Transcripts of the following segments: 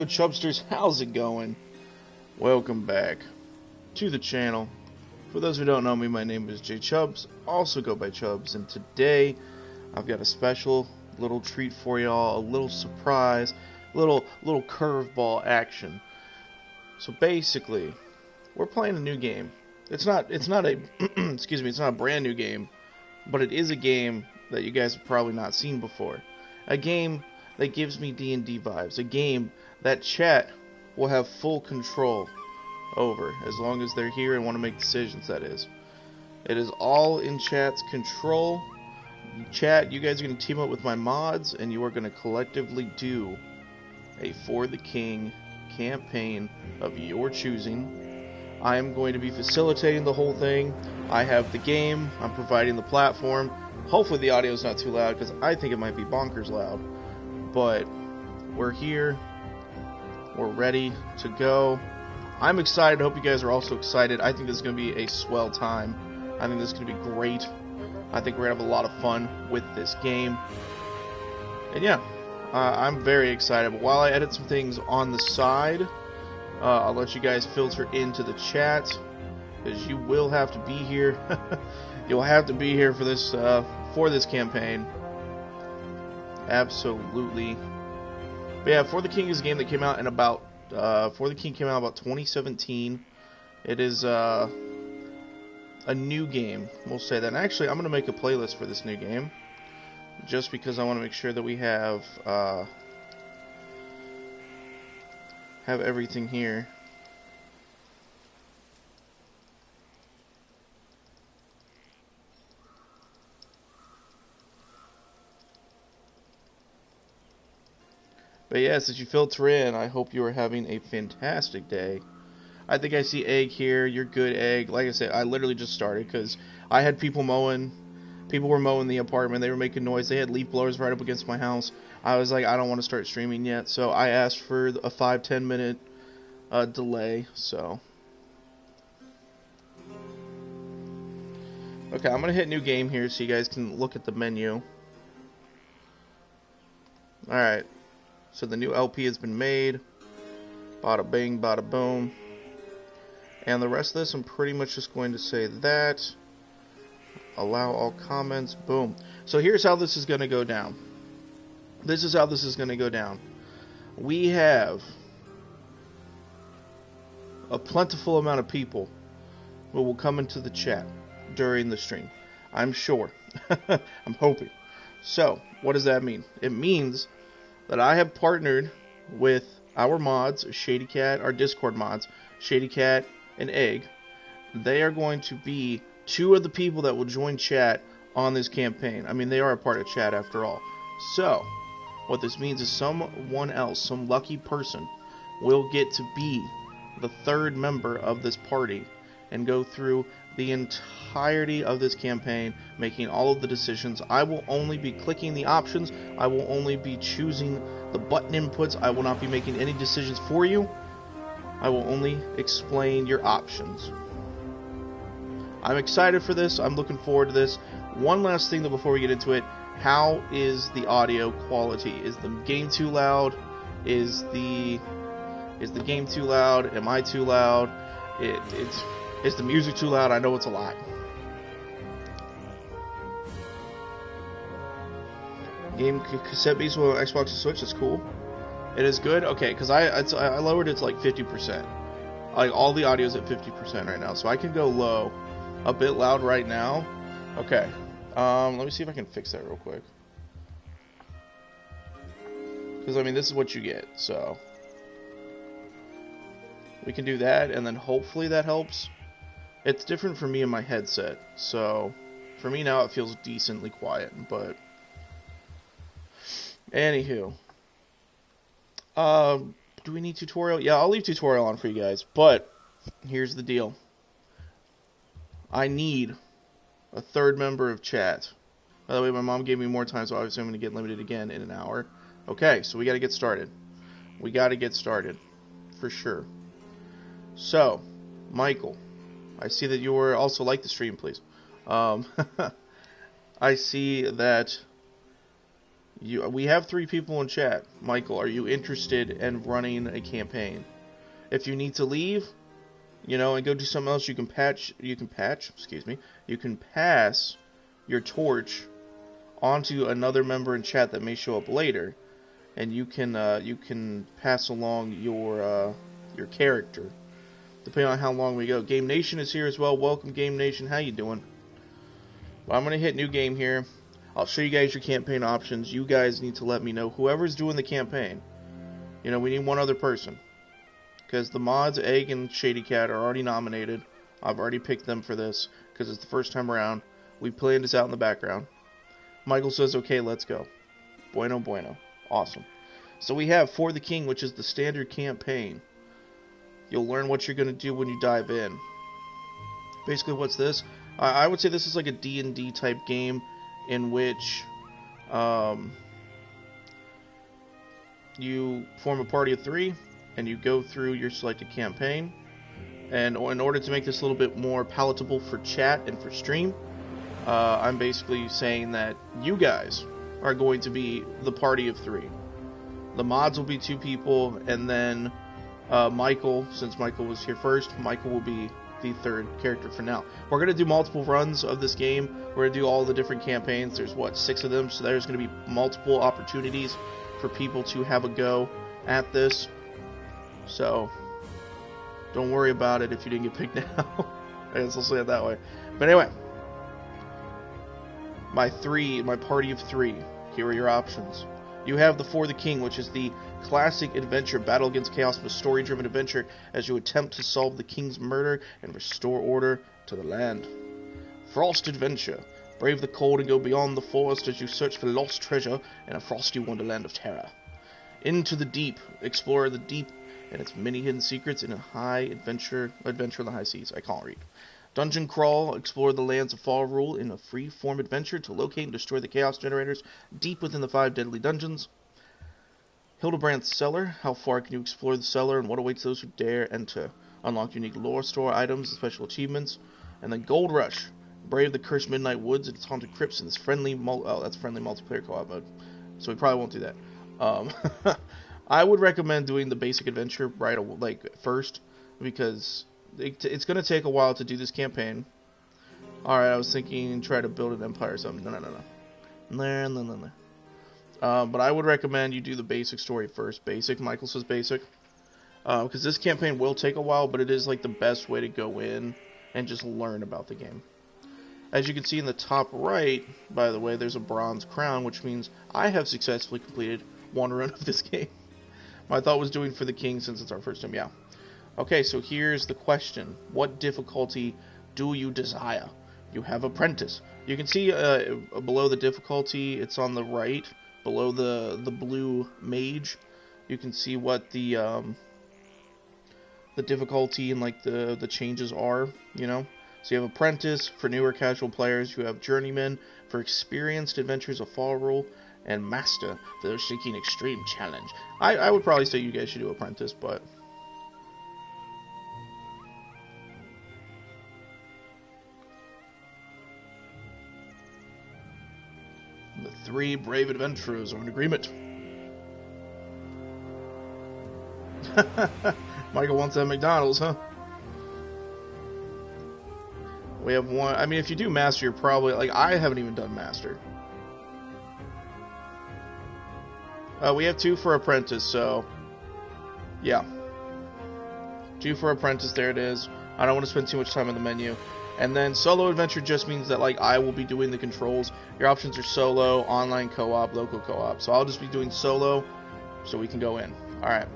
Chubsters, how's it going? Welcome back to the channel. For those who don't know me, my name is J Chubbs, also go by Chubbs, and today I've got a special little treat for y'all, a little surprise, little curveball action. So basically, we're playing a new game. It's not a excuse me, it's not a brand new game, but it is a game that you guys have probably not seen before. A game that gives me D&D vibes, a game that chat will have full control over, as long as they're here and want to make decisions, that is. It is all in chat's control. Chat, you guys are going to team up with my mods, and you are going to collectively do a For the King campaign of your choosing. I am going to be facilitating the whole thing. I have the game, I'm providing the platform. Hopefully the audio is not too loud, because I think it might be bonkers loud. But we're here. We're ready to go. I'm excited. I hope you guys are also excited. I think this is going to be a swell time. I think this is going to be great. I think we're going to have a lot of fun with this game. And yeah, I'm very excited. But while I edit some things on the side, I'll let you guys filter into the chat, because you will have to be here. You'll have to be here for this campaign. Absolutely. But yeah, For the King is a game that came out in about For the King came out about 2017. It is a new game, we'll say that. And actually, I'm going to make a playlist for this new game, just because I want to make sure that we have everything here. But yes, as you filter in, I hope you are having a fantastic day. I think I see Egg here. You're good, Egg. Like I said, I literally just started because I had people mowing. People were mowing the apartment. They were making noise. They had leaf blowers right up against my house. I was like, I don't want to start streaming yet. So I asked for a 5-10 minute delay. So okay, I'm going to hit new game here so you guys can look at the menu. Alright. So the new LP has been made. Bada bing, bada boom. And the rest of this, I'm pretty much just going to say that. Allow all comments. Boom. So here's how this is going to go down. This is how this is going to go down. We have a plentiful amount of people who will come into the chat during the stream. I'm sure. I'm hoping. So, what does that mean? It means that I have partnered with our mods, Shady Cat, our Discord mods, Shady Cat and Egg. They are going to be two of the people that will join chat on this campaign. I mean, they are a part of chat after all. So, what this means is someone else, some lucky person, will get to be the third member of this party and go through the entirety of this campaign, making all of the decisions. I will only be clicking the options. I will only be choosing the button inputs. I will not be making any decisions for you. I will only explain your options. I'm excited for this. I'm looking forward to this. One last thing though before we get into it. How is the audio quality? Is the game too loud? Is the game too loud? Am I too loud? Is the music too loud? I know it's a lot. Game cassette based on Xbox and Switch is cool. It is good? Okay, because I lowered it to like 50%. Like, all the audio is at 50% right now. So I can go low. A bit loud right now. Okay. Let me see if I can fix that real quick. Because, I mean, this is what you get, so. We can do that, and then hopefully that helps. It's different for me in my headset, so for me now it feels decently quiet, but anywho. Do we need tutorial? Yeah, I'll leave tutorial on for you guys, but here's the deal. I need a third member of chat. By the way, my mom gave me more time, so obviously I'm going to get limited again in an hour. Okay, so we got to get started. We got to get started, for sure. So, Michael, I see that you were also like the stream, please. I see that We have 3 people in chat. Michael, are you interested in running a campaign? If you need to leave, you know, and go do something else, you can pass your torch onto another member in chat that may show up later, and you can pass along your character, depending on how long we go. Game Nation is here as well. Welcome, Game Nation. How you doing? Well, I'm gonna hit new game here. I'll show you guys your campaign options. You guys need to let me know. Whoever's doing the campaign, you know, we need one other person. Because the mods, Egg and Shady Cat, are already nominated. I've already picked them for this, because it's the first time around. We planned this out in the background. Michael says, okay, let's go. Bueno, bueno. Awesome. So we have For the King, which is the standard campaign. You'll learn what you're going to do when you dive in. Basically, what's this? I would say this is like a D&D type game in which you form a party of 3 and you go through your selected campaign. And in order to make this a little bit more palatable for chat and for stream, I'm basically saying that you guys are going to be the party of 3. The mods will be 2 people, and then Michael, since Michael was here first, Michael will be the 3rd character for now. We're going to do multiple runs of this game. We're going to do all the different campaigns. There's, 6 of them, so there's going to be multiple opportunities for people to have a go at this. So, don't worry about it if you didn't get picked now. I guess I'll say it that way. But anyway, my party of 3. Here are your options. You have the For the King, which is the classic adventure battle against chaos of a story-driven adventure as you attempt to solve the king's murder and restore order to the land. Frost Adventure. Brave the cold and go beyond the forest as you search for lost treasure in a frosty wonderland of terror. Into the Deep. Explore the deep and its many hidden secrets in a high adventure in the high seas. I can't read. Dungeon Crawl. Explore the lands of Fall Rule in a free-form adventure to locate and destroy the chaos generators deep within the 5 deadly dungeons. Hildebrand's Cellar. How far can you explore the cellar and what awaits those who dare enter? Unlock unique lore store items and special achievements. And then Gold Rush. Brave the cursed midnight woods and its haunted crypts in this friendly multiplayer co-op mode. So we probably won't do that. I would recommend doing the basic adventure first, because it's going to take a while to do this campaign. Alright, I was thinking try to build an empire or something. No. But I would recommend you do the basic story first. Basic, Michael says basic. Because this campaign will take a while, but it is like the best way to go in and just learn about the game. As you can see in the top right, by the way, there's a bronze crown, which means I have successfully completed 1 run of this game. My thought was doing For the King since it's our first time, yeah. Okay, so here's the question. What difficulty do you desire? You have Apprentice. You can see below the difficulty, it's on the right, below the blue mage. You can see what the difficulty and like the changes are, you know. So you have Apprentice for newer casual players. You have Journeyman for experienced adventurers of Fall Rule, and Master for those seeking extreme challenge. I would probably say you guys should do Apprentice, but the 3 brave adventurers are in agreement. Michael wants that McDonald's, huh? We have 1. I mean, if you do Master, you're probably like, I haven't even done Master. We have 2 for Apprentice, so yeah. 2 for Apprentice, there it is. I don't want to spend too much time in the menu. And then Solo Adventure just means that like I will be doing the controls. Your options are Solo, Online Co-op, Local Co-op. So I'll just be doing Solo so we can go in. Alright.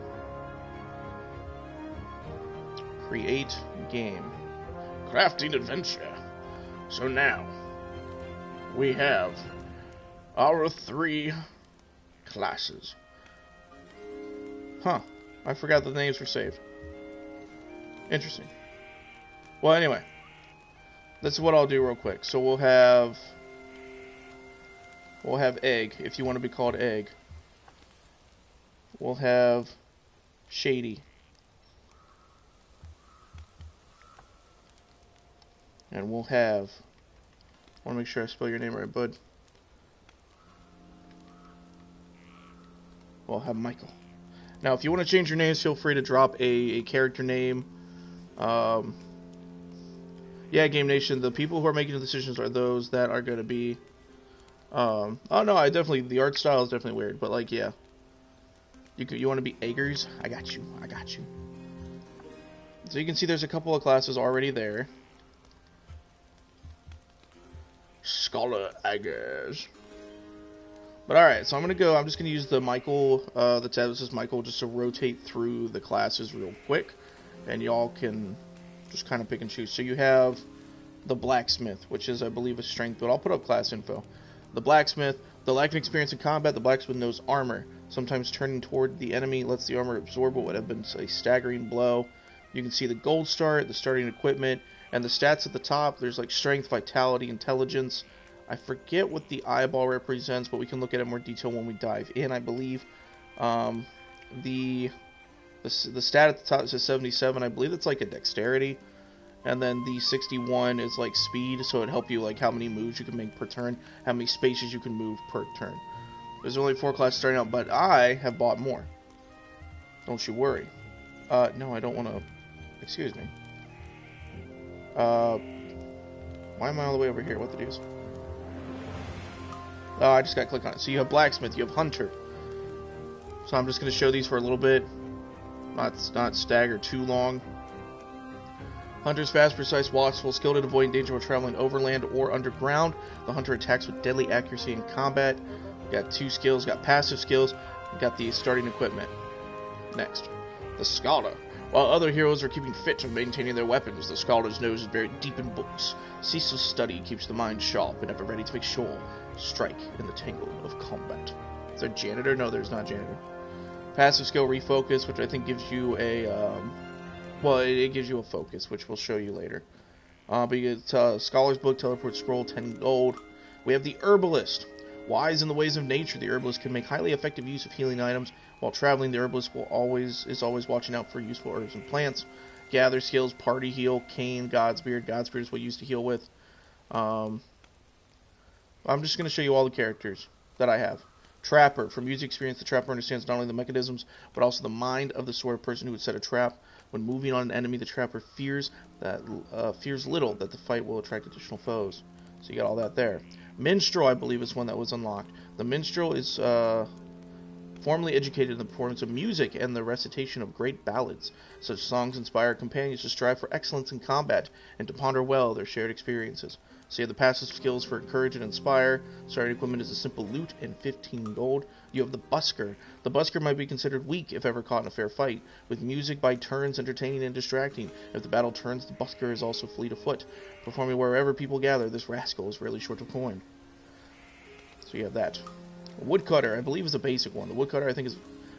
Create game. Crafting adventure. So now we have our 3 classes. Huh. I forgot the names were saved. Interesting. Well, anyway. This is what I'll do real quick. So we'll have Egg, if you want to be called Egg. We'll have Shady. And we'll have, I want to make sure I spell your name right, bud. We'll have Michael. Now, if you want to change your names, feel free to drop a character name. Yeah, Game Nation, the people who are making the decisions are those that are going to be... oh, no, the art style is definitely weird, but, like, yeah. You want to be Eggers? I got you. So you can see there's a couple of classes already there. Scholar Eggers. But alright, so I'm just gonna use the Michael, the tab that says Michael, just to rotate through the classes real quick. And y'all can just kind of pick and choose. So you have the Blacksmith, which is, I believe, a strength, but I'll put up class info. The Blacksmith, the lack of experience in combat, the Blacksmith knows armor. Sometimes turning toward the enemy lets the armor absorb what would have been a staggering blow. You can see the gold start, the starting equipment, and the stats at the top. There's like strength, vitality, intelligence. I forget what the eyeball represents, but we can look at it in more detail when we dive in, I believe. The stat at the top says 77. I believe it's like a dexterity. And then the 61 is like speed, so it'd help you like how many moves you can make per turn, how many spaces you can move per turn. There's only 4 classes starting out, but I have bought more. Don't you worry. No, I don't want to... Excuse me. Why am I all the way over here? What the deuce? Oh, I just got to click on it. So you have Blacksmith, you have Hunter. So I'm just going to show these for a little bit. Not stagger too long. Hunter's fast, precise, watchful, skilled at avoiding danger while traveling overland or underground. The Hunter attacks with deadly accuracy in combat. Got 2 skills, got passive skills, got the starting equipment. Next, the Scholar. While other heroes are keeping fit and maintaining their weapons, the Scholar's nose is buried deep in books. Ceaseless study keeps the mind sharp and ever ready to make sure strike in the tangle of combat. Is there janitor? No, there's not janitor. Passive skill refocus, which I think gives you a it gives you a focus, which we'll show you later. But you get Scholar's Book, Teleport Scroll, 10 gold. We have the Herbalist. Wise in the ways of nature, the Herbalist can make highly effective use of healing items. While traveling, the Herbalist is always watching out for useful herbs and plants. Gather skills, Party Heal, Cane, Godspear. Godspear is what you used to heal with. I'm just going to show you all the characters that I have. Trapper. From user experience, the Trapper understands not only the mechanisms, but also the mind of the sort of person who would set a trap. When moving on an enemy, the Trapper fears little that the fight will attract additional foes. So you got all that there. Minstrel, I believe, is one that was unlocked. The Minstrel is formally educated in the performance of music and the recitation of great ballads. Such songs inspire companions to strive for excellence in combat and to ponder well their shared experiences. So you have the passive skills for encourage and inspire. Starting equipment is a simple loot and 15 gold. You have the Busker. The Busker might be considered weak if ever caught in a fair fight, with music by turns entertaining and distracting. If the battle turns, the Busker is also fleet of foot. Performing wherever people gather, this rascal is rarely short of coin. So you have that. Woodcutter, I believe, is a basic one. The Woodcutter, I think, is...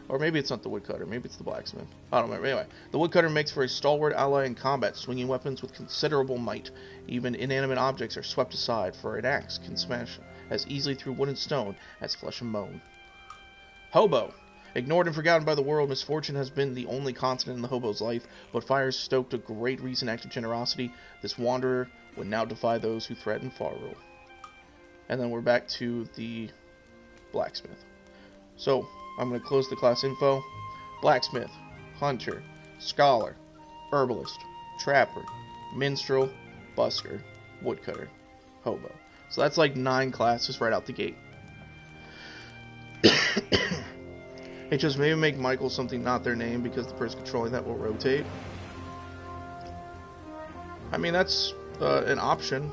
Or maybe it's not the Woodcutter. Maybe it's the Blacksmith. I don't remember. Anyway, the Woodcutter makes for a stalwart ally in combat, swinging weapons with considerable might. Even inanimate objects are swept aside, for an axe can smash as easily through wood and stone as flesh and bone. Hobo. Ignored and forgotten by the world, misfortune has been the only constant in the hobo's life, but fire stoked a great recent act of generosity. This wanderer would now defy those who threaten far rule. And then we're back to the Blacksmith. So, I'm going to close the class info. Blacksmith, Hunter, Scholar, Herbalist, Trapper, Minstrel, Busker, Woodcutter, Hobo. So that's like 9 classes right out the gate. Hey, just maybe make Michael something not their name because the person controlling that will rotate. I mean, that's an option.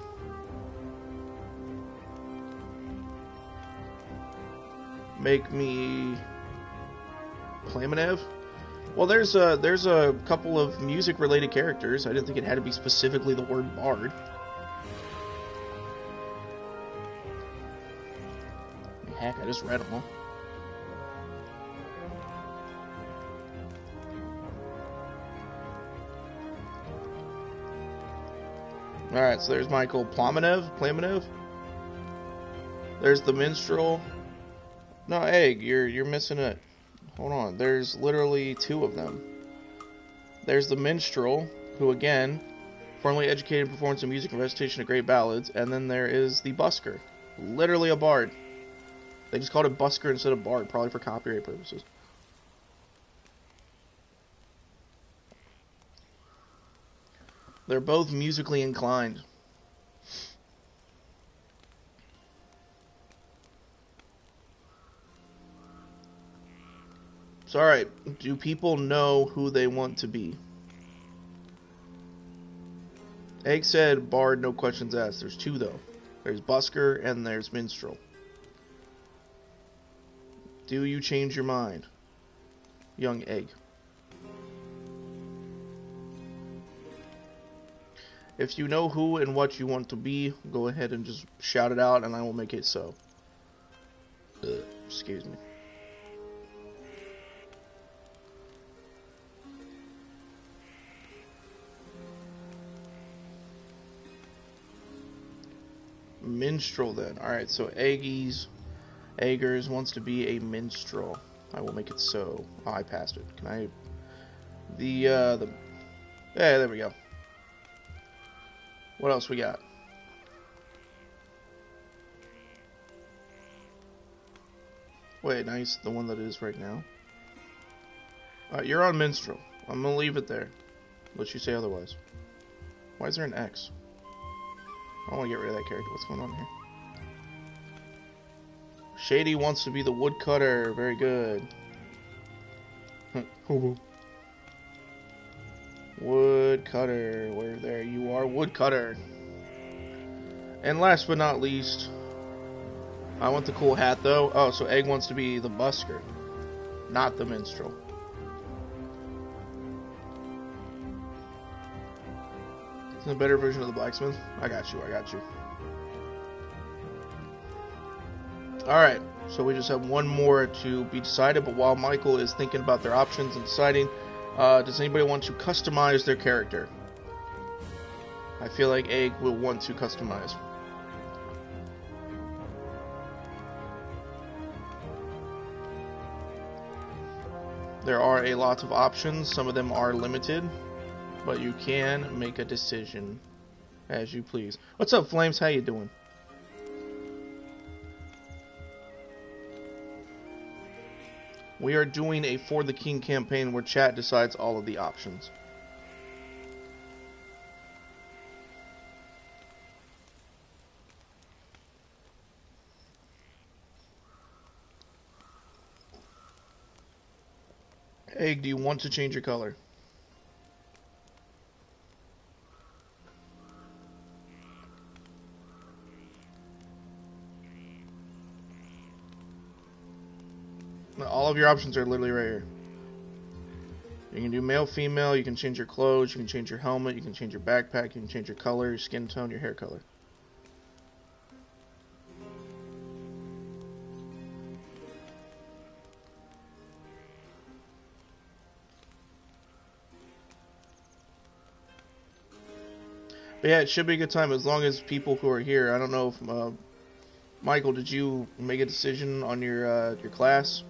Make me Plamenev? Well, there's a couple of music-related characters. I didn't think it had to be specifically the word bard. Heck, I just read them all. Alright, so there's Michael Plamenev. There's the Minstrel. No, Egg, you're missing it. Hold on, there's literally 2 of them. There's the Minstrel, who again, formally educated in performance of music and recitation of great ballads, and then there is the Busker, literally a bard. They just called it Busker instead of Bard, probably for copyright purposes. They're both musically inclined. So, alright, do people know who they want to be? Egg said Bard, no questions asked. There's two, though. There's Busker and there's Minstrel. Do you change your mind? Young Egg. If you know who and what you want to be, go ahead and just shout it out and I will make it so. Excuse me. Minstrel then. Alright, so Eggers wants to be a minstrel. I will make it so. Oh, I passed it. Can I... Yeah, there we go. What else we got? Wait, nice. The one that is right now. Alright, you're on minstrel. I'm gonna leave it there. Let you say otherwise. Why is there an X? I want to get rid of that character. What's going on here? Shady wants to be the woodcutter. Very good. Woodcutter. Where there you are, woodcutter. And last but not least, I want the cool hat though. Oh, so Egg wants to be the busker, not the minstrel. It's a better version of the blacksmith. I got you. Alright, so we just have one more to be decided, but while Michael is thinking about their options and deciding, does anybody want to customize their character? I feel like Egg will want to customize. There are a lot of options, some of them are limited, but you can make a decision as you please. What's up, Flames? How you doing? We are doing a For the King campaign where chat decides all of the options. Egg, do you want to change your color? All of your options are literally right here. You can do male, female, you can change your clothes, you can change your helmet, you can change your backpack, you can change your color, your skin tone, your hair color. But yeah, it should be a good time as long as people who are here. I don't know if Michael, did you make a decision on your class?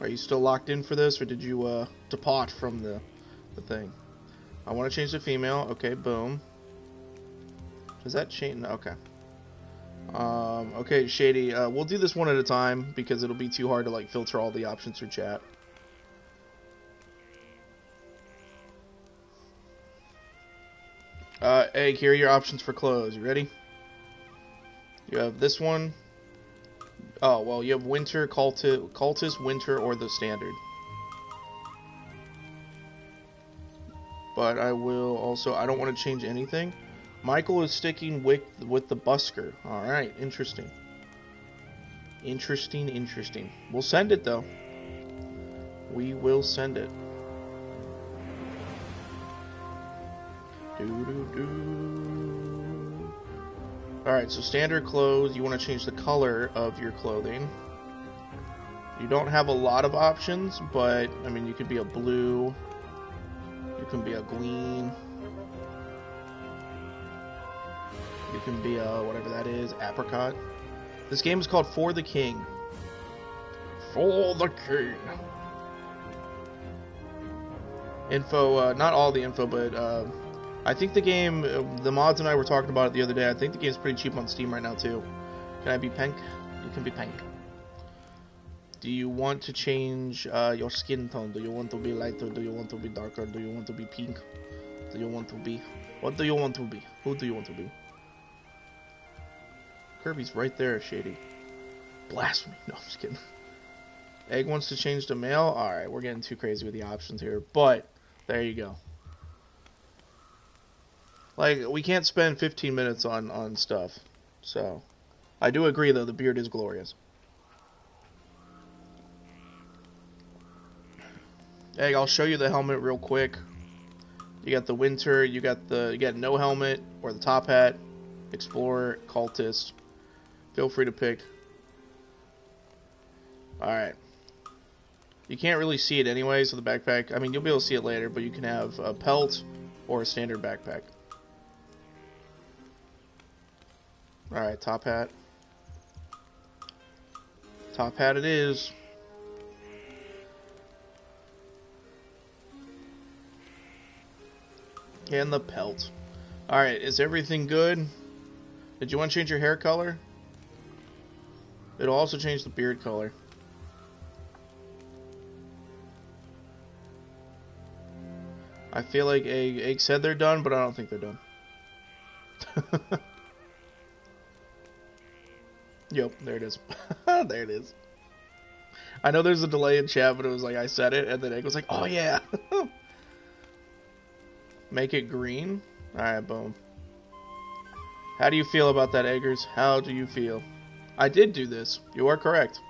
Are you still locked in for this, or did you depart from the thing? I want to change to female. Okay, boom. Does that change? Okay. Okay, Shady. We'll do this one at a time because it'll be too hard to like filter all the options through chat. Egg, here are your options for clothes. You ready? You have this one. Oh, well, you have winter, cultist, winter, or the standard. But I will also, I don't want to change anything. Michael is sticking with the busker. Alright, interesting. Interesting. We'll send it, though. We will send it. Alright, so standard clothes, you want to change the color of your clothing. You don't have a lot of options, but, I mean, you could be a blue, you can be a green, you can be a, whatever that is, apricot. This game is called For the King. For the King. Info, not all the info, but, I think the game, the mods and I were talking about it the other day, I think the game's pretty cheap on Steam right now, too. Can I be pink? You can be pink. Do you want to change your skin tone? Do you want to be lighter? Do you want to be darker? Do you want to be pink? Do you want to be... What do you want to be? Who do you want to be? Kirby's right there, Shady. Blasphemy. No, I'm just kidding. Egg wants to change to male? Alright, we're getting too crazy with the options here. But, there you go. Like, we can't spend 15 minutes on stuff. So, I do agree, though, the beard is glorious. Egg, I'll show you the helmet real quick. You got the winter, you got no helmet, or the top hat, explorer, cultist. Feel free to pick. Alright. You can't really see it anyway, so the backpack, I mean, you'll be able to see it later, but you can have a pelt or a standard backpack. Alright, top hat. Top hat it is. And the pelt. Alright, is everything good? Did you want to change your hair color? It'll also change the beard color. I feel like Egg said they're done, but I don't think they're done. Yep, there it is. There it is. I know there's a delay in chat, but it was like I said it, and then Egg was like, oh yeah! Make it green? Alright, boom. How do you feel about that, Eggers? How do you feel? I did do this. You are correct.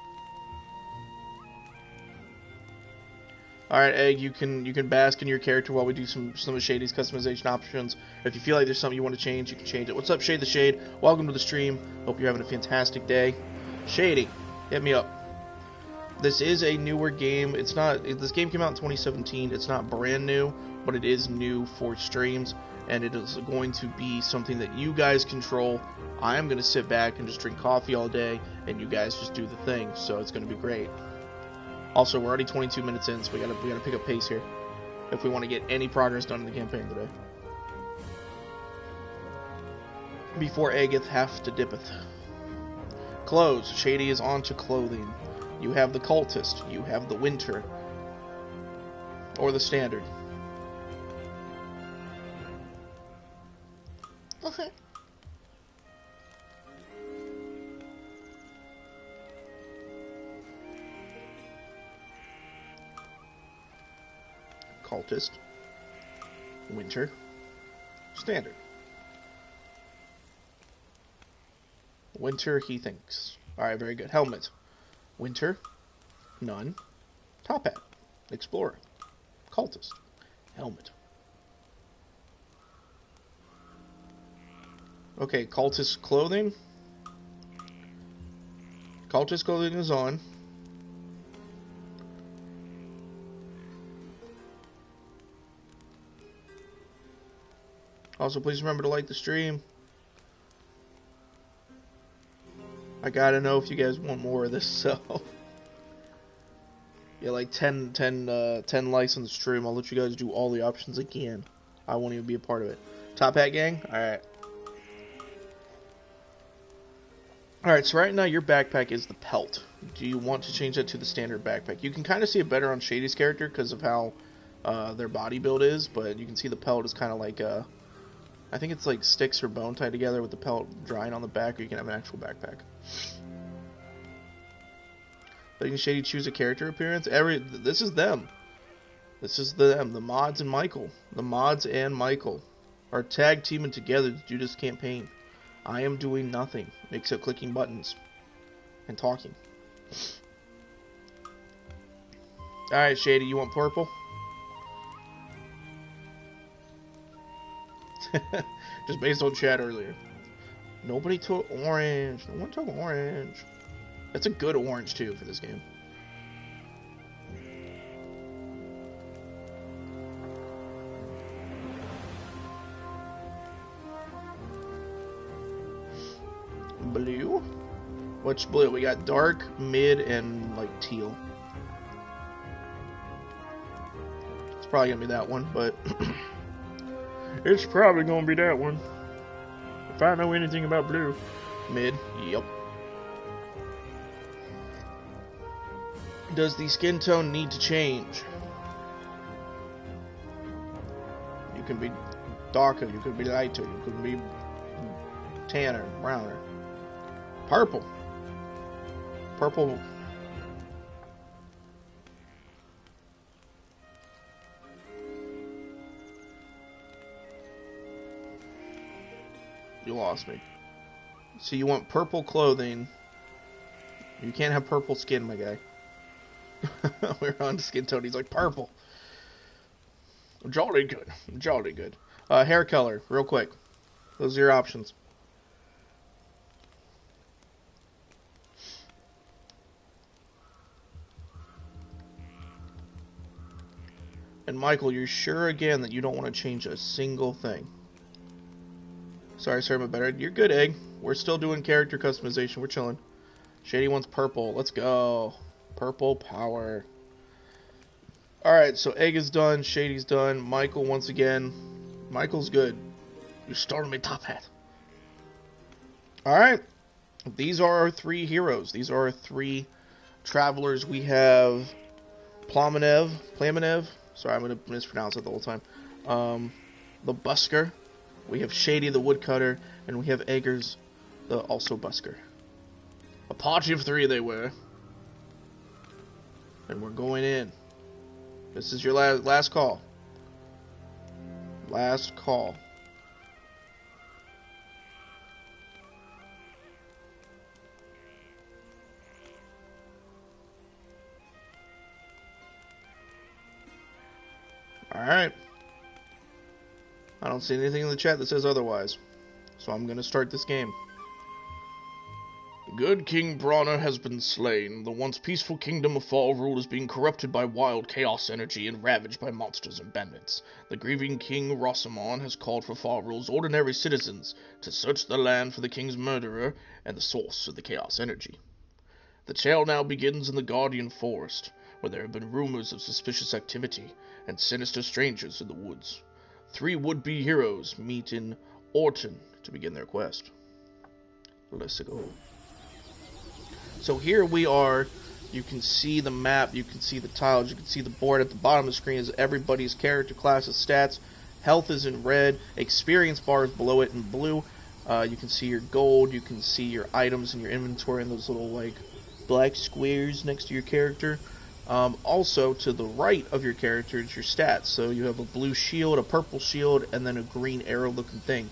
Alright, Egg, you can bask in your character while we do some of Shady's customization options. If you feel like there's something you want to change, you can change it. What's up, Shade the Shade? Welcome to the stream. Hope you're having a fantastic day. Shady, hit me up. This is a newer game. It's not... This game came out in 2017. It's not brand new, but it is new for streams, and it is going to be something that you guys control. I am going to sit back and just drink coffee all day, and you guys just do the thing, so it's going to be great. Also, we're already 22 minutes in, so we gotta pick up pace here if we want to get any progress done in the campaign today. Before Eggeth have to dippeth. Clothes. Shady is on to clothing. You have the cultist. You have the winter. Or the standard. Okay. Cultist. Winter. Standard. Winter, he thinks. Alright, very good. Helmet. Winter. None. Top hat. Explorer. Cultist. Helmet. Okay, cultist clothing. Cultist clothing is on. Also, please remember to like the stream. I gotta know if you guys want more of this, so... Yeah, like 10 likes on the stream. I'll let you guys do all the options again. I won't even be a part of it. Top hat gang? Alright. Alright, so right now your backpack is the pelt. Do you want to change that to the standard backpack? You can kind of see it better on Shady's character because of how their body build is, but you can see the pelt is kind of like I think it's like sticks or bone tied together with the pelt drying on the back, or you can have an actual backpack. Letting Shady choose a character appearance. This is them. This is them. The mods and Michael. The mods and Michael are tag teaming together to do this campaign. I am doing nothing except clicking buttons and talking. Alright, Shady, you want purple? Just based on chat earlier. Nobody took orange. No one took orange. That's a good orange, too, for this game. Blue? Which blue? We got dark, mid, and, like, teal. It's probably gonna be that one, but... It's probably gonna be that one. If I know anything about blue. Mid, yep. Does the skin tone need to change? You can be darker, you could be lighter, you could be tanner, browner. Purple. Purple. You lost me. So you want purple clothing. You can't have purple skin, my guy. We're on to skin tone. He's like, purple. Jolly good. Jolly good. Hair color, real quick. Those are your options. And Michael, you're sure again that you don't want to change a single thing? Sorry, my better. You're good, Egg. We're still doing character customization. We're chilling. Shady wants purple. Let's go. Purple power. Alright, so Egg is done. Shady's done. Michael, once again. Michael's good. You started me top hat. Alright. These are our 3 heroes. These are our 3 travelers. We have Plamenev. Sorry, I'm going to mispronounce it the whole time. The Busker. We have Shady the Woodcutter. And we have Eggers the also Busker. A party of 3 they were. And we're going in. This is your last call. Last call. Alright. I don't see anything in the chat that says otherwise. So I'm going to start this game. Good King Bronner has been slain. The once peaceful kingdom of Fall Rule is being corrupted by wild chaos energy and ravaged by monsters and bandits. The grieving King Rosamond has called for Fall Rule's ordinary citizens to search the land for the king's murderer and the source of the chaos energy. The tale now begins in the Guardian Forest, where there have been rumors of suspicious activity and sinister strangers in the woods. 3 would-be heroes meet in Orton to begin their quest. Let's go. So here we are. You can see the map, you can see the tiles, you can see the board. At the bottom of the screen is everybody's character classes, stats. Health is in red, experience bar is below it in blue. You can see your gold, you can see your items in your inventory and those little like black squares next to your character. Also, to the right of your character is your stats. So you have a blue shield, a purple shield, and then a green arrow-looking thing.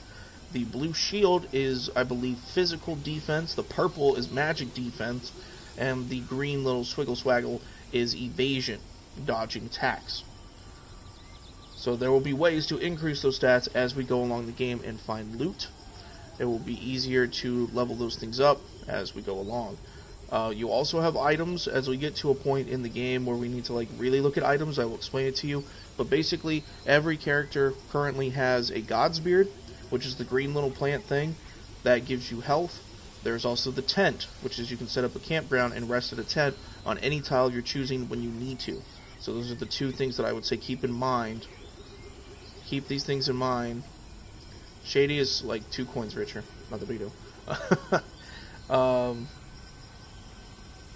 The blue shield is, I believe, physical defense. The purple is magic defense. And the green little swiggle-swaggle is evasion, dodging attacks. So there will be ways to increase those stats as we go along the game and find loot. It will be easier to level those things up as we go along. You also have items as we get to a point in the game where we need to like really look at items. I will explain it to you. But basically, every character currently has a God's Beard, which is the green little plant thing that gives you health. There's also the tent, which is you can set up a campground and rest at a tent on any tile you're choosing when you need to. So those are the 2 things that I would say keep in mind. Keep these things in mind. Shady is like 2 coins richer. Not that big deal.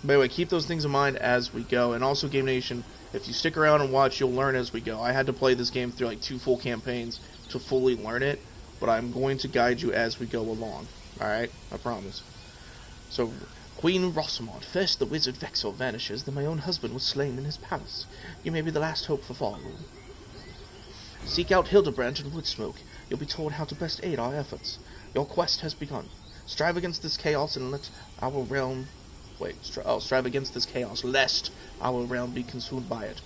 But anyway, keep those things in mind as we go. And also, Game Nation, if you stick around and watch, you'll learn as we go. I had to play this game through like 2 full campaigns to fully learn it, but I'm going to guide you as we go along. Alright? I promise. So, Queen Rosamond. First the wizard Vexor vanishes, then my own husband was slain in his palace. You may be the last hope for Fall Rule. Seek out Hildebrandt and Woodsmoke. You'll be told how to best aid our efforts. Your quest has begun. Strive against this chaos and let our realm... strive against this chaos, lest our realm be consumed by it.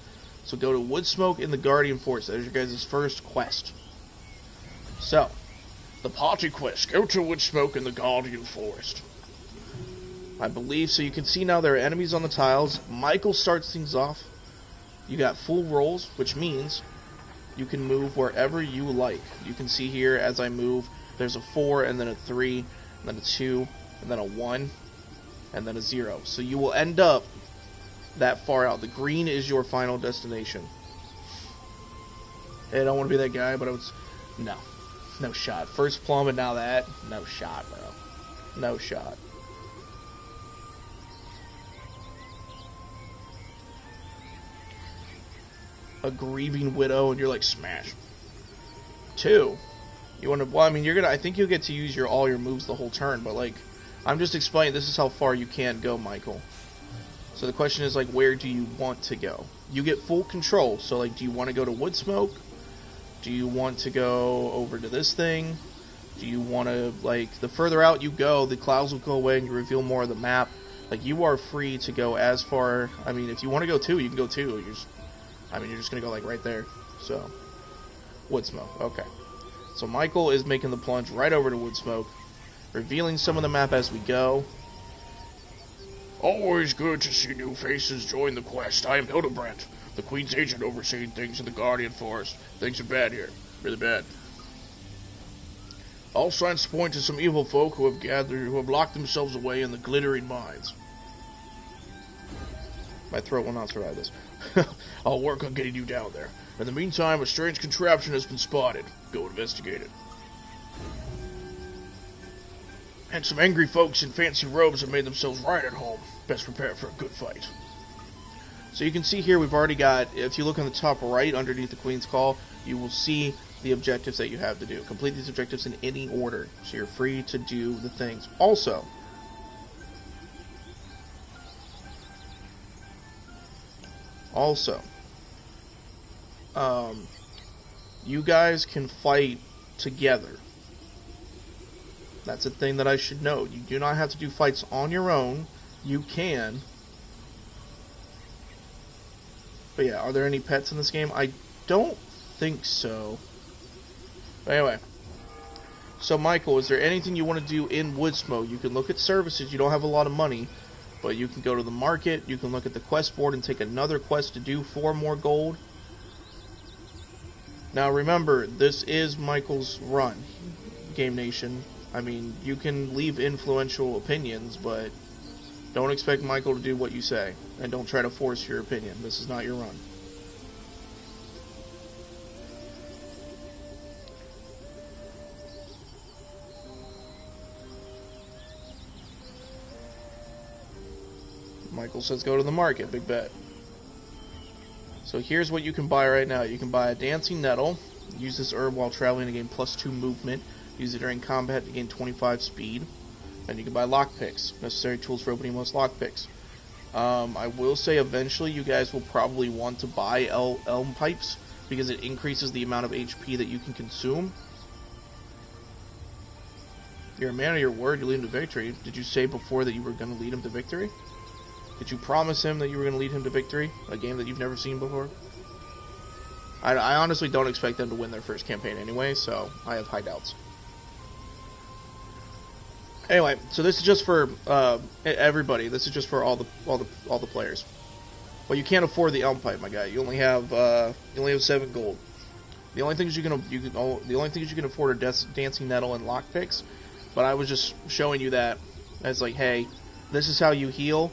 So go to Woodsmoke in the Guardian Forest. There's your guys' first quest. So, the party quest. Go to Woodsmoke in the Guardian Forest. I believe, so you can see now there are enemies on the tiles. Michael starts things off. You got full rolls, which means you can move wherever you like. You can see here as I move, there's a 4, and then a 3, and then a 2, and then a 1. And then a 0. So you will end up that far out. The green is your final destination. Hey, I don't want to be that guy, but I was... No. No shot. First plum and now that. No shot, bro. No shot. a grieving widow, and you're like, smash. 2, you want to, well, I mean, you're gonna, I think you'll get to use all your moves the whole turn, but like, I'm just explaining, this is how far you can go, Michael. So the question is, like, where do you want to go? You get full control, so like, do you want to go to Woodsmoke? Do you want to go over to this thing? Do you want to, like, the further out you go, the clouds will go away and you reveal more of the map. Like, you are free to go as far, I mean, if you want to go 2, you can go 2. You're just going to go, like, right there. So, Woodsmoke, okay. So Michael is making the plunge right over to Woodsmoke, revealing some of the map as we go. Always good to see new faces join the quest. I am Hildebrand, the Queen's agent overseeing things in the Guardian Forest. Things are bad here. Really bad. All signs point to some evil folk who have locked themselves away in the glittering mines. My throat will not survive this. I'll work on getting you down there. In the meantime, a strange contraption has been spotted. Go investigate it. And some angry folks in fancy robes have made themselves right at home. Best prepare for a good fight. So you can see here we've already got, if you look on the top right underneath the Queen's Call, you will see the objectives that you have to do. Complete these objectives in any order, so you're free to do the things. Also, you guys can fight together. That's a thing that I should know. You do not have to do fights on your own. You can. But yeah, are there any pets in this game? I don't think so. But anyway. So Michael, is there anything you want to do in Woodsmoke? You can look at services. You don't have a lot of money. But you can go to the market. You can look at the quest board and take another quest to do for more gold. Now remember, this is Michael's run. Game Nation. I mean, you can leave influential opinions, but don't expect Michael to do what you say. And don't try to force your opinion. This is not your run. Michael says go to the market. Big bet. So here's what you can buy right now. You can buy a Dancing Nettle. Use this herb while traveling to gain +2 movement. Use it during combat to gain 25 speed. And you can buy lockpicks. Necessary tools for opening most lockpicks. I will say eventually you guys will probably want to buy elm pipes because it increases the amount of HP that you can consume. You're a man of your word. You lead him to victory. Did you say before that you were going to lead him to victory? Did you promise him that you were going to lead him to victory? A game that you've never seen before? I honestly don't expect them to win their first campaign anyway, so I have high doubts. Anyway, so this is just for everybody. This is just for all the players. Well, you can't afford the elm pipe, my guy. You only have 7 gold. The only things you can afford are Dancing Nettle and lockpicks. But I was just showing you that as like, hey, this is how you heal,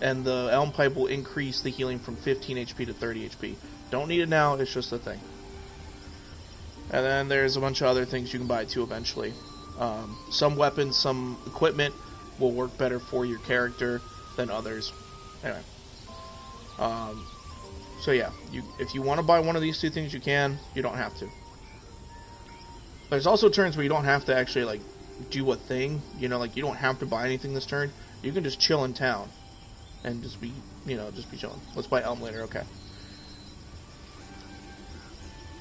and the elm pipe will increase the healing from 15 HP to 30 HP. Don't need it now. It's just a thing. And then there's a bunch of other things you can buy too eventually. Some weapons, some equipment will work better for your character than others. Anyway. So yeah, if you want to buy one of these 2 things, you can. You don't have to. There's also turns where you don't have to actually, like, do a thing. You know, like, you don't have to buy anything this turn. You can just chill in town. And just be chilling. Let's buy Elm later, okay.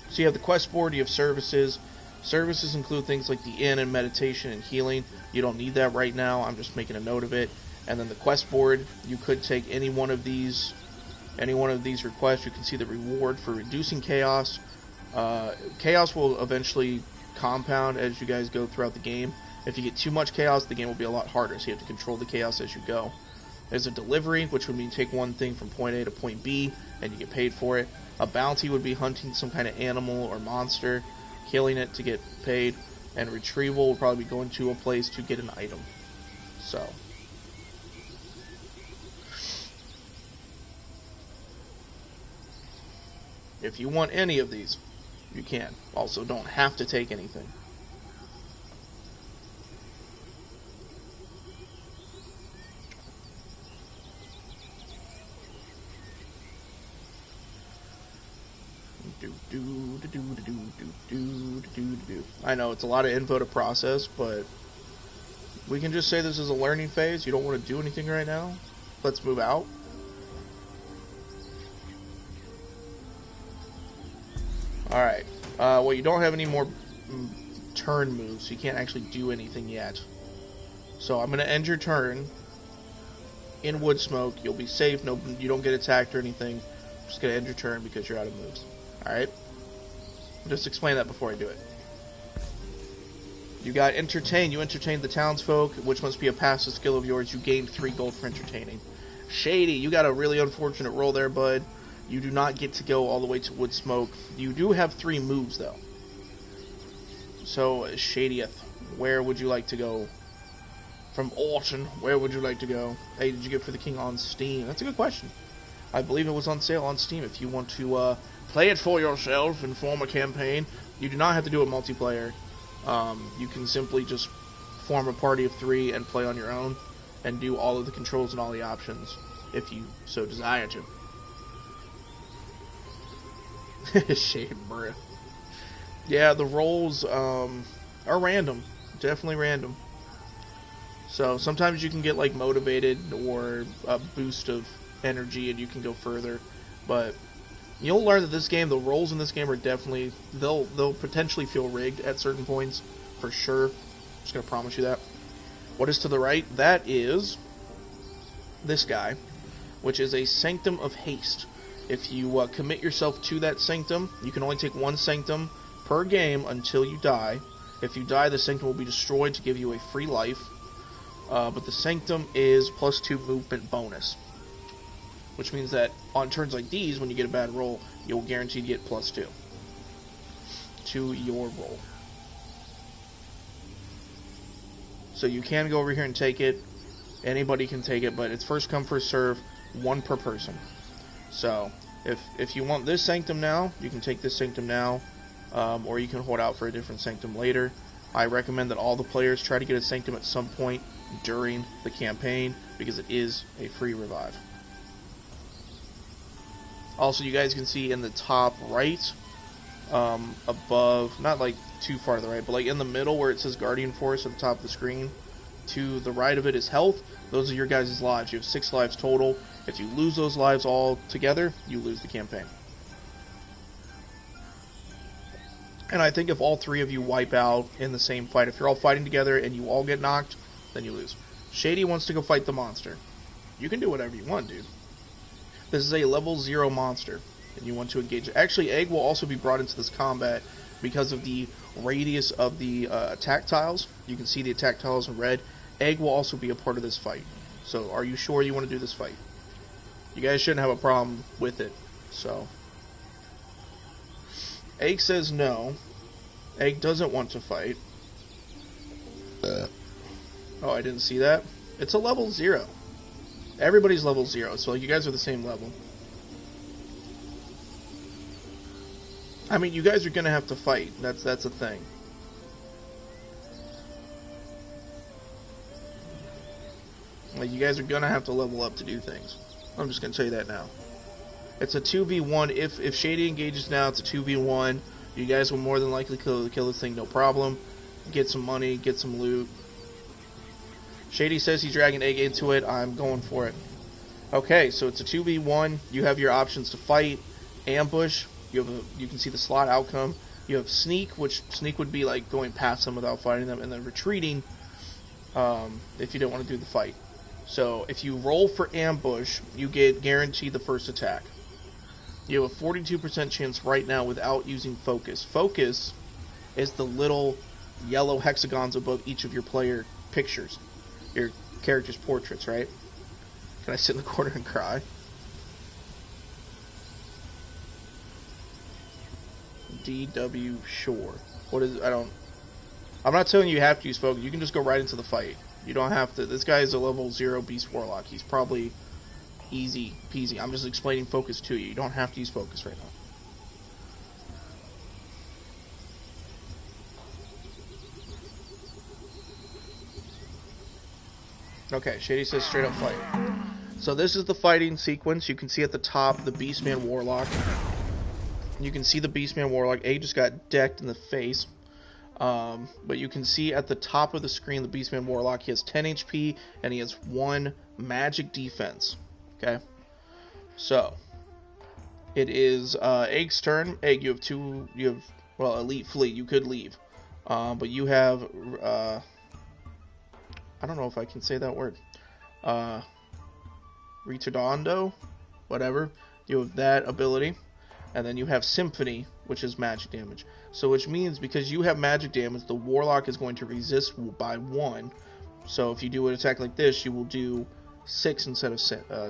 So you have the quest board, you have services. Services include things like the inn and meditation and healing. You don't need that right now. I'm just making a note of it. And then the quest board, you could take any one of these requests. You can see the reward for reducing chaos. Chaos will eventually compound as you guys go throughout the game. If you get too much chaos, the game will be a lot harder, so you have to control the chaos as you go. There's a delivery, which would mean take one thing from point A to point B, and you get paid for it. A bounty would be hunting some kind of animal or monster, killing it to get paid, and retrieval will probably be going to a place to get an item. So, if you want any of these, you can. Also, don't have to take anything. I know it's a lot of info to process, but we can just say this is a learning phase. You don't want to do anything right now. Let's move out. Alright. Well, you don't have any more turn moves, so you can't actually do anything yet. So I'm going to end your turn in wood smoke. You'll be safe. No, you don't get attacked or anything. I'm just going to end your turn because you're out of moves. Alright? Just explain that before I do it. You got entertain. You entertained the townsfolk, which must be a passive skill of yours. You gained 3 gold for entertaining. Shady, you got a really unfortunate roll there, bud. You do not get to go all the way to wood smoke. You do have 3 moves, though. So, Shadieth, where would you like to go? From Orton, where would you like to go? Hey, did you get for the King on Steam? That's a good question. I believe it was on sale on Steam. If you want to play it for yourself and form a campaign, you do not have to do it multiplayer. You can simply just form a party of 3 and play on your own and do all of the controls and all the options if you so desire to. Shade breath. Yeah, the rolls are random. Definitely random. So sometimes you can get like motivated or a boost of energy and you can go further. But you'll learn that this game, the rolls in this game are definitely, they'll potentially feel rigged at certain points, for sure. I'm just going to promise you that. What is to the right? That is this guy, which is a Sanctum of Haste. If you commit yourself to that Sanctum, you can only take 1 Sanctum per game until you die. If you die, the Sanctum will be destroyed to give you a free life. But the Sanctum is +2 movement bonus. Which means that on turns like these, when you get a bad roll, you'll guaranteed get +2 to your roll. So you can go over here and take it. Anybody can take it, but it's first come, first serve, 1 per person. So, if you want this Sanctum now, you can take this Sanctum now, or you can hold out for a different Sanctum later. I recommend that all the players try to get a Sanctum at some point during the campaign, because it is a free revive. Also, you guys can see in the top right, above, not like too far to the right, but like in the middle where it says Guardian Force at the top of the screen, to the right of it is health. Those are your guys' lives. You have 6 lives total. If you lose those lives all together, you lose the campaign. And I think if all 3 of you wipe out in the same fight, if you're all fighting together and you all get knocked, then you lose. Shady wants to go fight the monster. You can do whatever you want, dude. This is a level 0 monster, and you want to engage it. Actually, Egg will also be brought into this combat because of the radius of the attack tiles. You can see the attack tiles in red. Egg will also be a part of this fight. So, are you sure you want to do this fight? You guys shouldn't have a problem with it. So, Egg says no. Egg doesn't want to fight. Oh, I didn't see that. It's a level 0. Everybody's level 0, so you guys are the same level. I mean, you guys are gonna have to fight. That's a thing. Like, you guys are gonna have to level up to do things. I'm just gonna tell you that now. It's a 2v1. If Shady engages now, it's a 2v1. You guys will more than likely kill this thing, no problem. Get some money, get some loot. Shady says he's dragging Egg into it. I'm going for it. Okay, so it's a 2v1. You have your options to fight, ambush. You can see the slot outcome. You have sneak, which sneak would be like going past them without fighting them, and then retreating if you don't want to do the fight. So if you roll for ambush, you get guaranteed the first attack. You have a 42% chance right now without using focus. Focus is the little yellow hexagons above each of your player pictures. Your character's portraits, right? Can I sit in the corner and cry? DW Shore. What is it? I'm not telling you you have to use focus. You can just go right into the fight. You don't have to. This guy is a level 0 beast warlock. He's probably easy peasy. I'm just explaining focus to you. You don't have to use focus right now. Okay, Shady says straight up fight. So this is the fighting sequence. You can see at the top the Beastman Warlock. You can see the Beastman Warlock. Egg just got decked in the face. But you can see at the top of the screen the Beastman Warlock. He has 10 HP and he has 1 magic defense. Okay? So, it is Egg's turn. Egg, you have, well, Elite Fleet. You could leave. But you have, I don't know if I can say that word. Retardando? Whatever. You have that ability. And then you have Symphony, which is magic damage. So which means because you have magic damage, the Warlock is going to resist by 1. So if you do an attack like this, you will do 6 instead of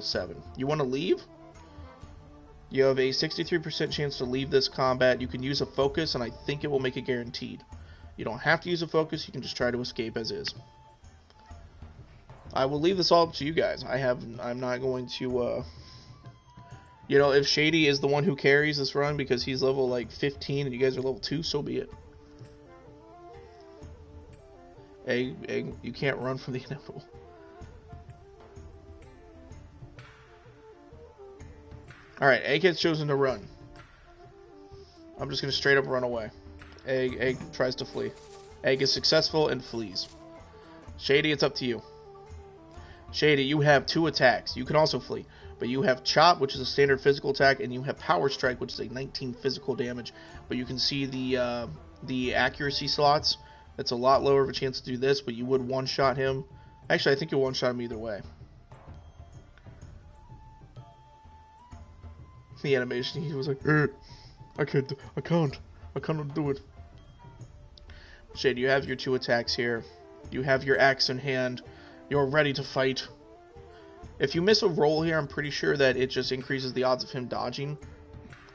7. You want to leave? You have a 63% chance to leave this combat. You can use a focus, and I think it will make it guaranteed. You don't have to use a focus. You can just try to escape as is. I will leave this all up to you guys. I'm not going to... You know, if Shady is the one who carries this run because he's level like 15 and you guys are level 2, so be it. Egg, you can't run from the inevitable. Alright, Egg has chosen to run. I'm just going to straight up run away. Egg tries to flee. Egg is successful and flees. Shady, it's up to you. Shady, you have 2 attacks. You can also flee. But you have Chop, which is a standard physical attack, and you have Power Strike, which is a 19 physical damage. But you can see the accuracy slots. It's a lot lower of a chance to do this, but you would one-shot him. Actually, I think you'll one-shot him either way. The animation, he was like, I cannot do it. Shade, you have your 2 attacks here. You have your axe in hand. You're ready to fight. If you miss a roll here, I'm pretty sure that it just increases the odds of him dodging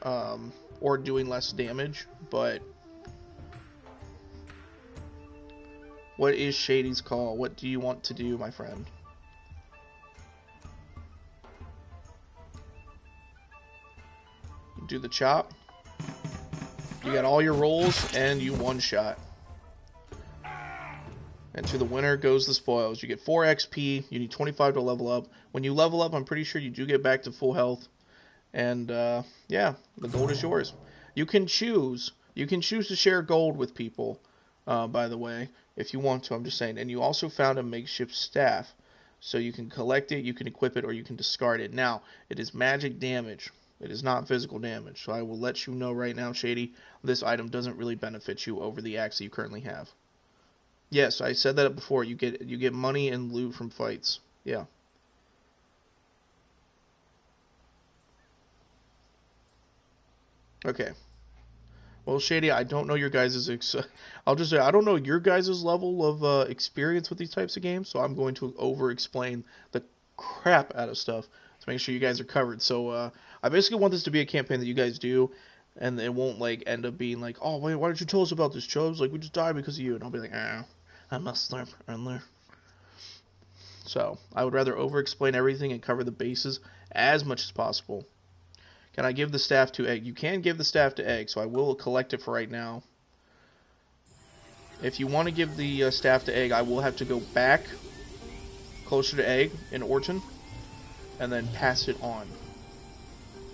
or doing less damage. But what is Shady's call? What do you want to do, my friend? Do the chop. You got all your rolls and you one-shot. And to the winner goes the spoils. You get 4 XP. You need 25 to level up. When you level up, I'm pretty sure you do get back to full health. And, yeah, the gold is yours. You can choose. You can choose to share gold with people, by the way, if you want to. I'm just saying. And you also found a makeshift staff. So you can collect it, you can equip it, or you can discard it. Now, it is magic damage. It is not physical damage. So I will let you know right now, Shady, this item doesn't really benefit you over the axe that you currently have. Yes, I said that before. You get money and loot from fights. Yeah. Okay. Well, Shady, I don't know your guys' I'll just say I don't know your guys' level of experience with these types of games, so I'm going to over-explain the crap out of stuff to make sure you guys are covered. So I basically want this to be a campaign that you guys do, and it won't like end up being like, oh wait, why didn't you tell us about this, Chubbs? Like we just died because of you, and I'll be like, I must learn. So I would rather over-explain everything and cover the bases as much as possible. Can I give the staff to Egg? You can give the staff to Egg, so I will collect it for right now. If you want to give the staff to Egg, I will have to go back closer to Egg in Orton and then pass it on.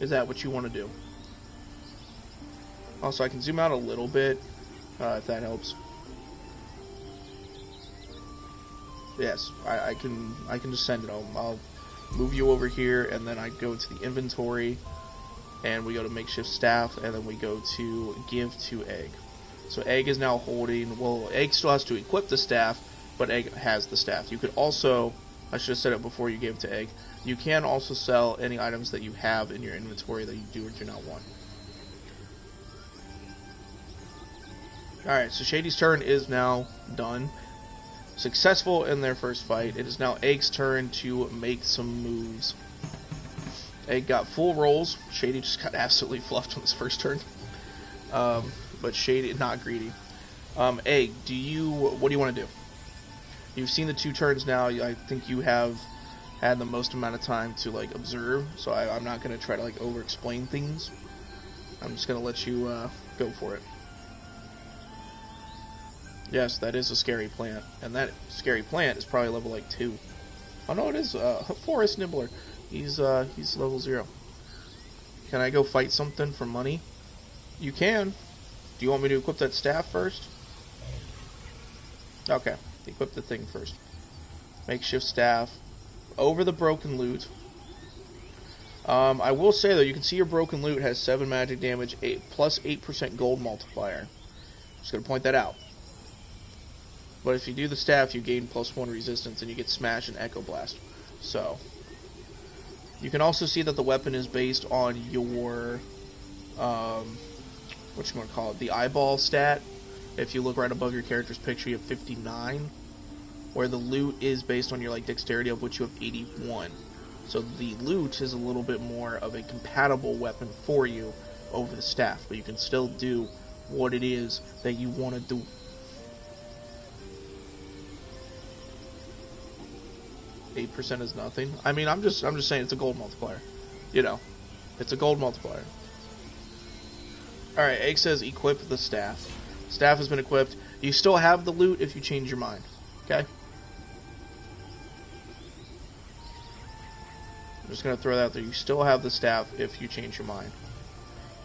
Is that what you want to do? Also, I can zoom out a little bit, if that helps. Yes, I can just send it home. I'll move you over here, and then I go to the inventory, and we go to makeshift staff, and then we go to give to Egg. So Egg is now holding, well, Egg still has to equip the staff, but Egg has the staff. You could also, I should have said it before you gave it to Egg, you can also sell any items that you have in your inventory that you do or do not want. Alright, so Shady's turn is now done. Successful in their first fight. It is now Egg's turn to make some moves. Egg got full rolls. Shady just got absolutely fluffed on his first turn. But Shady, not greedy. Egg, what do you want to do? You've seen the 2 turns now. I think you have had the most amount of time to like observe. So I'm not going to try to like over-explain things. I'm just going to let you go for it. Yes, that is a scary plant, and that scary plant is probably level like 2. Oh no, it is Forest Nibbler. He's level 0. Can I go fight something for money? You can. Do you want me to equip that staff first? Okay. Equip the thing first. Makeshift staff. Over the broken loot. I will say, though, you can see your broken loot has 7 magic damage, plus 8% gold multiplier. Just going to point that out. But if you do the staff, you gain +1 resistance, and you get Smash and Echo Blast. So, you can also see that the weapon is based on your, what you want to call it, the eyeball stat. If you look right above your character's picture, you have 59, where the loot is based on your, like, dexterity, of which you have 81. So the loot is a little bit more of a compatible weapon for you over the staff, but you can still do what it is that you want to do. %8 is nothing. I mean, I'm just saying it's a gold multiplier. You know, it's a gold multiplier. All right, Egg says equip the staff. Staff has been equipped. You still have the loot if you change your mind. Okay. I'm just going to throw that out there. You still have the staff if you change your mind.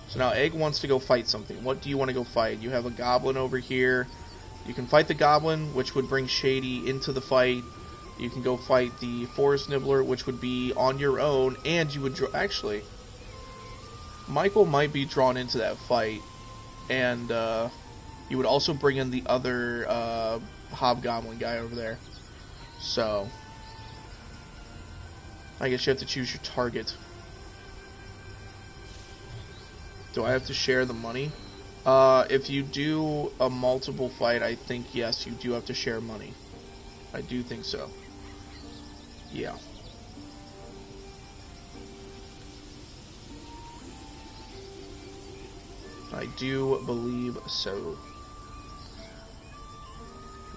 So now Egg wants to go fight something. What do you want to go fight? You have a goblin over here. You can fight the goblin, which would bring Shady into the fight. You can go fight the Forest Nibbler, which would be on your own. And you would... Actually, Michael might be drawn into that fight. And you would also bring in the other hobgoblin guy over there. So... I guess you have to choose your target. Do I have to share the money? If you do a multiple fight, I think, yes, you do have to share money. I do think so. Yeah. I do believe so.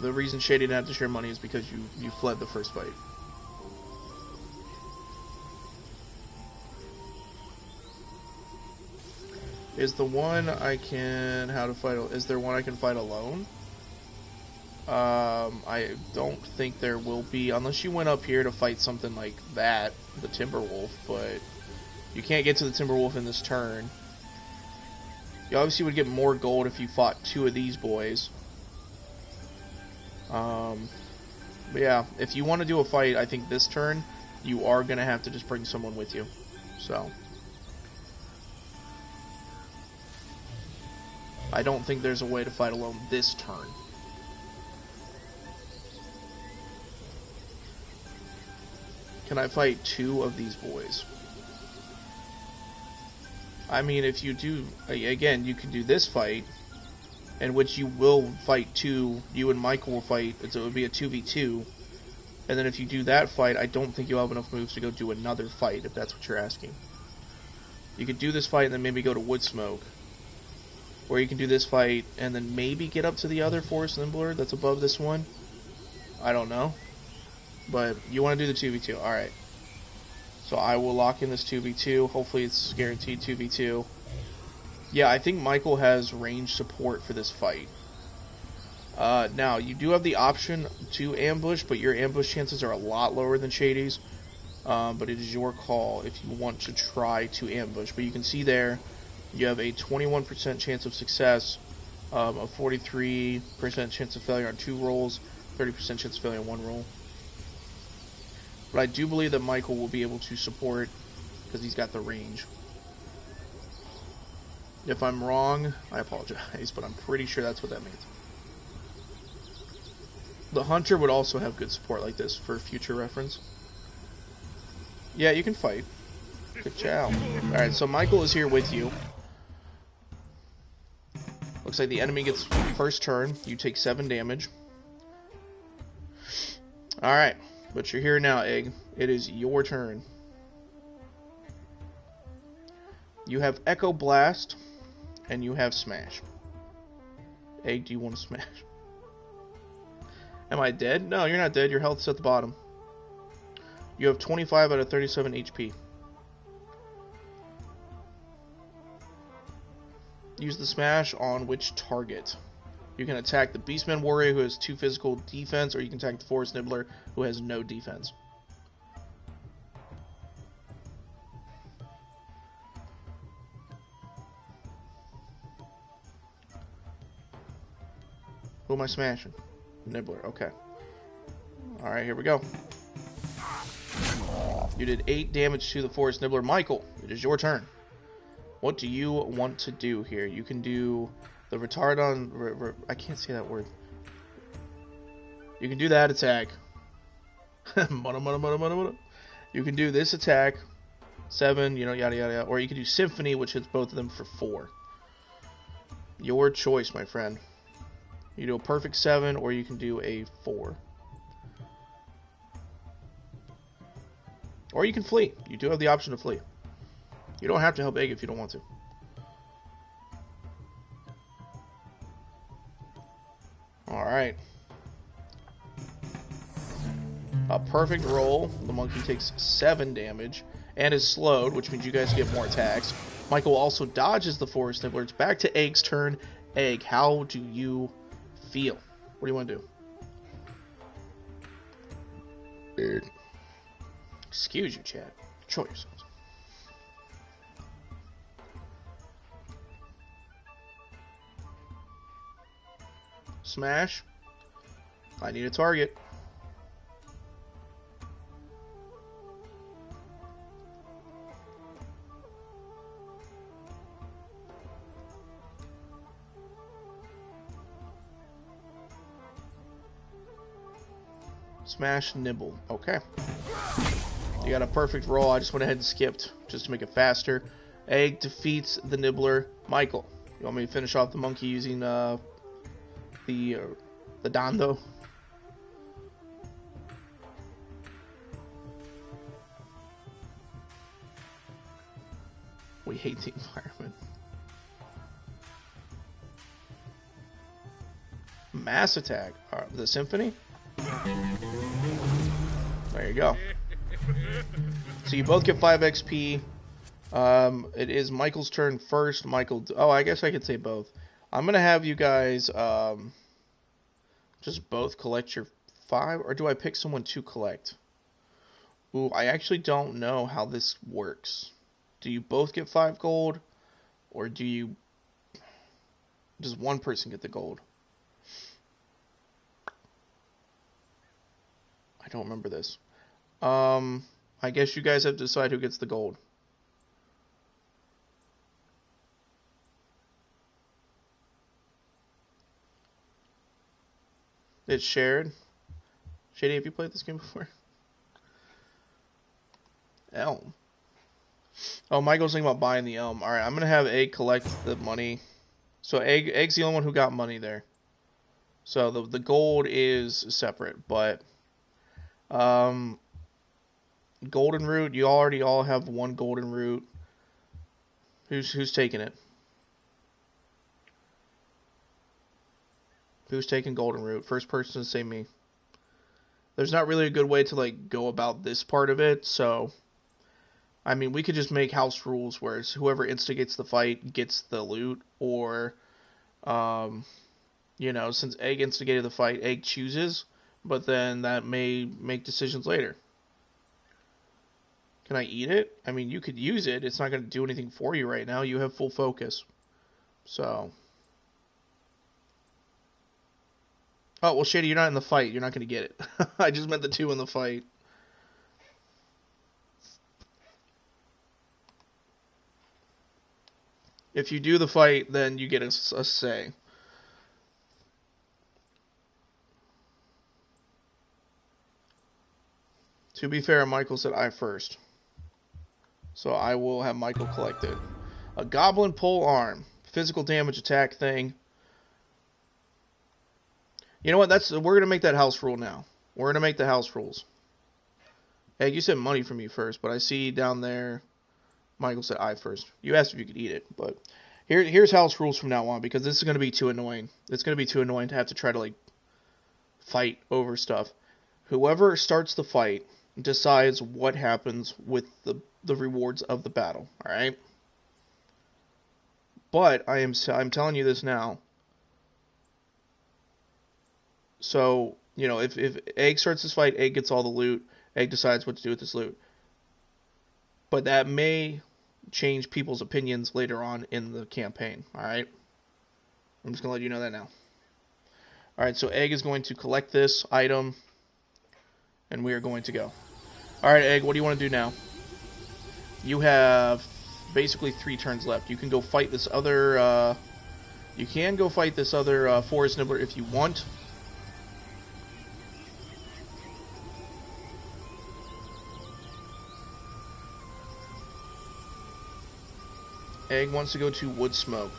The reason Shady didn't have to share money is because you fled the first fight. Is the one I can... Is there one I can fight alone? I don't think there will be, unless you went up here to fight something like that, the Timberwolf, but you can't get to the Timberwolf in this turn. You obviously would get more gold if you fought 2 of these boys. But yeah, if you want to do a fight, I think this turn, you are going to have to just bring someone with you. So... I don't think there's a way to fight alone this turn. Can I fight 2 of these boys? I mean, if you do... Again, you can do this fight, in which you will fight 2. You and Michael will fight, so it would be a 2v2. And then if you do that fight, I don't think you'll have enough moves to go do another fight, if that's what you're asking. You could do this fight and then maybe go to Woodsmoke. Or you can do this fight and then maybe get up to the other Forest Nibbler that's above this one. I don't know. But you want to do the 2v2. Alright. So I will lock in this 2v2. Hopefully it's guaranteed 2v2. Yeah, I think Michael has range support for this fight. Now, you do have the option to ambush, but your ambush chances are a lot lower than Shady's. But it is your call if you want to try to ambush. But you can see there... You have a 21% chance of success, a 43% chance of failure on 2 rolls, 30% chance of failure on 1 roll. But I do believe that Michael will be able to support, because he's got the range. If I'm wrong, I apologize, but I'm pretty sure that's what that means. The Hunter would also have good support like this for future reference. Yeah, you can fight. Good job. Alright, so Michael is here with you. Looks like the enemy gets first turn. You take 7 damage. Alright. But you're here now, Egg. It is your turn. You have Echo Blast. And you have Smash. Egg, do you want to smash? Am I dead? No, you're not dead. Your health's at the bottom. You have 25 out of 37 HP. Use the smash on which target? You can attack the Beastman Warrior, who has 2 physical defense, or you can attack the Forest Nibbler, who has no defense. Who am I smashing? Nibbler, okay. Alright, here we go. You did 8 damage to the Forest Nibbler. Michael, it is your turn. What do you want to do here? You can do the retardon... I can't say that word. You can do that attack. You can do this attack. 7, you know, yada yada yada. Or you can do Symphony, which hits both of them for 4. Your choice, my friend. You do a perfect 7, or you can do a 4. Or you can flee. You do have the option to flee. You don't have to help Egg if you don't want to. Alright. A perfect roll. The monkey takes 7 damage and is slowed, which means you guys get more attacks. Michael also dodges the Forest Nibbler. It's back to Egg's turn. Egg, how do you feel? What do you want to do? Excuse you, Chad. Control yourselves. Smash. I need a target. Smash, nibble. Okay. You got a perfect roll. I just went ahead and skipped just to make it faster. Egg defeats the Nibbler. Michael, you want me to finish off the monkey using the Dondo? We hate the environment. Mass attack. The Symphony? There you go. So you both get 5 XP. It is Michael's turn first. Michael... Oh, I guess I could say both. I'm going to have you guys just both collect your 5. Or do I pick someone to collect? Ooh, I actually don't know how this works. Do you both get 5 gold? Or do you... Does one person get the gold? I don't remember this. I guess you guys have to decide who gets the gold. It's shared. Shady, have you played this game before? Elm. Oh, Michael's thinking about buying the elm. Alright, I'm going to have Egg collect the money. So Egg's the only one who got money there. So the gold is separate, but... golden root, you already all have 1 golden root. Who's taking it? Who's taking golden root? First person to say me. There's not really a good way to like go about this part of it, so I mean we could just make house rules where it's whoever instigates the fight gets the loot, or you know, since Egg instigated the fight, Egg chooses, but then that may make decisions later. Can I eat it? I mean, you could use it. It's not going to do anything for you right now. You have full focus. So. Oh, well, Shady, you're not in the fight. You're not going to get it. I just meant the 2 in the fight. If you do the fight, then you get a say. To be fair, Michael said I first. So I will have Michael collect it. A goblin pole arm. Physical damage attack thing. You know what? We're gonna make that house rule now. We're gonna make the house rules. Hey, you said money from you first, but I see down there Michael said I first. You asked if you could eat it, but here's house rules from now on, because this is gonna be too annoying. It's gonna be too annoying to have to try to like fight over stuff. Whoever starts the fight decides what happens with the rewards of the battle, alright? But I'm telling you this now. So, you know, if Egg starts this fight, Egg gets all the loot. Egg decides what to do with this loot. But that may change people's opinions later on in the campaign, alright? I'm just going to let you know that now. Alright, so Egg is going to collect this item, and we are going to go. Alright, Egg, what do you want to do now? You have basically 3 turns left. You can go fight this other, Forest Nibbler if you want. Egg wants to go to Wood Smoke.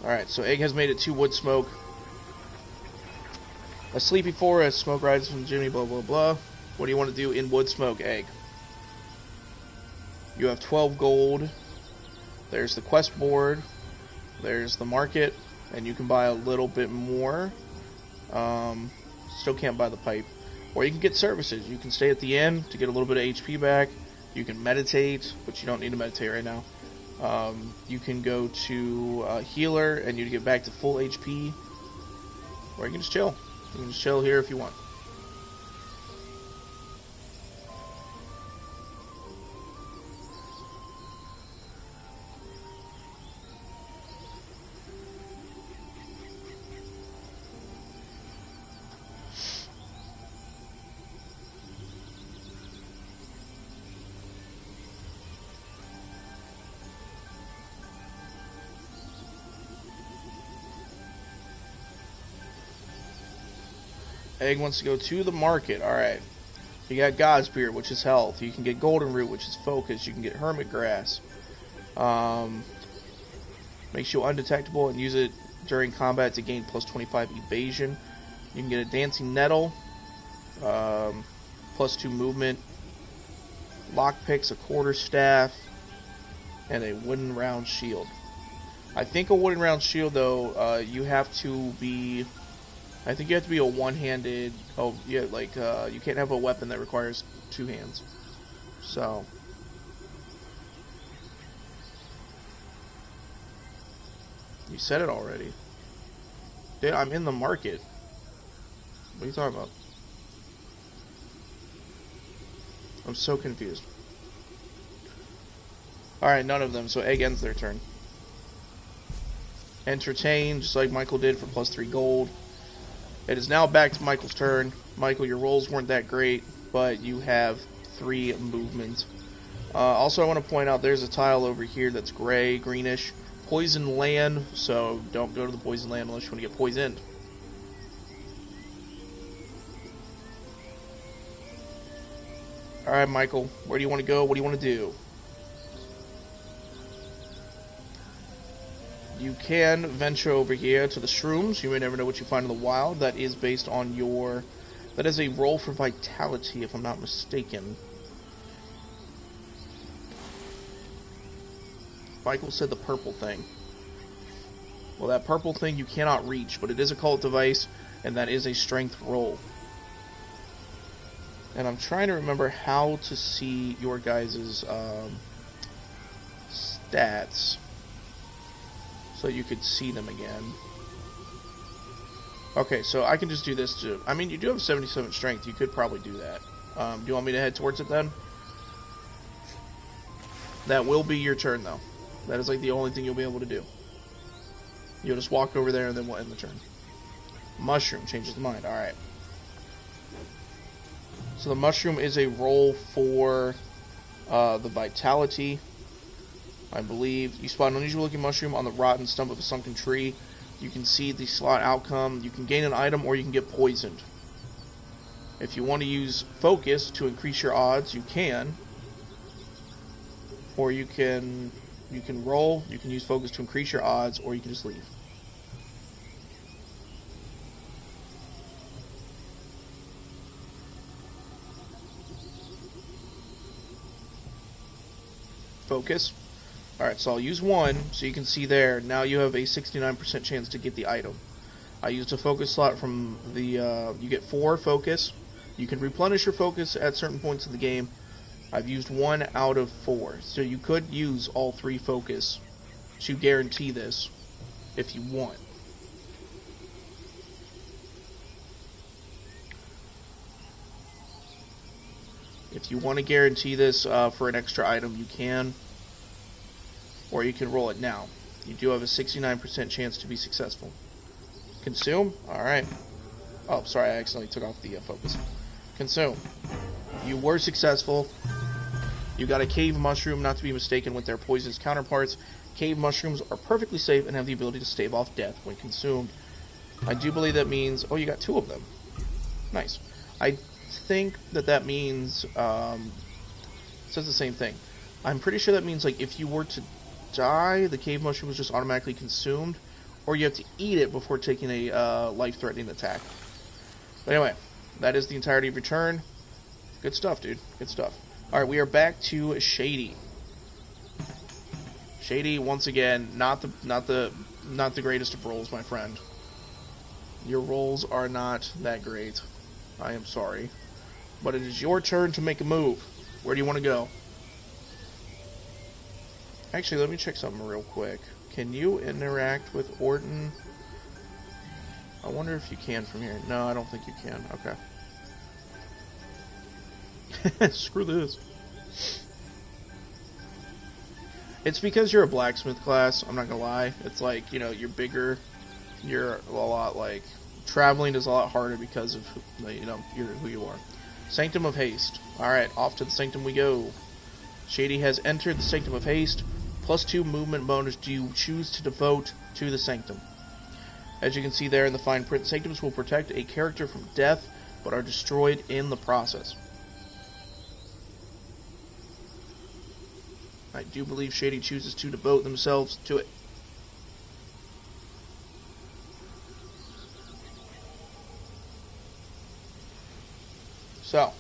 Alright, so Egg has made it to Wood Smoke. A sleepy forest, smoke rises from Jimmy, blah blah blah. What do you want to do in Wood Smoke, Egg? You have 12 gold. There's the quest board. There's the market. And you can buy a little bit more. Still can't buy the pipe. Or you can get services. You can stay at the inn to get a little bit of HP back. You can meditate, but you don't need to meditate right now. You can go to healer and you get back to full HP. Or you can just chill. You can just chill here if you want. Egg wants to go to the market. Alright. You got God's Beard, which is health. You can get Golden Root, which is focus. You can get Hermit Grass. Makes you undetectable and use it during combat to gain plus 25 evasion. You can get a Dancing Nettle. Plus 2 movement. Lockpicks, a quarterstaff. And a wooden round shield. I think a wooden round shield, though, you have to be... I think you have to be a one-handed... Oh, yeah, like, you can't have a weapon that requires 2 hands. So... You said it already. Dude, I'm in the market. What are you talking about? I'm so confused. Alright, none of them, so Egg ends their turn. Entertain, just like Michael did for plus 3 gold. It is now back to Michael's turn. Michael, your rolls weren't that great, but you have 3 movement. Also, I want to point out there's a tile over here that's gray, greenish. Poison land, so don't go to the poison land unless you want to get poisoned. Alright, Michael, where do you want to go? What do you want to do? You can venture over here to the shrooms. You may never know what you find in the wild. That is based on your... That is a roll for vitality, if I'm not mistaken. Michael said the purple thing. Well, that purple thing you cannot reach, but it is a cult device, and that is a strength roll. And I'm trying to remember how to see your guys' stats. So you could see them again. Okay, so I can just do this too. I mean, you do have 77 strength. You could probably do that. Do you want me to head towards it then? That will be your turn, though. That is like the only thing you'll be able to do. You'll just walk over there and then we'll end the turn. Mushroom changes the mind. Alright. So the mushroom is a roll for the vitality. I believe you spot an unusual looking mushroom on the rotten stump of a sunken tree. You can see the slot outcome. You can gain an item or you can get poisoned. If you want to use focus to increase your odds, you can. Or you can roll, you can use focus to increase your odds, or you can just leave. Focus. Alright, so I'll use 1, so you can see there, now you have a 69% chance to get the item. I used a focus slot from the, you get 4 focus. You can replenish your focus at certain points in the game. I've used 1 out of 4, so you could use all 3 focus to guarantee this, if you want. If you want to guarantee this for an extra item, you can. Or you can roll it now. You do have a 69% chance to be successful. Consume. Alright. Oh, sorry, I accidentally took off the focus. Consume. You were successful. You got a cave mushroom, not to be mistaken with their poisonous counterparts. Cave mushrooms are perfectly safe and have the ability to stave off death when consumed. I do believe that means... Oh, you got 2 of them. Nice. I think that means... it says the same thing. I'm pretty sure that means, like, if you were to die, the cave mushroom is just automatically consumed, or you have to eat it before taking a life-threatening attack. But anyway, that is the entirety of your turn. Good stuff, dude. Good stuff. Alright, we are back to Shady. Shady, once again, not the greatest of rolls, my friend. Your rolls are not that great. I am sorry. But it is your turn to make a move. Where do you want to go? Actually, let me check something real quick. Can you interact with Orton? I wonder if you can from here. No, I don't think you can. Okay. Screw this. It's because you're a blacksmith class, I'm not gonna lie. It's like, you know, you're bigger, you're a lot, like, traveling is a lot harder because of, you know, who you are. Sanctum of Haste. Alright, off to the Sanctum we go. Shady has entered the Sanctum of Haste. +2 movement bonus do you choose to devote to the Sanctum. As you can see there in the fine print, Sanctums will protect a character from death, but are destroyed in the process. I do believe Shady chooses to devote themselves to it. So,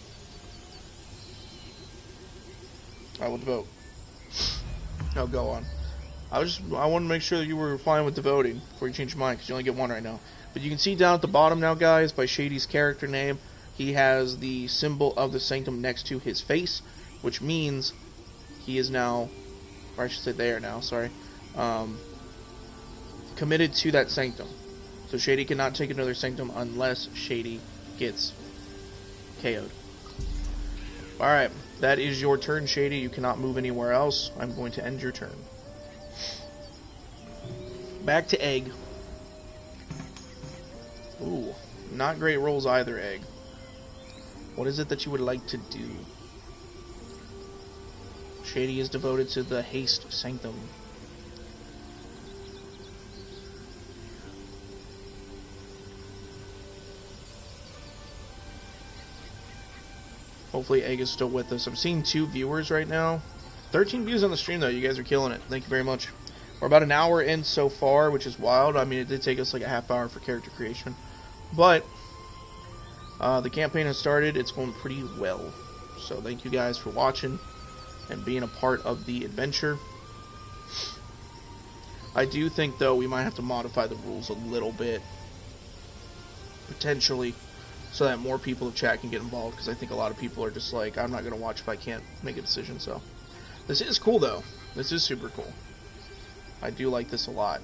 I will devote. No, go on. I want to make sure that you were fine with devoting before you change your mind, because you only get 1 right now. But you can see down at the bottom now, guys, by Shady's character name, he has the symbol of the Sanctum next to his face, which means he is now, or I should say they are now, sorry, committed to that Sanctum. So Shady cannot take another Sanctum unless Shady gets KO'd. Alright, that is your turn, Shady. You cannot move anywhere else. I'm going to end your turn. Back to Egg. Ooh, not great rolls either, Egg. What is it that you would like to do? Shady is devoted to the Haste Sanctum. Hopefully Egg is still with us. I'm seeing 2 viewers right now. 13 views on the stream, though. You guys are killing it. Thank you very much. We're about an hour in so far, which is wild. I mean, it did take us like a half hour for character creation. But the campaign has started. It's going pretty well. So thank you guys for watching and being a part of the adventure. I do think, though, we might have to modify the rules a little bit. Potentially. So that more people of chat can get involved, because I think a lot of people are just like, I'm not going to watch if I can't make a decision. So this is cool, though. This is super cool. I do like this a lot.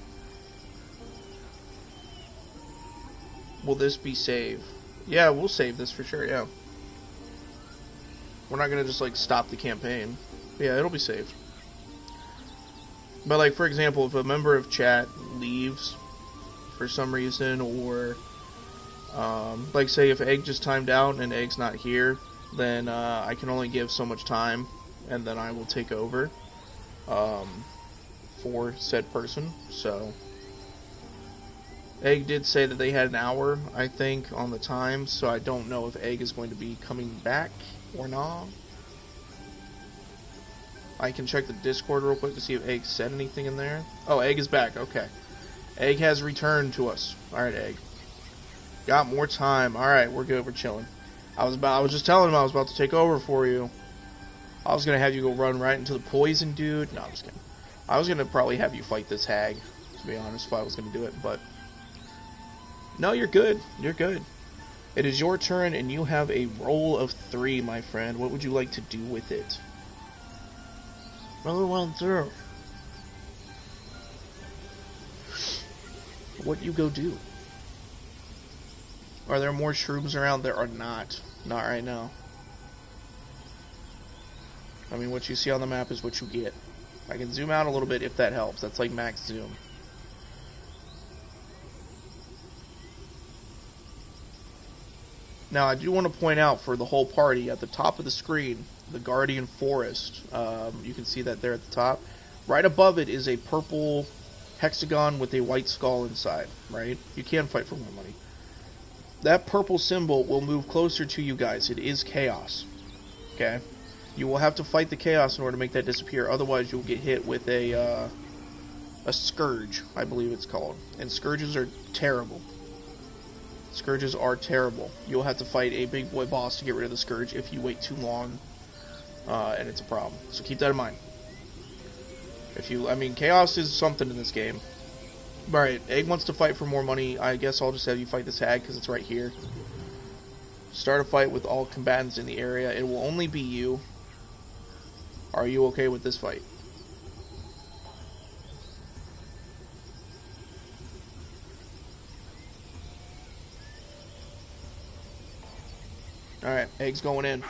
Will this be saved? Yeah, we'll save this for sure, yeah. We're not going to just, like, stop the campaign. Yeah, it'll be saved. But, like, for example, if a member of chat leaves for some reason, or, like, say if Egg just timed out and Egg's not here, then I can only give so much time, and then I will take over for said person. So Egg did say that they had an hour, I think, on the time, so I don't know if Egg is going to be coming back or not. I can check the Discord real quick to see if Egg said anything in there. Oh, Egg is back, okay. Egg has returned to us. Alright, Egg. Got more time. Alright, we're good, we're chilling. I was just telling him I was about to take over for you. I was gonna have you go run right into the poison dude. No, I'm just kidding. I was gonna probably have you fight this hag, to be honest, if I was gonna do it, but no, you're good. You're good. It is your turn, and you have a roll of 3, my friend. What would you like to do with it? Roll 1 through. What you go do? Are there more shrooms around? There are not. Not right now. I mean, what you see on the map is what you get. I can zoom out a little bit if that helps. That's like max zoom. Now, I do want to point out for the whole party, at the top of the screen, the Guardian Forest, you can see that there at the top. Right above it is a purple hexagon with a white skull inside, right? You can fight for more money. That purple symbol will move closer to you guys. It is chaos, okay? You will have to fight the chaos in order to make that disappear, otherwise you'll get hit with a scourge, I believe it's called. And scourges are terrible. Scourges are terrible. You'll have to fight a big boy boss to get rid of the scourge if you wait too long, and it's a problem. So keep that in mind. Chaos is something in this game. Alright, Egg wants to fight for more money. I guess I'll just have you fight this hag because it's right here. Start a fight with all combatants in the area. It will only be you. Are you okay with this fight? Alright, Egg's going in.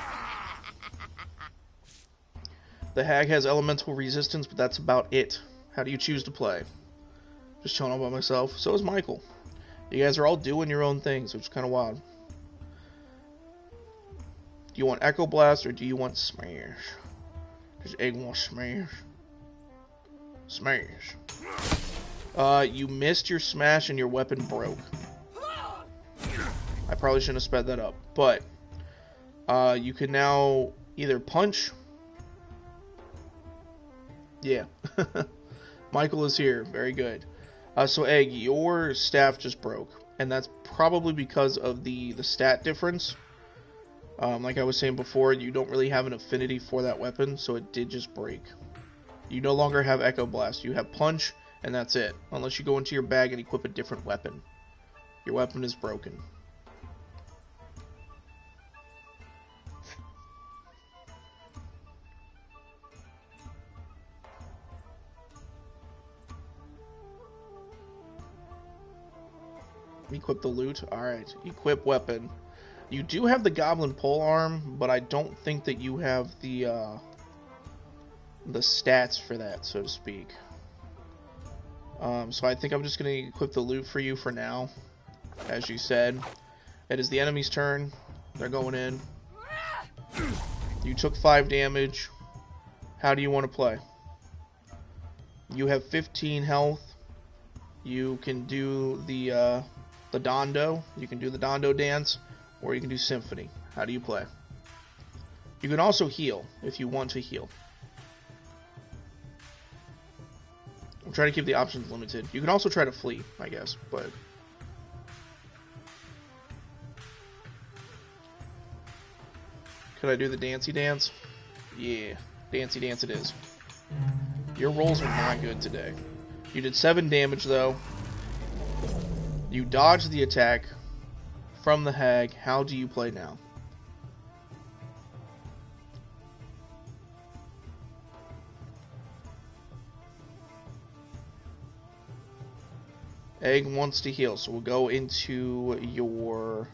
The hag has elemental resistance, but that's about it. How do you choose to play? Just chilling all by myself. So is Michael. You guys are all doing your own things, which is kind of wild. Do you want Echo Blast or do you want Smash? Does Egg want Smash? Smash. You missed your Smash and your weapon broke. I probably shouldn't have sped that up, but you can now either punch. Yeah. Michael is here. Very good. So Egg, your staff just broke, and that's probably because of the stat difference. Like I was saying before, you don't really have an affinity for that weapon, so it did just break. You no longer have Echo Blast. You have Punch, and that's it. Unless you go into your bag and equip a different weapon. Your weapon is broken. Equip the loot. Alright. Equip weapon. You do have the Goblin Pole Arm, but I don't think that you have the stats for that, so to speak. So I think I'm just going to equip the loot for you for now. As you said. It is the enemy's turn. They're going in. You took 5 damage. How do you want to play? You have 15 health. You can do the Dondo. You can do the Dondo dance, or you can do Symphony. How do you play? You can also heal, if you want to heal. I'm trying to keep the options limited. You can also try to flee, I guess, but... Could I do the Dancy Dance? Yeah, Dancy Dance it is. Your rolls are not good today. You did 7 damage, though. You dodged the attack from the hag. How do you play now? Egg wants to heal, so we'll go into your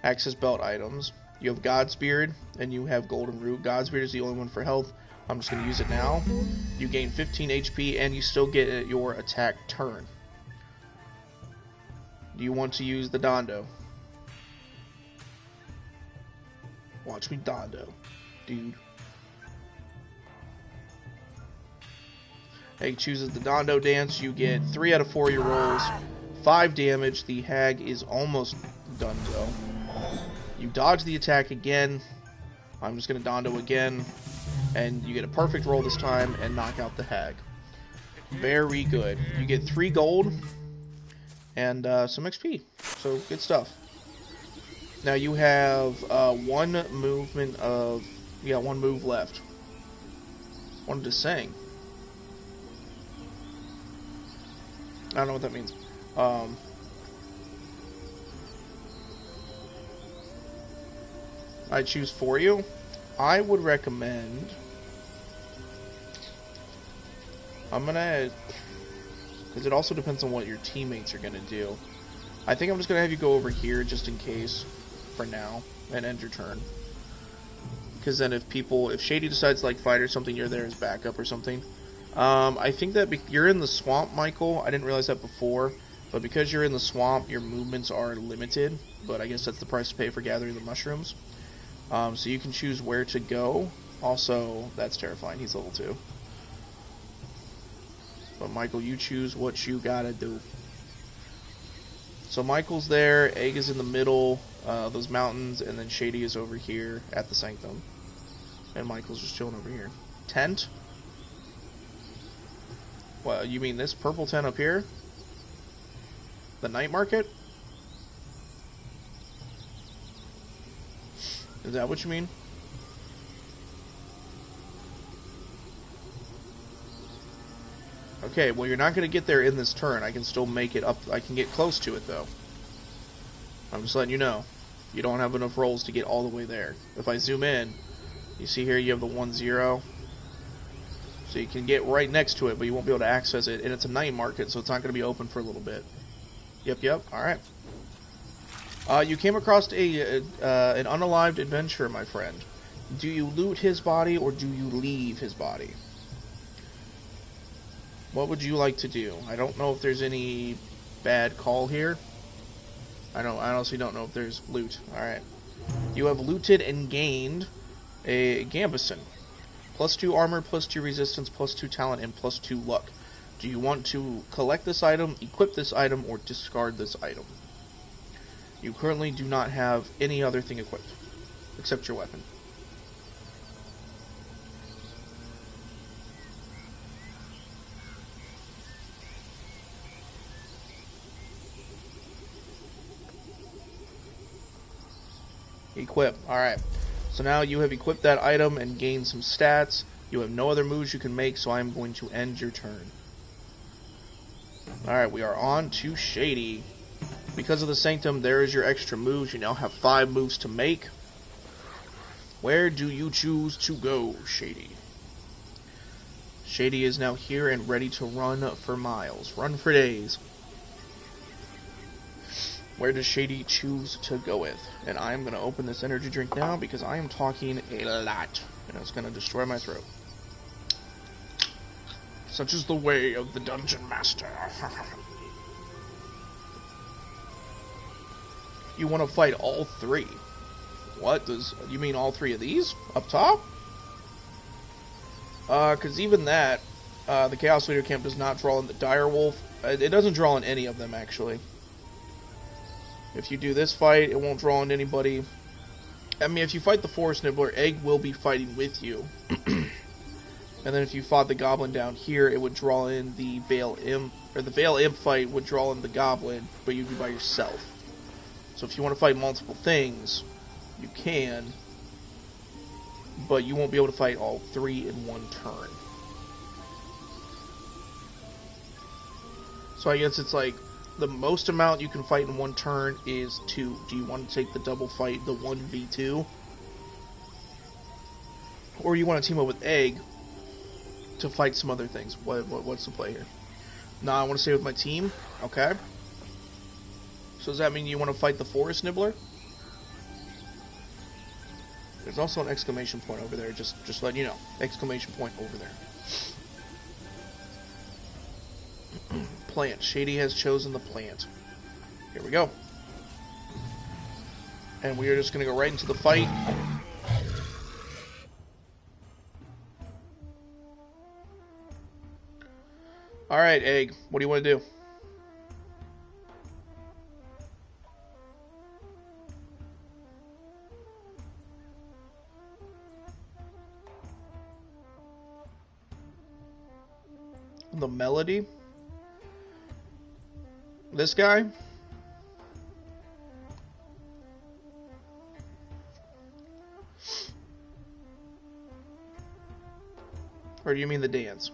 access belt items. You have Godsbeard, and you have Golden Root. Godsbeard is the only one for health. I'm just going to use it now. You gain 15 HP, and you still get your attack turn. Do you want to use the Dondo? Watch me Dondo, dude. Egg chooses the Dondo dance. You get 3 out of 4 of your rolls. 5 damage. The hag is almost done, though. You dodge the attack again. I'm just going to Dondo again. And you get a perfect roll this time and knock out the hag. Very good. You get 3 gold and some XP. So, good stuff. Now you have one move left. Wanted to sing. I don't know what that means. I choose for you. I would recommend... because it also depends on what your teammates are going to do. I think I'm just going to have you go over here just in case for now and end your turn. Because then if Shady decides to like fight or something, you're there as backup or something. I think that you're in the swamp, Michael. I didn't realize that before. But because you're in the swamp, your movements are limited. But I guess that's the price to pay for gathering the mushrooms. So you can choose where to go. Also, that's terrifying. He's level 2. But Michael, you choose what you gotta do. So Michael's there, Egg is in the middle, those mountains, and then Shady is over here at the Sanctum. And Michael's just chilling over here. Tent? Well, you mean this purple tent up here? The night market? Is that what you mean? Okay, well you're not going to get there in this turn. I can still make it up. I can get close to it though. I'm just letting you know. You don't have enough rolls to get all the way there. If I zoom in, you see here you have the 1-0. So you can get right next to it, but you won't be able to access it. And it's a night market, so it's not going to be open for a little bit. Yep. Alright. You came across an unalived adventurer, my friend. Do you loot his body or do you leave his body? What would you like to do? I don't know if there's any bad call here. I honestly don't know if there's loot. Alright. You have looted and gained a Gambison. +2 armor, +2 resistance, +2 talent, and +2 luck. Do you want to collect this item, equip this item, or discard this item? You currently do not have any other thing equipped, except your weapon. Equip. Alright. So now you have equipped that item and gained some stats. You have no other moves you can make, so I'm going to end your turn. Alright, we are on to Shady. Because of the Sanctum, there is your extra moves. You now have 5 moves to make. Where do you choose to go, Shady? Shady is now here and ready to run for miles. Run for days. Where does Shady choose to go with? And I am going to open this energy drink now because I am talking a lot. And it's going to destroy my throat. Such is the way of the Dungeon Master. You want to fight all 3. What does... You mean all 3 of these? Up top? Because even that, the Chaos Leader Camp does not draw in the Dire Wolf. It doesn't draw in any of them, actually. If you do this fight, it won't draw in anybody. I mean, if you fight the Forest Nibbler, Egg will be fighting with you. And then if you fought the Goblin down here, it would draw in the Veil Imp. Or the Veil Imp fight would draw in the Goblin, but you'd be by yourself. So if you want to fight multiple things, you can. But you won't be able to fight all 3 in one turn. So I guess it's like, the most amount you can fight in one turn is 2. Do you want to take the double fight, the 1v2? Or you want to team up with Egg to fight some other things? What's the play here? Nah, I want to stay with my team? Okay. So does that mean you want to fight the Forest Nibbler? There's also an exclamation point over there, just letting you know. Exclamation point over there. Plant. Shady has chosen the plant. Here we go. And we are just going to go right into the fight. Alright, Egg. What do you want to do? The melody? This guy? Or do you mean the dance?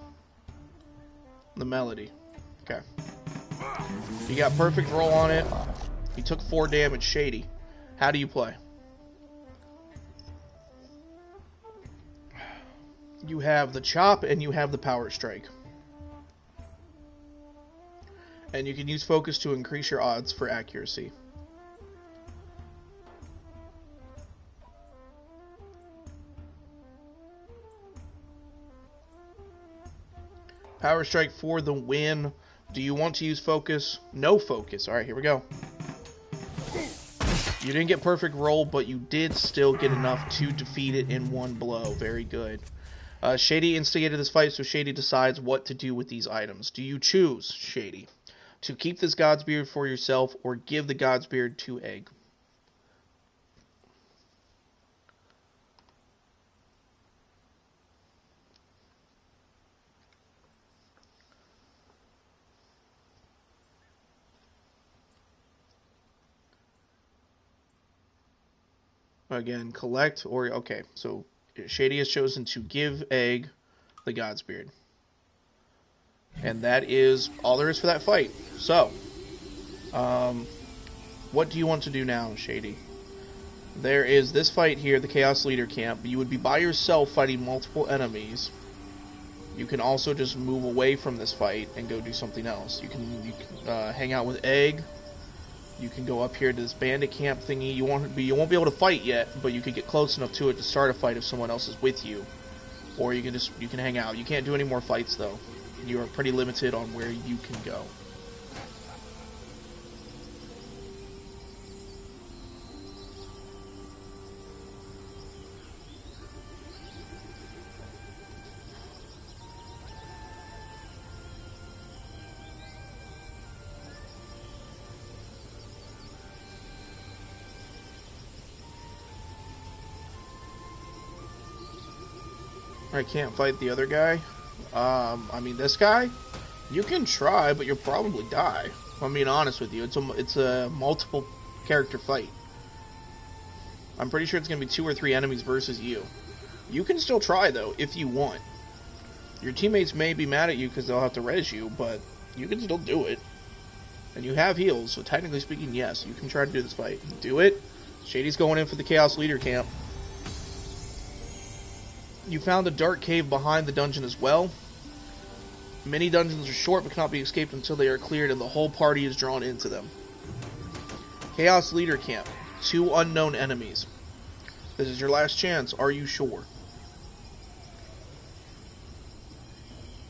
The melody. Okay. You got perfect roll on it. You took 4 damage, Shady. How do you play? You have the chop and you have the power strike. And you can use focus to increase your odds for accuracy. Power Strike for the win. Do you want to use focus? No focus. Alright, here we go. You didn't get perfect roll, but you did still get enough to defeat it in one blow. Very good. Shady instigated this fight, so Shady decides what to do with these items. Do you choose, Shady, to keep this God's Beard for yourself or give the God's Beard to Egg? Again, collect or... Okay, so Shady has chosen to give Egg the God's Beard. And that is all there is for that fight. So, what do you want to do now, Shady? There is this fight here, the Chaos Leader Camp. You would be by yourself fighting multiple enemies. You can also just move away from this fight and go do something else. You can hang out with Egg. You can go up here to this bandit camp thingy. You won't be able to fight yet, but you could get close enough to it to start a fight if someone else is with you. Or you can hang out. You can't do any more fights though. You are pretty limited on where you can go. I can't fight the other guy. I mean, this guy, you can try, but you'll probably die. I'm being honest with you. It's a multiple character fight. I'm pretty sure it's going to be 2 or 3 enemies versus you. You can still try, though, if you want. Your teammates may be mad at you because they'll have to res you, but you can still do it. And you have heals, so technically speaking, yes, you can try to do this fight. Do it. Shady's going in for the Chaos Leader Camp. You found a dark cave behind the dungeon as well. Many dungeons are short but cannot be escaped until they are cleared and the whole party is drawn into them. Chaos Leader Camp. 2 unknown enemies. This is your last chance. Are you sure?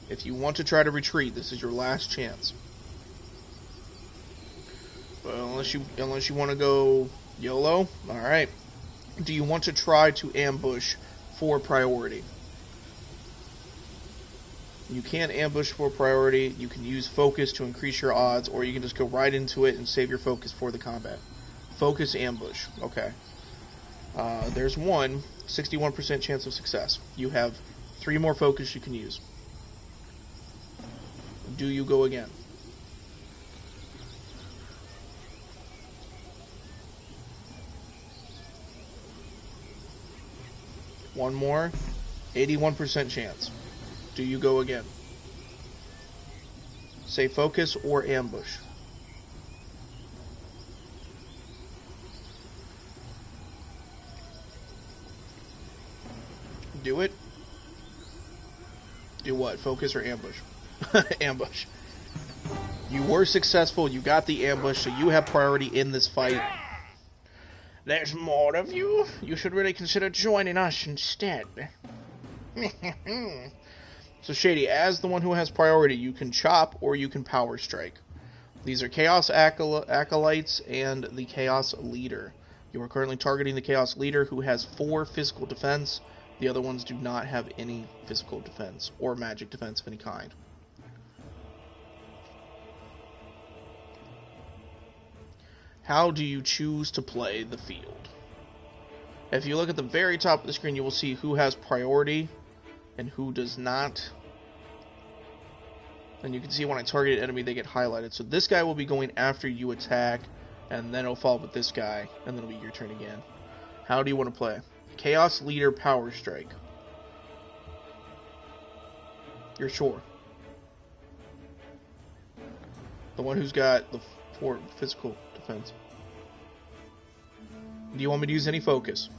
If you want to try to retreat, this is your last chance. Well, unless you want to go YOLO. Alright. Do you want to try to ambush for priority? You can ambush for priority, you can use focus to increase your odds, or you can just go right into it and save your focus for the combat. Focus ambush. Okay. There's one, 61% chance of success. You have 3 more focus you can use. Do you go again? One more, 81% chance. Do you go again? Say focus or ambush. Do it. Do what? Focus or ambush? Ambush. You were successful. You got the ambush, so you have priority in this fight. There's more of you. You should really consider joining us instead. So Shady, as the one who has priority, you can chop or you can power strike. These are Chaos Acolytes and the Chaos Leader. You are currently targeting the Chaos Leader, who has 4 physical defense. The other ones do not have any physical defense or magic defense of any kind. How do you choose to play the field? If you look at the very top of the screen, you will see who has priority and who does not. And you can see when I target an enemy, they get highlighted. So this guy will be going after you attack, and then it'll follow with this guy, and then it'll be your turn again. How do you want to play? Chaos Leader Power Strike. You're sure? The one who's got the 4 physical defense. Do you want me to use any focus?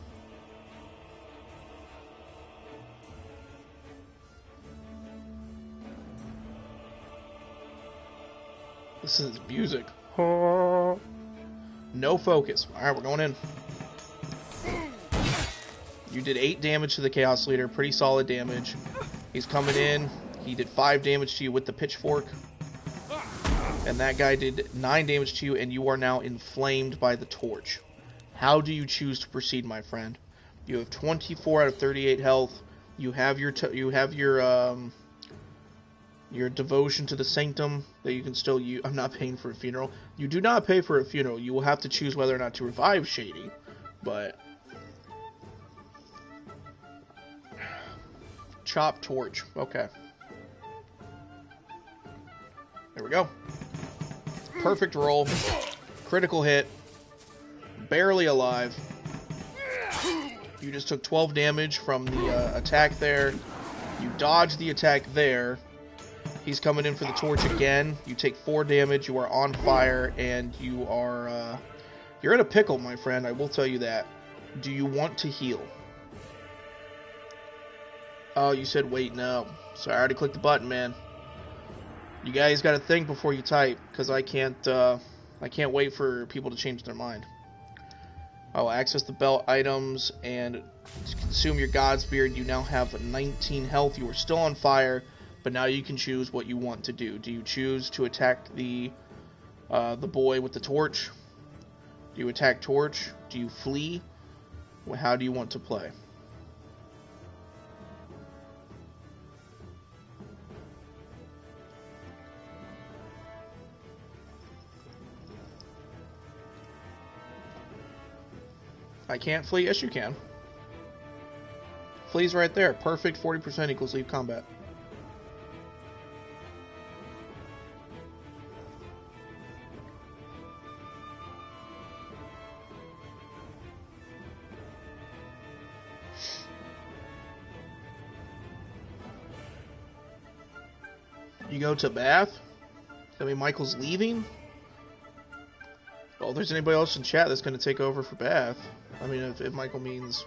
This is music. No focus. Alright, we're going in. You did 8 damage to the Chaos Leader. Pretty solid damage. He's coming in. He did 5 damage to you with the pitchfork. And that guy did 9 damage to you, and you are now inflamed by the torch. How do you choose to proceed, my friend? You have 24 out of 38 health. You have your devotion to the sanctum that you can still use. I'm not paying for a funeral. You do not pay for a funeral. You will have to choose whether or not to revive Shady. But chop torch. Okay. There we go. Perfect roll. Critical hit. Barely alive. You just took 12 damage from the attack there. You dodged the attack there. He's coming in for the torch again. You take 4 damage. You are on fire, and you are you're in a pickle, my friend. I will tell you that. Do you want to heal? Oh, you said wait, no. So I already clicked the button, man. You guys got to think before you type, because I can't wait for people to change their mind. Oh, access the belt items and consume your God's Beard. You now have 19 health. You are still on fire, but now you can choose what you want to do. Do you choose to attack the boy with the torch? Do you attack torch? Do you flee? How do you want to play? I can't flee? Yes, you can. Flee's right there. Perfect 40% equals leave combat. You go to Bath? I mean, Michael's leaving? Well, if there's anybody else in chat that's going to take over for Bath. I mean, if Michael means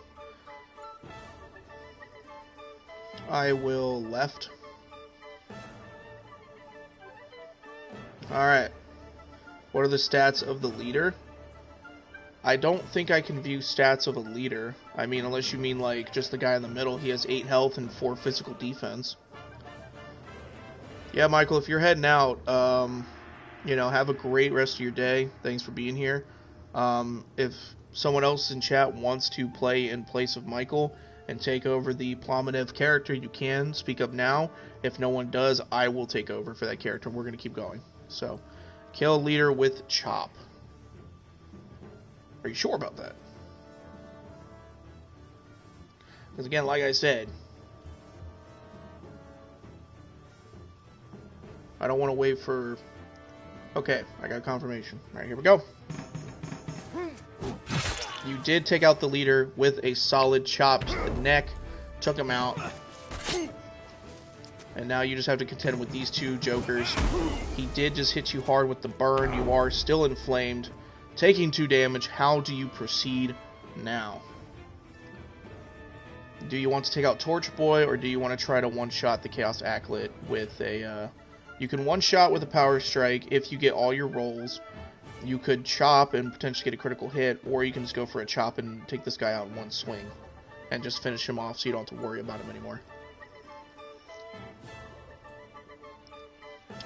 I will left. Alright. What are the stats of the leader? I don't think I can view stats of a leader. I mean, unless you mean, like, just the guy in the middle. He has 8 health and 4 physical defense. Yeah, Michael, if you're heading out, you know, have a great rest of your day. Thanks for being here. If someone else in chat wants to play in place of Michael and take over the Plomenev character, you can speak up now. If no one does, I will take over for that character. We're going to keep going. So, kill a leader with chop. Are you sure about that? Because again, like I said, I don't want to wait for... Okay, I got confirmation. Alright, here we go. You did take out the leader with a solid chop to the neck. Took him out. And now you just have to contend with these 2 jokers. He did just hit you hard with the burn. You are still inflamed. Taking 2 damage. How do you proceed now? Do you want to take out Torch Boy, or do you want to try to one-shot the Chaos Acolyte with a... You can one-shot with a Power Strike if you get all your rolls. You could chop and potentially get a critical hit, or you can just go for a chop and take this guy out in one swing. And just finish him off so you don't have to worry about him anymore.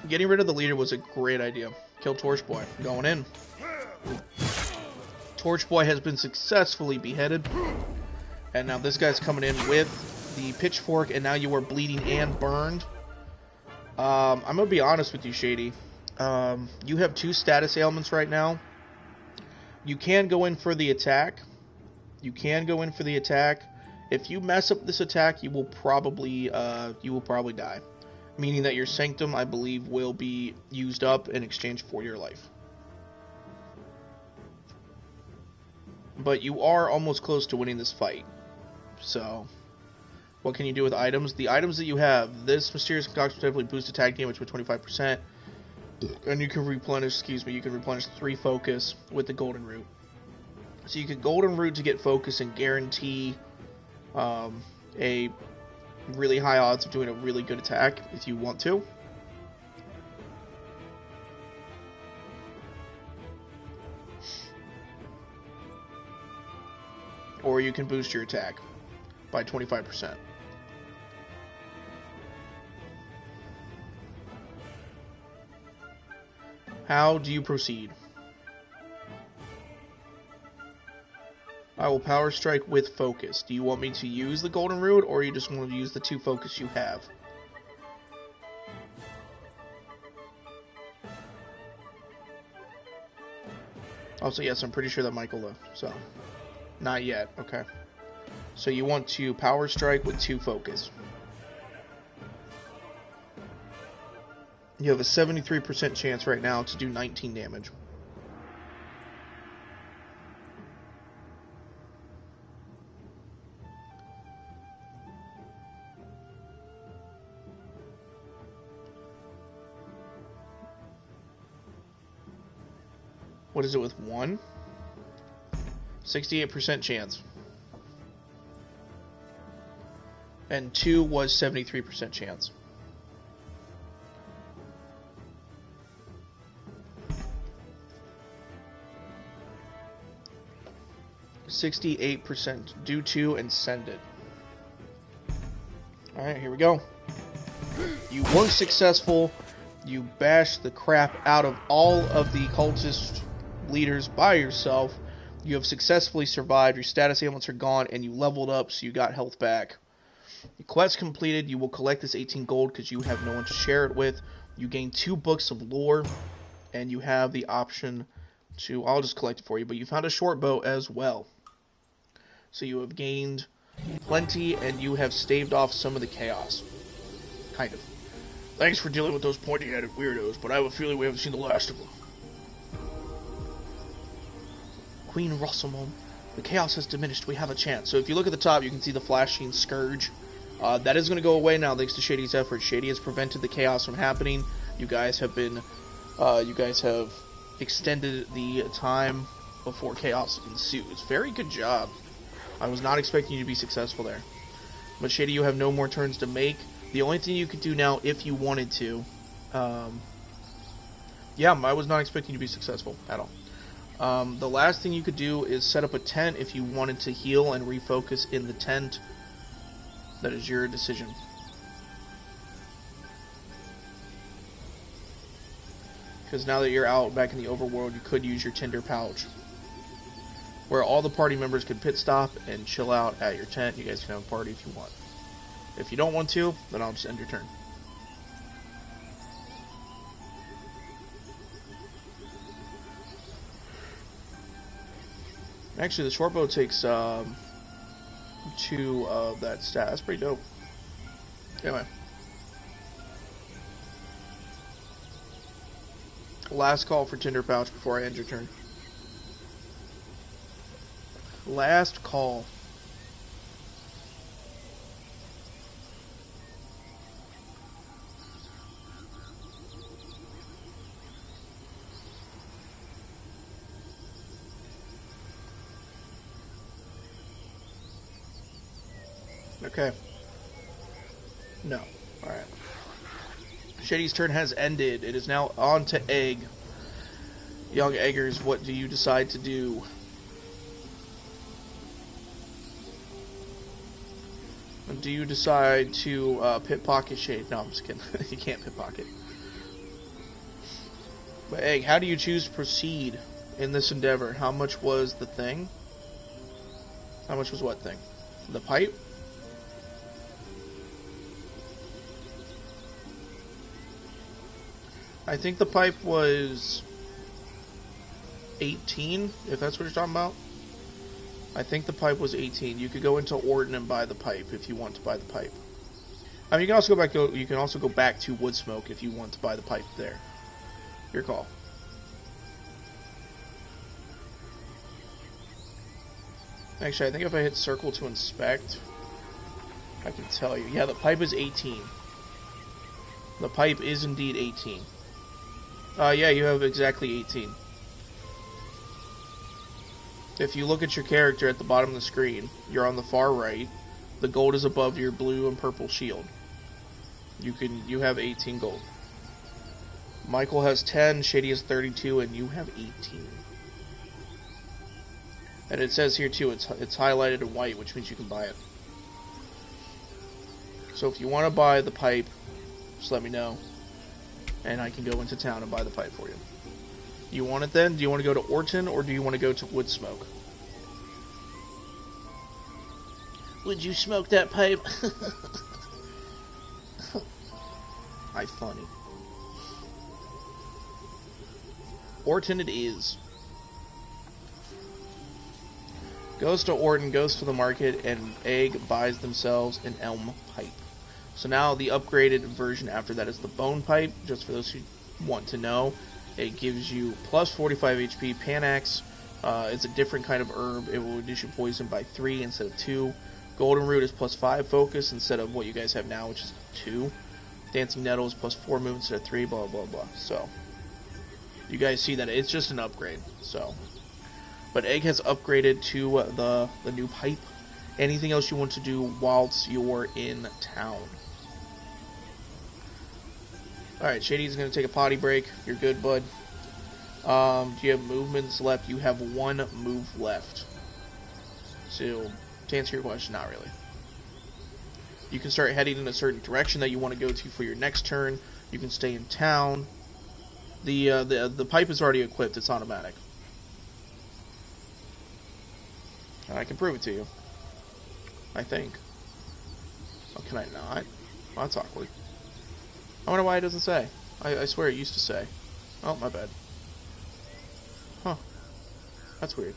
Getting rid of the leader was a great idea. Kill Torch Boy. Going in. Torch Boy has been successfully beheaded. And now this guy's coming in with the pitchfork, and now you are bleeding and burned. I'm going to be honest with you, Shady. You have 2 status ailments right now. You can go in for the attack. If you mess up this attack, you will probably die. Meaning that your Sanctum, I believe, will be used up in exchange for your life. But you are almost close to winning this fight. So, what can you do with items? The items that you have, this Mysterious Concoction definitely boosts attack damage by 25%. And you can replenish, 3 focus with the Golden Root. So you can Golden Root to get focus and guarantee a really high odds of doing a really good attack if you want to. Or you can boost your attack by 25%. How do you proceed? I will power strike with focus. Do you want me to use the golden root, or you just want to use the 2 focus you have? Also, yes, I'm pretty sure that Michael left, so... Not yet, okay. So you want to power strike with 2 focus. You have a 73% chance right now to do 19 damage. What is it with 1? 68% chance. And 2 was 73% chance. %. Do 2 and send it. Alright, here we go. You were successful. You bashed the crap out of all of the cultist leaders by yourself. You have successfully survived. Your status ailments are gone, and you leveled up, so you got health back. The quest completed. You will collect this 18 gold because you have no one to share it with. You gain 2 books of lore, and you have the option to... I'll just collect it for you, but you found a short bow as well. So you have gained plenty, and you have staved off some of the chaos. Kind of. Thanks for dealing with those pointy-headed weirdos, but I have a feeling we haven't seen the last of them. Queen Rossamon, the chaos has diminished. We have a chance. So if you look at the top, you can see the flashing scourge. That is going to go away now thanks to Shady's efforts. Shady has prevented the chaos from happening. You guys have extended the time before chaos ensues. Very good job. I was not expecting you to be successful there. But Shady, you have no more turns to make. The only thing you could do now, if you wanted to... yeah, I was not expecting you to be successful at all. The last thing you could do is set up a tent if you wanted to heal and refocus in the tent. That is your decision. Because now that you're out back in the overworld, you could use your tinder pouch, where all the party members could pit stop and chill out at your tent. You guys can have a party if you want. If you don't want to, then I'll just end your turn. Actually, the short bow takes 2 of that stat. That's pretty dope. Anyway. Last call for tinder pouch before I end your turn. Last call. Okay. No. Alright. Shady's turn has ended. It is now on to Egg. Young Eggers, what do you decide to do? Do you decide to pickpocket Shade? No, I'm just kidding. You can't pickpocket. But Egg, how do you choose to proceed in this endeavor? How much was the thing? How much was what thing? The pipe? I think the pipe was 18, if that's what you're talking about. I think the pipe was 18. You could go into Orton and buy the pipe if you want to buy the pipe. I mean, you can also go back to Woodsmoke if you want to buy the pipe there. Your call. Actually, I think if I hit circle to inspect, I can tell you. Yeah, the pipe is 18. The pipe is indeed 18. Yeah, you have exactly 18. If you look at your character at the bottom of the screen, you're on the far right. The gold is above your blue and purple shield. You have 18 gold. Michael has 10, Shady has 32, and you have 18. And it says here too, it's highlighted in white, which means you can buy it. So if you want to buy the pipe, just let me know, and I can go into town and buy the pipe for you. You want it then? Do you want to go to Orton, or do you want to go to Woodsmoke? Would you smoke that pipe? I funny. Orton it is. Goes to Orton, goes to the market, and Egg buys themselves an elm pipe. So now the upgraded version after that is the bone pipe, just for those who want to know. It gives you plus 45 HP, Panax. It's a different kind of herb. It will reduce your poison by 3 instead of 2. Golden Root is plus 5 focus instead of what you guys have now, which is 2. Dancing Nettle is plus 4 move instead of 3, blah, blah, blah. So, you guys see that it's just an upgrade. So, but Egg has upgraded to the new pipe. Anything else you want to do whilst you're in town? Alright, Shady's going to take a potty break. You're good, bud. Do you have movements left? You have 1 move left. So, to answer your question, not really. You can start heading in a certain direction that you want to go to for your next turn. You can stay in town. The pipe is already equipped. It's automatic. And I can prove it to you. I think. Oh, can I not? Well, that's awkward. I wonder why it doesn't say. I swear it used to say. Oh, my bad. Huh. That's weird.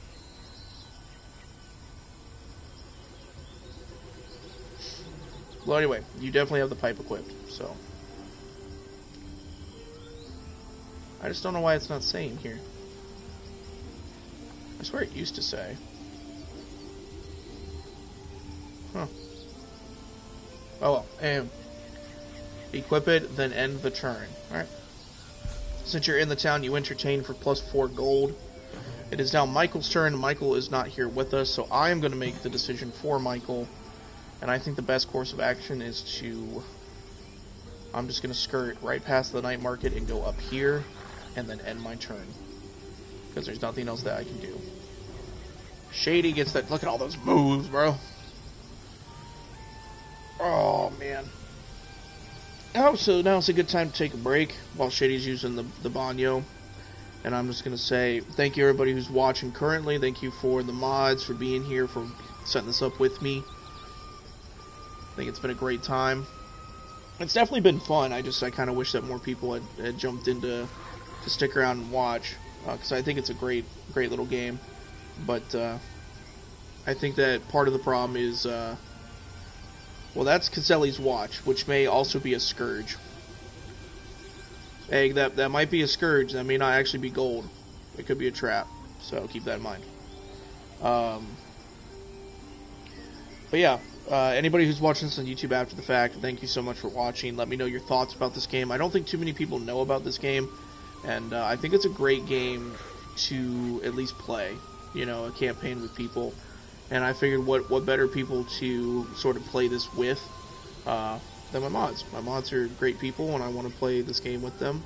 Well, anyway, you definitely have the pipe equipped, so. I just don't know why it's not saying here. I swear it used to say. Huh. Oh well, and equip it, then end the turn. Alright. Since you're in the town, you entertain for plus 4 gold. It is now Michael's turn. Michael is not here with us, so I am going to make the decision for Michael. And I think the best course of action is to... I'm just going to skirt right past the night market and go up here, and then end my turn. Because there's nothing else that I can do. Shady gets that... Look at all those moves, bro. Oh, man. Oh, so now it's a good time to take a break while Shady's using the banyo. And I'm just going to say thank you everybody who's watching currently. Thank you for the mods, for being here, for setting this up with me. I think it's been a great time. It's definitely been fun. I kind of wish that more people had jumped in to stick around and watch. Because I think it's a great little game. But I think that part of the problem is... well, that's Caselli's watch, which may also be a scourge. Egg, that might be a scourge. That may not actually be gold. It could be a trap. So keep that in mind. But yeah, anybody who's watching this on YouTube after the fact, thank you so much for watching. Let me know your thoughts about this game. I don't think too many people know about this game, and I think it's a great game to at least play. You know, a campaign with people. And I figured what better people to sort of play this with than my mods. My mods are great people, and I want to play this game with them.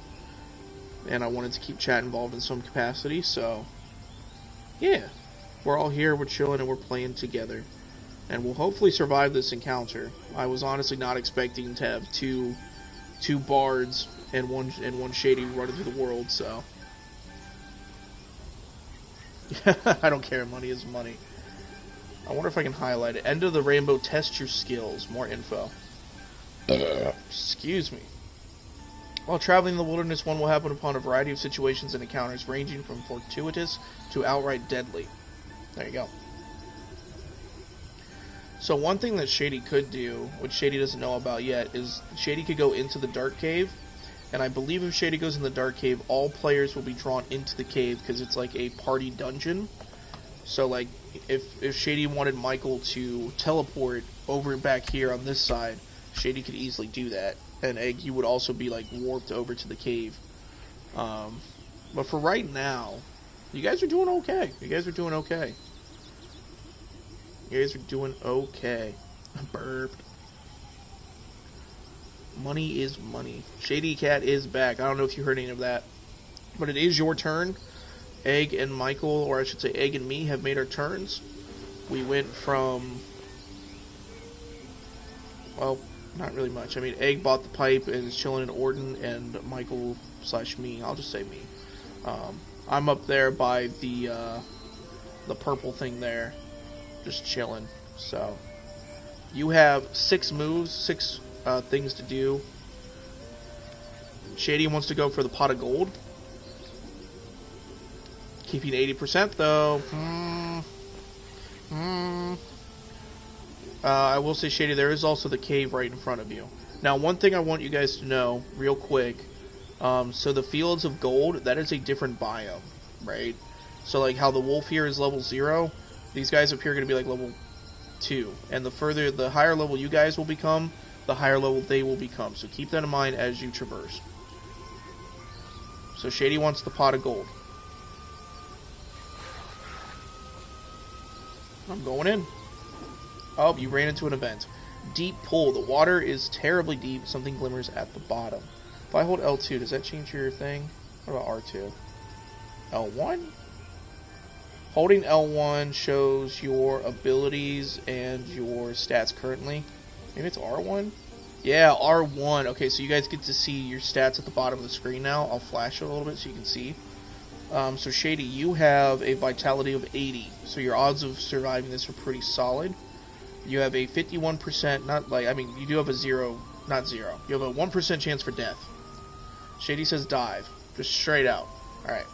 And I wanted to keep chat involved in some capacity, so... yeah. We're all here, we're chilling, and we're playing together. And we'll hopefully survive this encounter. I was honestly not expecting to have two bards and one shady running through the world, so... I don't care, money is money. I wonder if I can highlight it. End of the rainbow, test your skills. More info. Excuse me. While traveling in the wilderness, one will happen upon a variety of situations and encounters ranging from fortuitous to outright deadly. There you go. So one thing that Shady could do, which Shady doesn't know about yet, is Shady could go into the Dark Cave. And I believe if Shady goes in the Dark Cave, all players will be drawn into the cave because it's like a party dungeon. So, like, if Shady wanted Michael to teleport over back here on this side, Shady could easily do that. And Egg, you would also be, like, warped over to the cave. But for right now, you guys are doing okay. You guys are doing okay. You guys are doing okay. Burp. Money is money. Shady Cat is back. I don't know if you heard any of that. But it is your turn. Egg and Michael, or I should say Egg and me, have made our turns. We went from... well, not really much. I mean, Egg bought the pipe and is chilling in Orton, and Michael / me, I'll just say me, I'm up there by the purple thing there, just chilling. So you have 6 moves, 6 things to do. Shady wants to go for the pot of gold, keeping 80% though. I will say, Shady, there is also the cave right in front of you. Now, one thing I want you guys to know, real quick, so the Fields of Gold, that is a different biome, right? So, like, how the wolf here is level 0, these guys up here are going to be, like, level 2. And the higher level you guys will become, the higher level they will become. So keep that in mind as you traverse. So Shady wants the pot of gold. I'm going in. Oh, you ran into an event. Deep pool. The water is terribly deep. Something glimmers at the bottom. If I hold L2, does that change your thing? What about R2? L1? Holding L1 shows your abilities and your stats currently. Maybe it's R1? Yeah, R1. Okay, so you guys get to see your stats at the bottom of the screen now. I'll flash it a little bit so you can see. So Shady, you have a vitality of 80. So your odds of surviving this are pretty solid. You have a 51%, you do have a 0, not 0. You have a 1% chance for death. Shady says dive. Just straight out. Alright.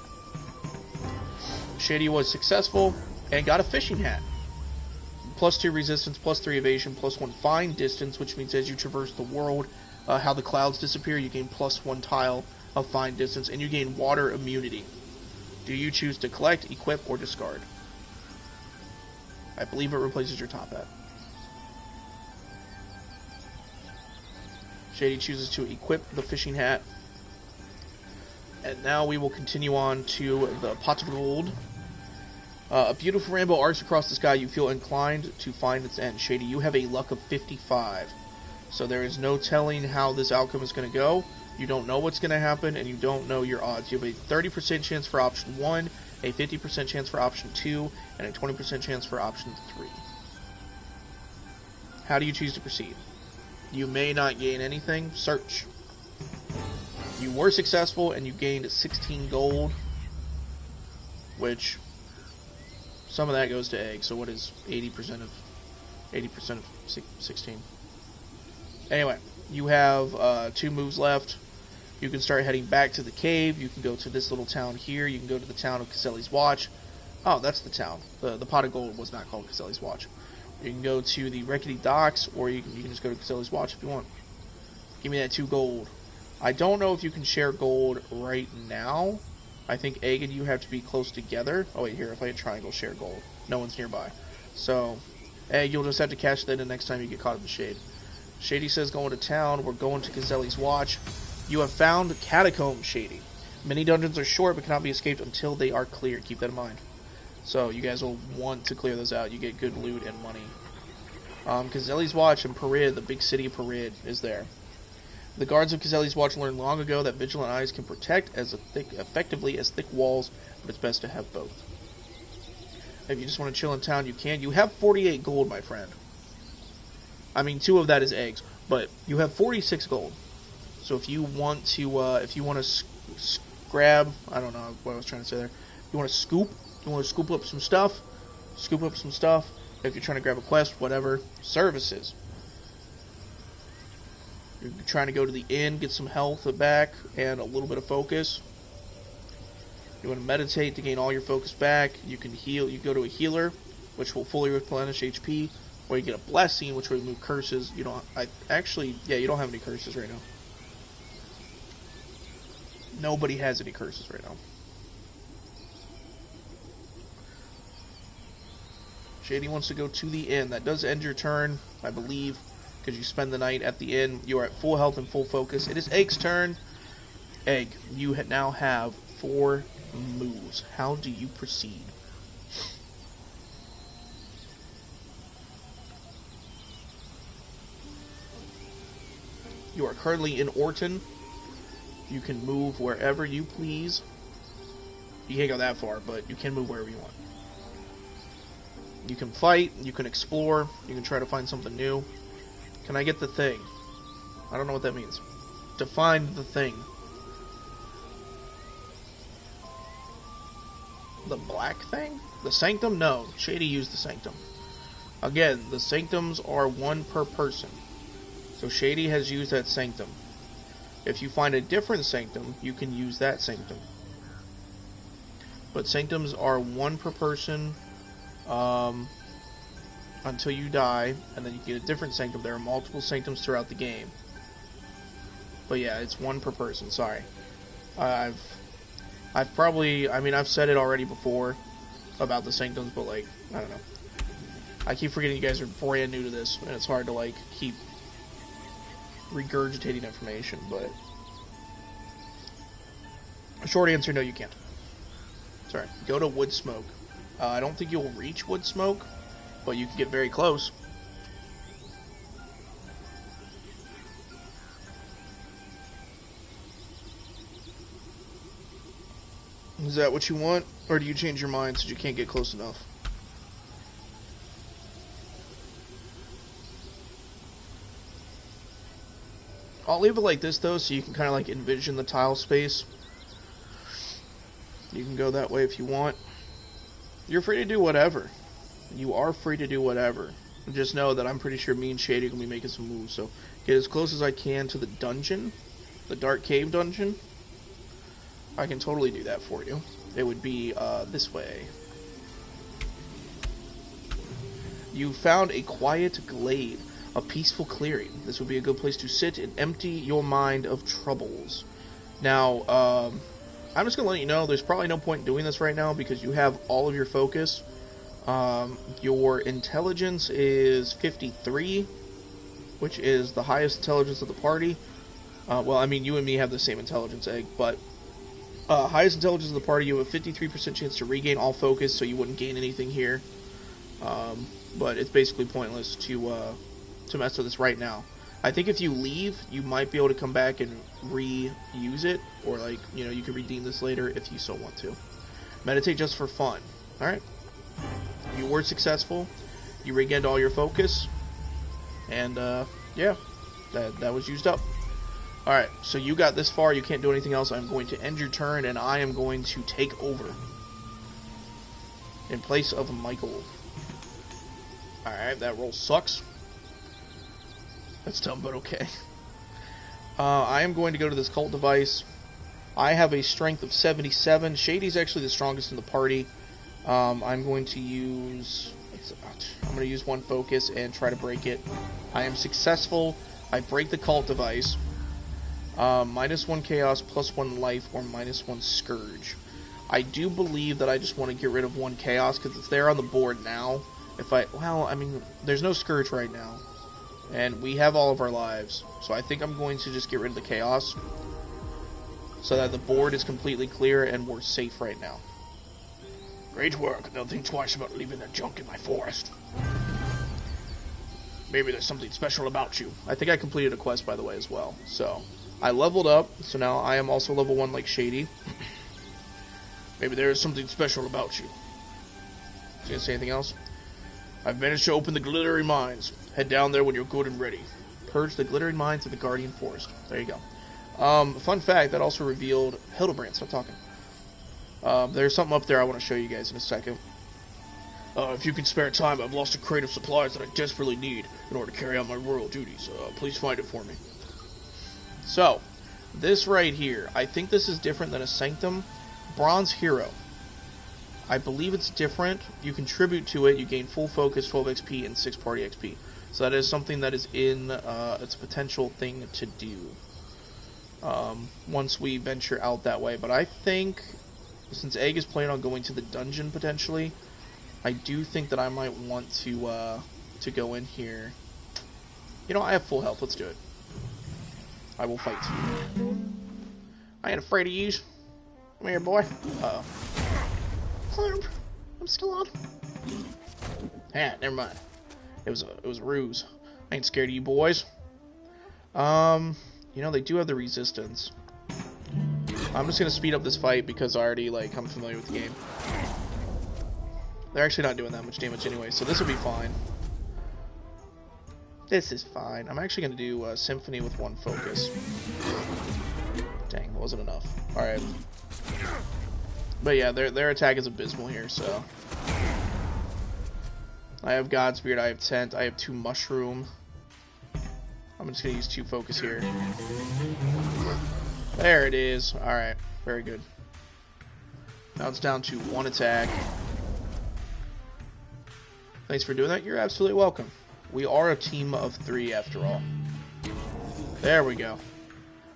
Shady was successful and got a fishing hat. +2 resistance, +3 evasion, +1 find distance, which means as you traverse the world, how the clouds disappear, you gain +1 tile of find distance, and you gain water immunity. Do you choose to collect, equip, or discard? I believe it replaces your top hat. Shady chooses to equip the fishing hat. And now we will continue on to the pot of gold. A beautiful rainbow arcs across the sky. You feel inclined to find its end. Shady, you have a luck of 55. So there is no telling how this outcome is going to go. You don't know what's going to happen, and you don't know your odds. You have a 30% chance for option 1, a 50% chance for option 2, and a 20% chance for option 3. How do you choose to proceed? You may not gain anything. Search. You were successful, and you gained 16 gold, which some of that goes to egg. So what is 80% of 16? Anyway, you have 2 moves left. You can start heading back to the cave. You can go to this little town here. You can go to the town of Caselli's Watch. Oh, that's the town. The pot of gold was not called Caselli's Watch. You can go to the Rickety Docks, or you can just go to Caselli's Watch if you want. Give me that 2 gold. I don't know if you can share gold right now. I think Egg and you have to be close together. Oh wait, here, if I hit triangle, share gold. No one's nearby. So, Egg, you'll just have to cash that in next time you get caught in the shade. Shady says going to town. We're going to Caselli's Watch. You have found catacombs, Shady. Many dungeons are short but cannot be escaped until they are cleared. Keep that in mind. So you guys will want to clear those out. You get good loot and money. Caselli's Watch and Perid, the big city of Perid, is there. The guards of Caselli's Watch learned long ago that vigilant eyes can protect as effectively as thick walls, but it's best to have both. If you just want to chill in town, you can. You have 48 gold, my friend. I mean, 2 of that is eggs, but you have 46 gold. So if you want to, grab, I don't know what I was trying to say there. You want to scoop up some stuff. If you're trying to grab a quest, whatever, services. You're trying to go to the inn, get some health back, and a little bit of focus. You want to meditate to gain all your focus back. You can heal. You go to a healer, which will fully replenish HP, or you get a blessing, which will remove curses. You don't. You don't have any curses right now. Nobody has any curses right now. Shady wants to go to the inn. That does end your turn, I believe, because you spend the night at the inn. You are at full health and full focus. It is Egg's turn. Egg, you now have 4 moves. How do you proceed? You are currently in Orton. You can move wherever you please. You can't go that far, but you can move wherever you want. You can fight, you can explore, you can try to find something new. Can I get the thing? I don't know what that means. Define the thing. The black thing? The Sanctum? No. Shady used the Sanctum. Again, the Sanctums are one per person. So Shady has used that Sanctum. If you find a different Sanctum, you can use that Sanctum. But Sanctums are one per person until you die, and then you get a different Sanctum. There are multiple Sanctums throughout the game. But yeah, it's one per person, sorry. I've probably, I mean, I've said it already before about the Sanctums, but like, I don't know. I keep forgetting you guys are brand new to this, and it's hard to like keep regurgitating information, but a short answer, no you can't. Sorry, go to Wood Smoke. I don't think you'll reach Wood Smoke, but you can get very close. Is that what you want? Or do you change your mind since you can't get close enough? I'll leave it like this though, so you can kind of like envision the tile space. You can go that way if you want. You're free to do whatever. You are free to do whatever. Just know that I'm pretty sure me and Shady are going to be making some moves, so get as close as I can to the dungeon. The Dark Cave dungeon. I can totally do that for you. It would be this way. You found a quiet glade, a peaceful clearing. This would be a good place to sit and empty your mind of troubles. Now, I'm just going to let you know, there's probably no point in doing this right now because you have all of your focus. Your intelligence is 53, which is the highest intelligence of the party. Well, I mean, you and me have the same intelligence egg, but highest intelligence of the party, you have a 53% chance to regain all focus, so you wouldn't gain anything here. But it's basically pointless to mess with this right now. I think if you leave, you might be able to come back and reuse it, or like, you know, you can redeem this later if you so want to. Meditate just for fun. Alright? You were successful. You regained all your focus. And, yeah. That was used up. Alright, so you got this far, you can't do anything else. I'm going to end your turn, and I am going to take over in place of Michael. Alright, that roll sucks. That's dumb, but okay. I am going to go to this cult device. I have a strength of 77. Shady's actually the strongest in the party. I'm going to use one focus and try to break it. I am successful. I break the cult device. -1 chaos, +1 life, or -1 scourge. I do believe that I just want to get rid of 1 chaos because it's there on the board now. Well, I mean, there's no scourge right now, and we have all of our lives, so I think I'm going to just get rid of the chaos so that the board is completely clear and we're safe right now. Great work. Don't think twice about leaving that junk in my forest. Maybe there's something special about you. I think I completed a quest, by the way, as well. So, I leveled up, so now I am also level 1 like Shady. Maybe there is something special about you. Was you gonna say anything else? I've managed to open the glittering mines. Head down there when you're good and ready. Purge the glittering mines of the Guardian Forest. There you go. Fun fact, that also revealed... Hildebrand, stop talking. There's something up there I want to show you guys in a second. If you can spare time, I've lost a crate of supplies that I desperately need in order to carry out my royal duties. Please find it for me. So, this right here, I think this is different than a Sanctum. Bronze Hero. I believe it's different. You contribute to it, you gain full focus, 12 XP, and 6 party XP. So that is something that is in its potential thing to do. Once we venture out that way. But I think, since Egg is planning on going to the dungeon potentially, I do think that I might want to go in here. You know, I have full health. Let's do it. I will fight. I ain't afraid of you. Come here, boy. Uh-oh. I'm still on. Never mind. It was a ruse. I ain't scared of you boys. You know, they do have the resistance. I'm just gonna speed up this fight because I already, I'm familiar with the game. They're actually not doing that much damage anyway, so this will be fine. This is fine. I'm actually gonna do Symphony with 1 focus. Dang, that wasn't enough. Alright. But yeah, their attack is abysmal here, so. I have Godspeed, I have Tent, I have 2 Mushroom. I'm just going to use 2 Focus here. There it is. Alright, very good. Now it's down to 1 attack. Thanks for doing that. You're absolutely welcome. We are a team of 3 after all. There we go.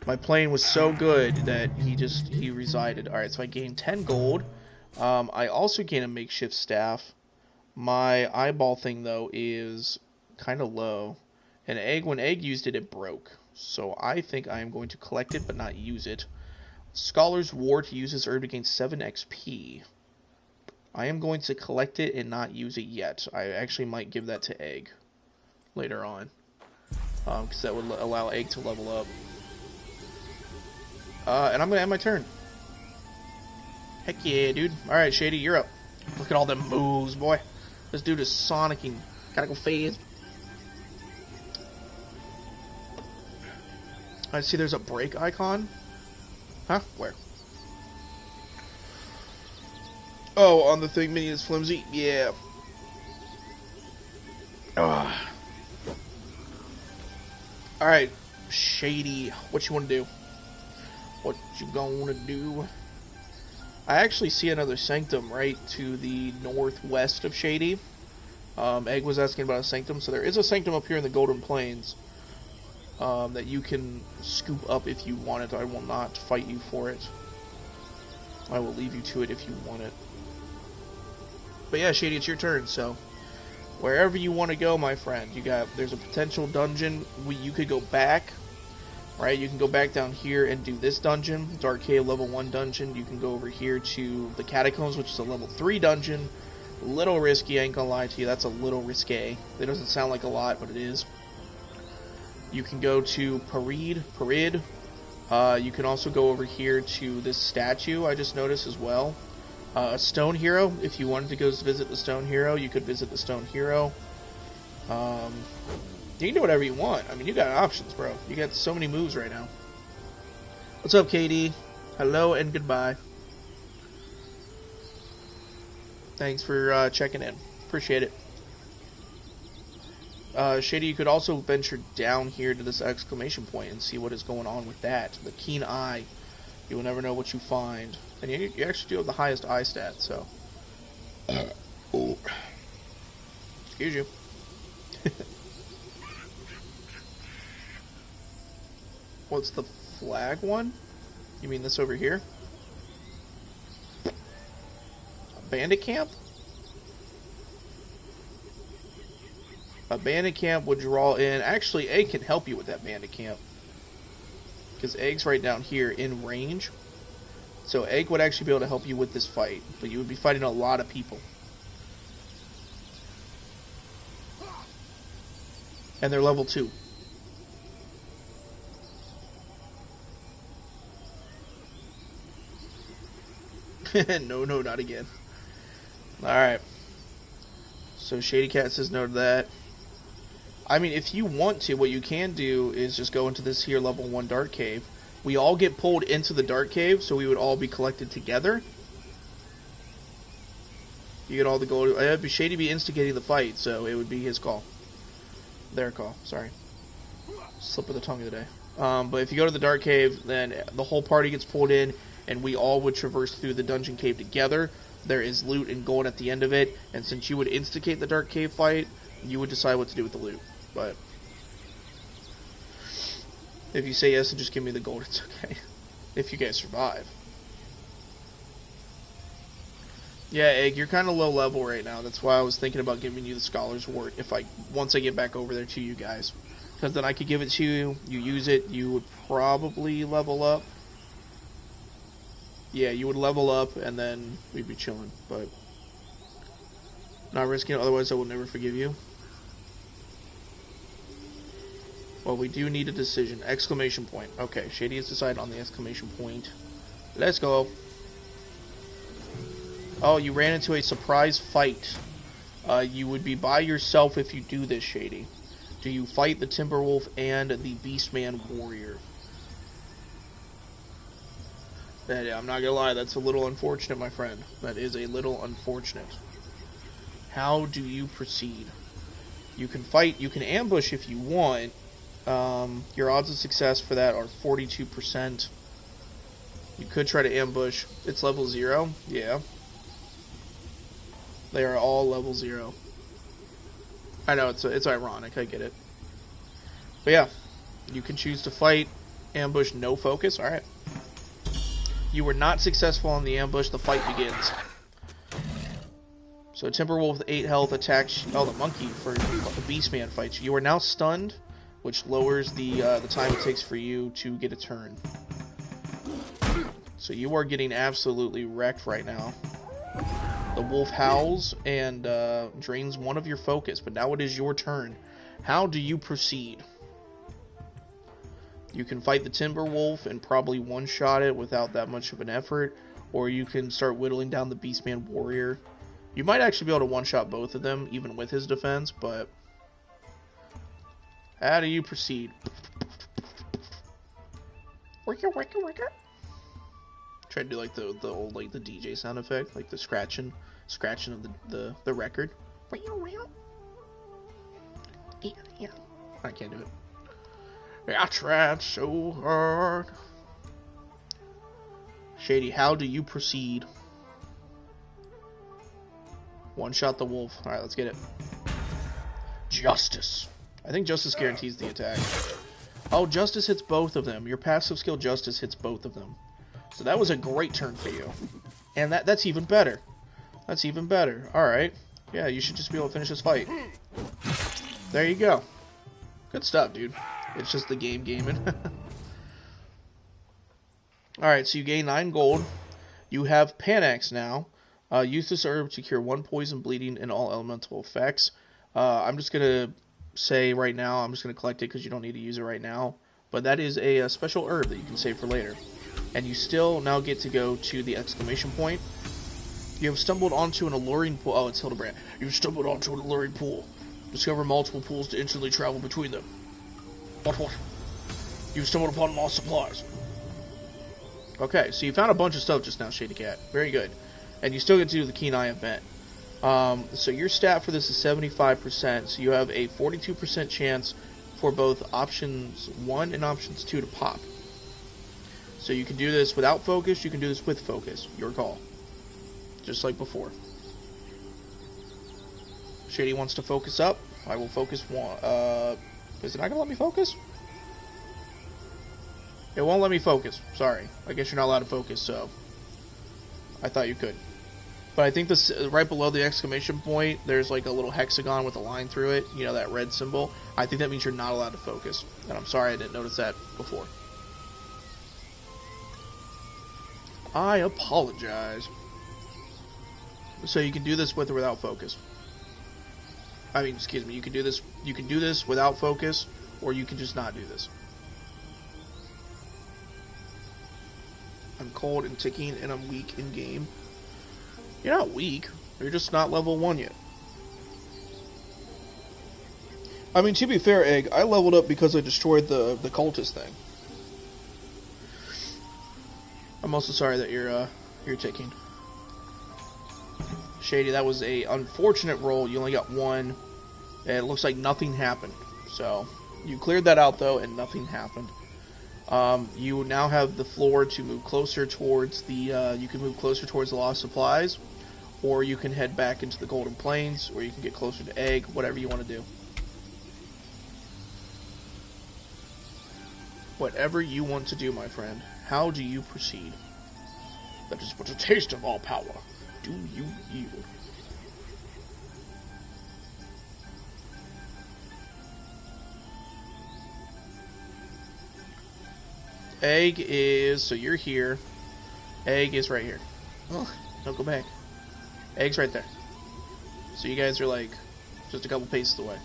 My plane was so good that he resided. Alright, so I gained 10 gold. I also gained a makeshift staff. My eyeball thing, though, is kind of low. And when Egg used it, it broke. So I think I am going to collect it, but not use it. Scholar's Wart uses herb to gain 7 XP. I am going to collect it and not use it yet. I actually might give that to Egg later on. Because that would allow Egg to level up. And I'm going to end my turn. Heck yeah, dude. Alright, Shady, you're up. Look at all them moves, boy. This dude is sonicking. Gotta go phase. I see there's a break icon. Huh? Where? Oh, on the thing mini is flimsy? Yeah. Alright, Shady. What you want to do? What you gonna do? I actually see another sanctum right to the northwest of Shady. Egg was asking about a sanctum, so there is a sanctum up here in the Golden Plains that you can scoop up if you want it. I will not fight you for it. I will leave you to it if you want it. But yeah, Shady, it's your turn, so wherever you want to go, my friend. There's a potential dungeon. You could go back. Right, you can go back down here and do this dungeon, Dark Cave level 1 dungeon. You can go over here to the Catacombs, which is a level 3 dungeon. A little risky, I ain't gonna lie to you, that's a little risque. It doesn't sound like a lot, but it is. You can go to Parid. You can also go over here to this statue I just noticed as well. A Stone Hero, if you wanted to go visit the Stone Hero, you could visit the Stone Hero. You can do whatever you want. I mean, you got options, bro. You got so many moves right now. What's up, KD? Hello and goodbye. Thanks for checking in. Appreciate it. Shady, you could also venture down here to this exclamation point and see what is going on with that. The keen eye. You will never know what you find. And you actually do have the highest eye stat, so. Oh. Excuse you. What's the flag one? You mean this over here? A bandit camp? A bandit camp would draw in... Actually, Egg can help you with that bandit camp. Because Egg's right down here in range. So Egg would actually be able to help you with this fight. But you would be fighting a lot of people. And they're level 2. No, not again. Alright. So Shady Cat says no to that. I mean, if you want to, what you can do is just go into this here level 1 Dark Cave. We all get pulled into the Dark Cave, so we would all be collected together. You get all the gold. Shady be instigating the fight, so it would be his call. Their call, sorry. Slip of the tongue of the day. But if you go to the Dark Cave, then the whole party gets pulled in, and we all would traverse through the dungeon cave together. There is loot and gold at the end of it, and since you would instigate the Dark Cave fight, you would decide what to do with the loot. But if you say yes and just give me the gold, it's okay. If you guys survive. Yeah, Egg, you're kind of low level right now. That's why I was thinking about giving you the Scholar's Wart once I get back over there to you guys. Because then I could give it to you, you use it, you would probably level up. Yeah, you would level up, and then we'd be chilling, but not risking it, otherwise I will never forgive you. Well, we do need a decision. Exclamation point. Okay, Shady has decided on the exclamation point. Let's go. Oh, you ran into a surprise fight. You would be by yourself if you do this, Shady. Do you fight the Timberwolf and the Beastman Warrior? Yeah, I'm not gonna lie, that's a little unfortunate, my friend. That is a little unfortunate. How do you proceed? You can fight, you can ambush if you want. Your odds of success for that are 42%. You could try to ambush. It's level 0, yeah. They are all level 0. I know, it's ironic, I get it. But yeah, you can choose to fight, ambush, no focus, alright. You were not successful on the ambush, the fight begins. So Timberwolf with 8 health attacks, oh, the monkey for the Beastman fights you. You are now stunned, which lowers the time it takes for you to get a turn. So you are getting absolutely wrecked right now. The wolf howls and drains 1 of your focus, but now it is your turn. How do you proceed? You can fight the Timberwolf and probably one-shot it without that much of an effort, or you can start whittling down the Beastman Warrior. You might actually be able to one-shot both of them, even with his defense, but how do you proceed? Worker. Try to do like the old like the DJ sound effect, like the scratching of the record. Yeah. I can't do it. I tried so hard. Shady, how do you proceed? One shot the wolf. Alright, let's get it. Justice. I think Justice guarantees the attack. Oh, Justice hits both of them. Your passive skill Justice hits both of them. So that was a great turn for you. And that's even better. That's even better. Alright. Yeah, you should just be able to finish this fight. There you go. Good stuff, dude. It's just the game gaming. Alright, so you gain 9 gold. You have Panax now. Use this herb to cure 1 poison, bleeding, and all elemental effects. I'm just going to say right now, I'm just going to collect it because you don't need to use it right now. But that is a special herb that you can save for later. And you still now get to go to the exclamation point. You have stumbled onto an alluring pool. Oh, it's Hildebrand. You've stumbled onto an alluring pool. Discover multiple pools to instantly travel between them. What? You've stumbled upon lost supplies. Okay, so you found a bunch of stuff just now, Shady Cat. Very good. And you still get to do the Keen Eye event. So your stat for this is 75%, so you have a 42% chance for both options 1 and options 2 to pop. So you can do this without focus, you can do this with focus. Your call. Just like before. Shady wants to focus up. I will focus 1. Is it not going to let me focus? It won't let me focus. Sorry. I guess you're not allowed to focus, so I thought you could. But I think this right below the exclamation point, there's like a little hexagon with a line through it. You know, that red symbol. I think that means you're not allowed to focus. And I'm sorry I didn't notice that before. I apologize. So you can do this with or without focus. I mean, excuse me, you can do this without focus, or you can just not do this. I'm cold and ticking, and I'm weak in game. You're not weak, you're just not level 1 yet. I mean, to be fair, Egg, I leveled up because I destroyed the cultist thing. I'm also sorry that you're ticking. Shady, that was a unfortunate roll. You only got 1, and it looks like nothing happened. So, you cleared that out, though, and nothing happened. You now have the floor to move closer towards the, you can move closer towards the lost supplies, or you can head back into the Golden Plains, or you can get closer to Egg, whatever you want to do. Whatever you want to do, my friend. How do you proceed? That is but a taste of all power. Do you yield? Egg is, so you're here. Egg is right here. Ugh, don't go back. Egg's right there. So you guys are like just a couple paces away.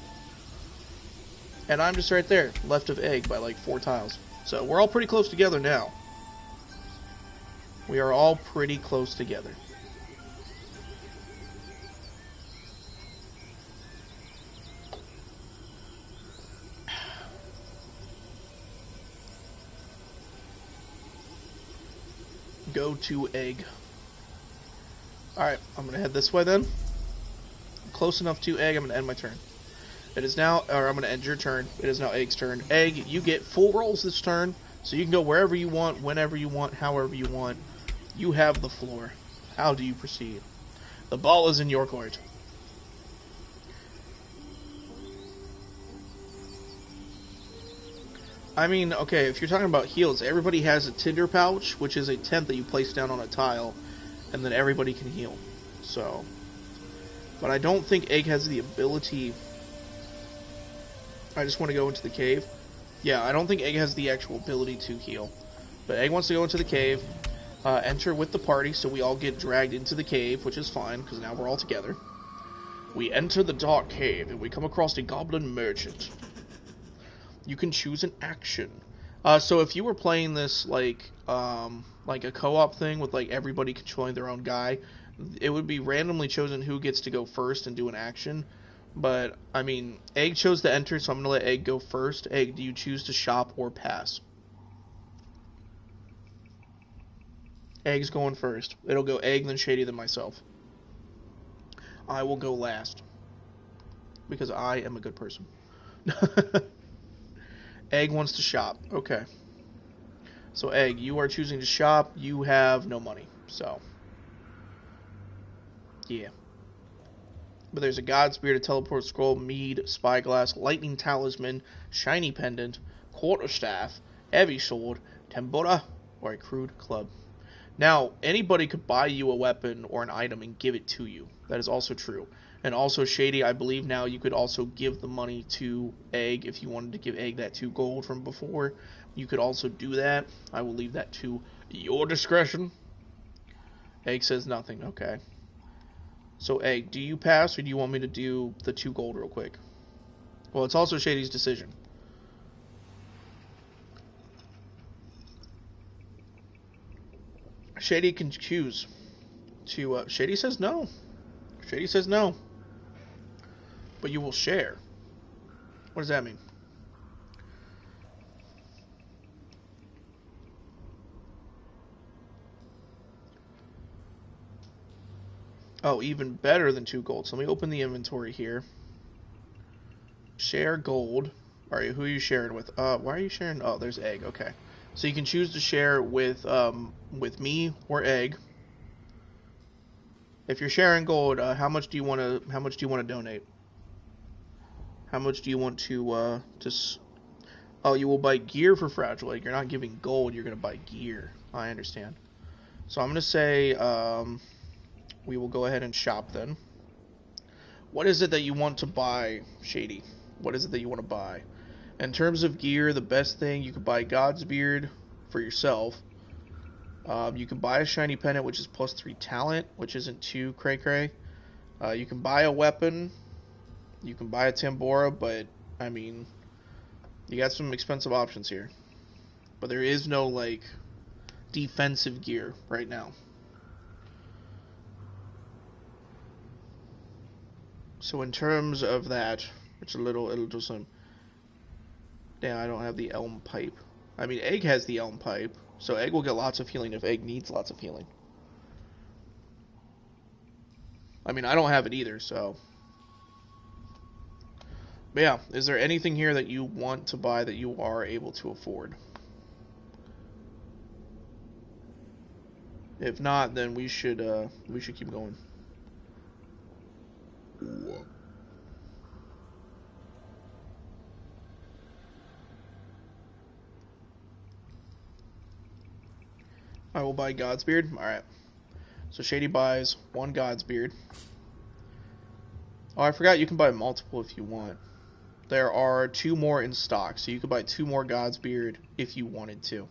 And I'm just right there, left of Egg by like 4 tiles. So we're all pretty close together now. We are all pretty close together. go to Egg. Alright, I'm going to head this way then. Close enough to Egg, I'm going to end my turn. It is now, or I'm going to end your turn. It is now Egg's turn. Egg, you get full rolls this turn, so you can go wherever you want, whenever you want, however you want. You have the floor. How do you proceed? The ball is in your court. I mean, okay, if you're talking about heals, everybody has a tinder pouch, which is a tent that you place down on a tile, and then everybody can heal. So, but I don't think Egg has the ability. I just want to go into the cave. Yeah, I don't think Egg has the actual ability to heal. But Egg wants to go into the cave, enter with the party, so we all get dragged into the cave, which is fine, because now we're all together. We enter the dark cave, and we come across a goblin merchant. You can choose an action. So if you were playing this like a co-op thing with like everybody controlling their own guy, it would be randomly chosen who gets to go first and do an action. But I mean, Egg chose to enter, so I'm gonna let Egg go first. Egg, do you choose to shop or pass? Egg's going first. It'll go Egg, then Shady, then myself. I will go last because I am a good person. Egg wants to shop. Okay. So, Egg, you are choosing to shop. You have no money. So, yeah. But there's a God Spirit, a Teleport Scroll, Mead, Spyglass, Lightning Talisman, Shiny Pendant, Quarterstaff, Heavy Sword, Tambura, or a Crude Club. Now, anybody could buy you a weapon or an item and give it to you. That is also true. And also, Shady, I believe now you could also give the money to Egg if you wanted to give Egg that 2 gold from before. You could also do that. I will leave that to your discretion. Egg says nothing. Okay. So, Egg, do you pass or do you want me to do the 2 gold real quick? Well, it's also Shady's decision. Shady can choose to... Shady says no. Shady says no. But you will share. What does that mean? Oh, even better than 2 gold. So let me open the inventory here. Share gold. Alright, who are you sharing with? Why are you sharing? Oh, there's Egg. Okay. So you can choose to share with me or Egg. If you're sharing gold, how much do you want to donate? How much do you want to oh, you will buy gear for Fragile Egg. You're not giving gold, you're going to buy gear. I understand. So I'm going to say we will go ahead and shop then. What is it that you want to buy, Shady? What is it that you want to buy? In terms of gear, the best thing, you could buy God's Beard for yourself. You can buy a Shiny Pendant, which is plus 3 talent, which isn't too cray-cray. You can buy a weapon. You can buy a Tambora, but, I mean, you got some expensive options here. But there is no, like, defensive gear right now. So in terms of that, it'll do some... Damn, I don't have the Elm Pipe. I mean, Egg has the Elm Pipe, so Egg will get lots of healing if Egg needs lots of healing. I mean, I don't have it either, so... But yeah, is there anything here that you want to buy that you are able to afford? If not, then we should keep going. I will buy God's Beard. Alright. So Shady buys 1 God's Beard. Oh, I forgot you can buy multiple if you want. There are 2 more in stock, so you could buy 2 more God's Beard if you wanted to.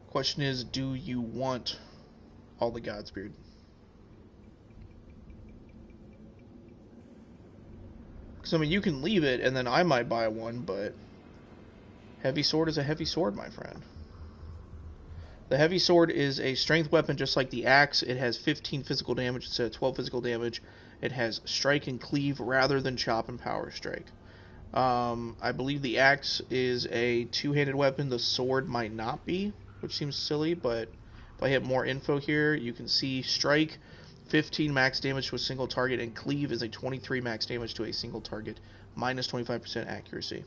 Question is, do you want all the God's Beard? Because, I mean, you can leave it, and then I might buy one, but... Heavy sword is a heavy sword, my friend. The heavy sword is a strength weapon just like the axe. It has 15 physical damage instead of 12 physical damage. It has strike and cleave rather than chop and power strike. I believe the axe is a two-handed weapon. The sword might not be, which seems silly, but if I hit more info here, you can see strike, 15 max damage to a single target, and cleave is a 23 max damage to a single target, minus 25% accuracy.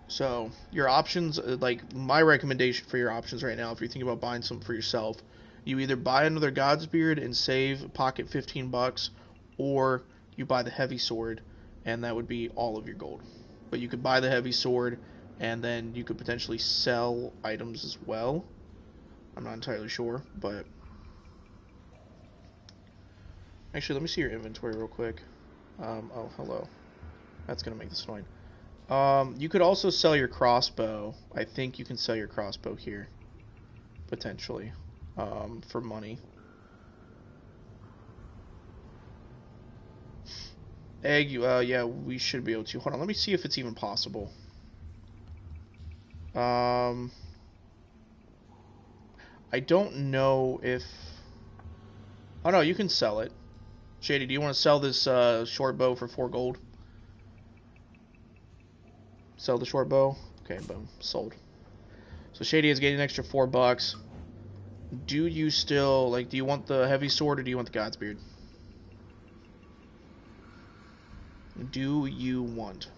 So, your options, like, my recommendation for your options right now, if you're thinking about buying something for yourself, you either buy another Godsbeard and save pocket 15 bucks, or you buy the heavy sword, and that would be all of your gold. But you could buy the heavy sword, and then you could potentially sell items as well. I'm not entirely sure, but... Actually, let me see your inventory real quick. Oh, hello. That's going to make this annoying. You could also sell your crossbow. I think you can sell your crossbow here. Potentially. For money. Egg, yeah, we should be able to. Hold on, let me see if it's even possible. I don't know if... Oh, no, you can sell it. Shady, do you want to sell this short bow for 4 gold? Sell the short bow? Okay, boom. Sold. So Shady is getting an extra 4 bucks. Do you still... Like, do you want the heavy sword or do you want the Godsbeard? Do you want?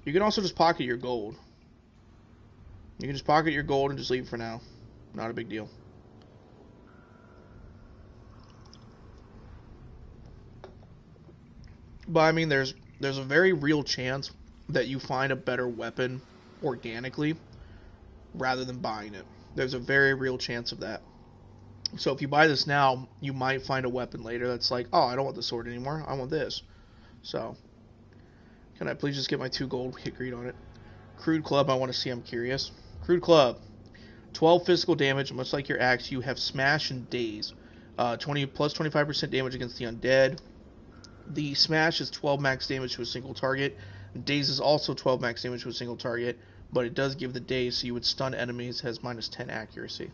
You can also just pocket your gold. You can just pocket your gold and just leave it for now. Not a big deal. But I mean, there's a very real chance that you find a better weapon organically rather than buying it. There's a very real chance of that. So if you buy this now, you might find a weapon later that's like, oh, I don't want the sword anymore. I want this. So, can I please just get my 2 gold? Hit greed on it. Crude Club, I want to see. I'm curious. Crude Club. 12 physical damage. Much like your axe, you have Smash and Daze. 20 plus 25% damage against the undead. The Smash is 12 max damage to a single target. Daze is also 12 max damage to a single target, but it does give the Daze, so you would stun enemies, has minus 10 accuracy.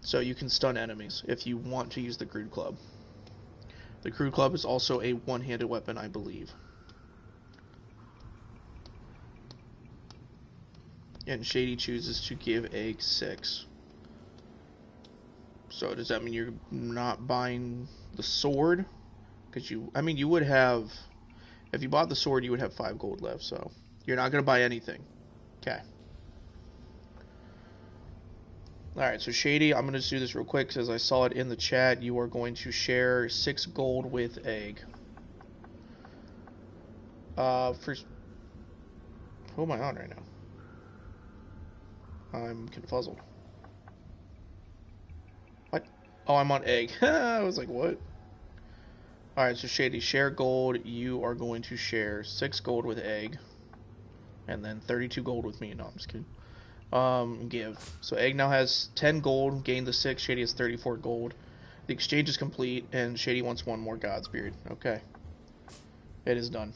So you can stun enemies if you want to use the Crude Club. The Crude Club is also a one-handed weapon, I believe. And Shady chooses to give Egg 6. So does that mean you're not buying the sword? Because I mean, you would have, if you bought the sword, you would have 5 gold left, so you're not going to buy anything. Okay. Alright, so Shady, I'm going to just do this real quick, because I saw it in the chat. You are going to share 6 gold with Egg. First, who am I on right now? I'm confuzzled. What? Oh, I'm on Egg. I was like, what? Alright, so Shady, share gold. You are going to share 6 gold with Egg. And then 32 gold with me. No, I'm just kidding. Give. So Egg now has 10 gold, gained the 6, Shady has 34 gold. The exchange is complete, and Shady wants 1 more Godsbeard. Okay. It is done.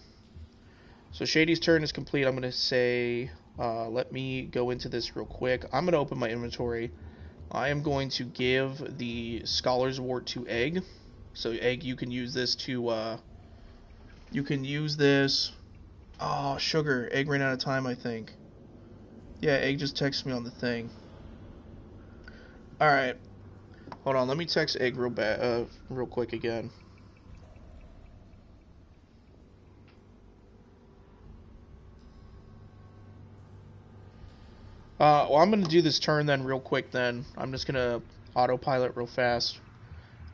So Shady's turn is complete. I'm going to say, let me go into this real quick. I'm going to open my inventory. I am going to give the Scholar's Wart to Egg. So Egg, you can use this to, you can use this. Oh, sugar. Egg ran out of time, I think. Yeah, Egg just texted me on the thing. Alright. Hold on, let me text Egg real quick again. Well, I'm going to do this turn then real quick then. I'm just going to autopilot real fast.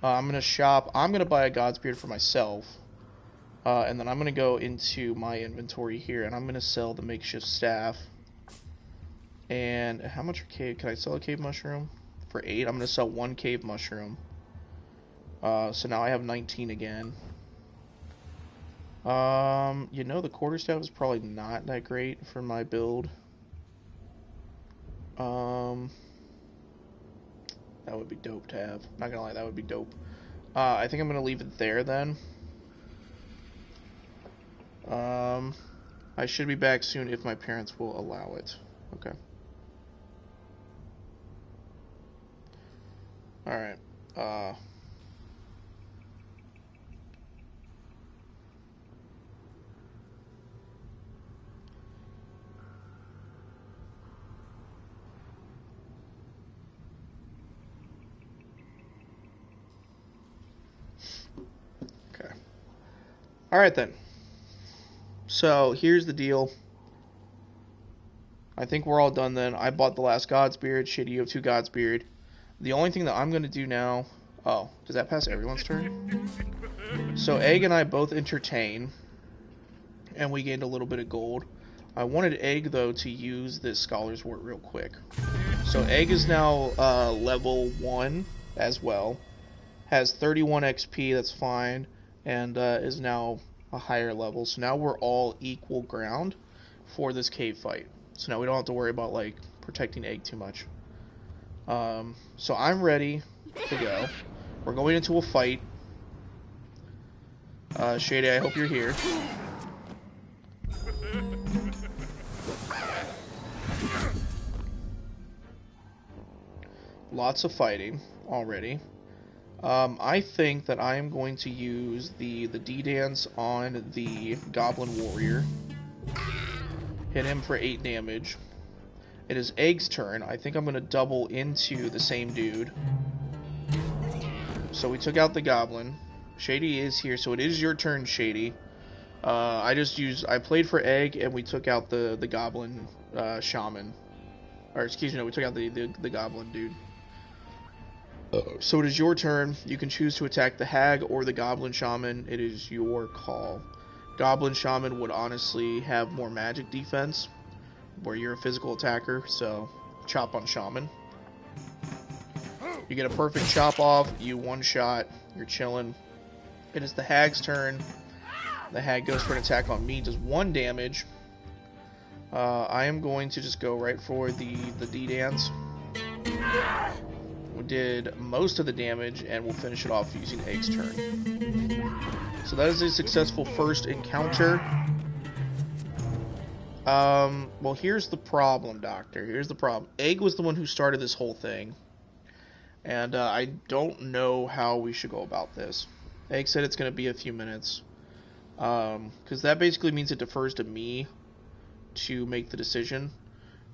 I'm going to shop. I'm going to buy a Godsbeard for myself. And then I'm going to go into my inventory here, and I'm going to sell the makeshift staff. And how much cave? Can I sell a cave mushroom? For 8, I'm going to sell 1 cave mushroom. So now I have 19 again. You know, the quarterstaff is probably not that great for my build. That would be dope to have. Not gonna lie, that would be dope. I think I'm going to leave it there then. I should be back soon if my parents will allow it. Okay. Alright. Okay. Alright then. So, here's the deal. I think we're all done then. I bought the last Godsbeard. Shady, you have 2 Godsbeard. The only thing that I'm going to do now... Oh, does that pass everyone's turn? So, Egg and I both entertain. And we gained a little bit of gold. I wanted Egg, though, to use this Scholar's Wort real quick. So, Egg is now level 1 as well. Has 31 XP, that's fine. And is now a higher level. So now we're all equal ground for this cave fight. So now we don't have to worry about, like, protecting Egg too much. So I'm ready to go. We're going into a fight. Shady, I hope you're here. Lots of fighting already. I think that I am going to use the D-Dance on the Goblin Warrior. Hit him for 8 damage. It is Egg's turn. I think I'm going to double into the same dude. So we took out the Goblin. Shady is here, so it is your turn, Shady. I played for Egg, and we took out the Goblin Shaman. Or, excuse me, no, we took out the Goblin dude. So it is your turn. You can choose to attack the Hag or the Goblin Shaman. It is your call. Goblin Shaman would honestly have more magic defense, where you're a physical attacker, so chop on Shaman. You get a perfect chop off, you one-shot, you're chilling. It is the Hag's turn. The Hag goes for an attack on me, does 1 damage. I am going to just go right for the D-Dance. We did most of the damage, and we'll finish it off using Egg's turn. So that is a successful first encounter. Well, here's the problem, Doctor. Here's the problem. Egg was the one who started this whole thing. And I don't know how we should go about this. Egg said it's going to be a few minutes. Because that basically means it defers to me to make the decision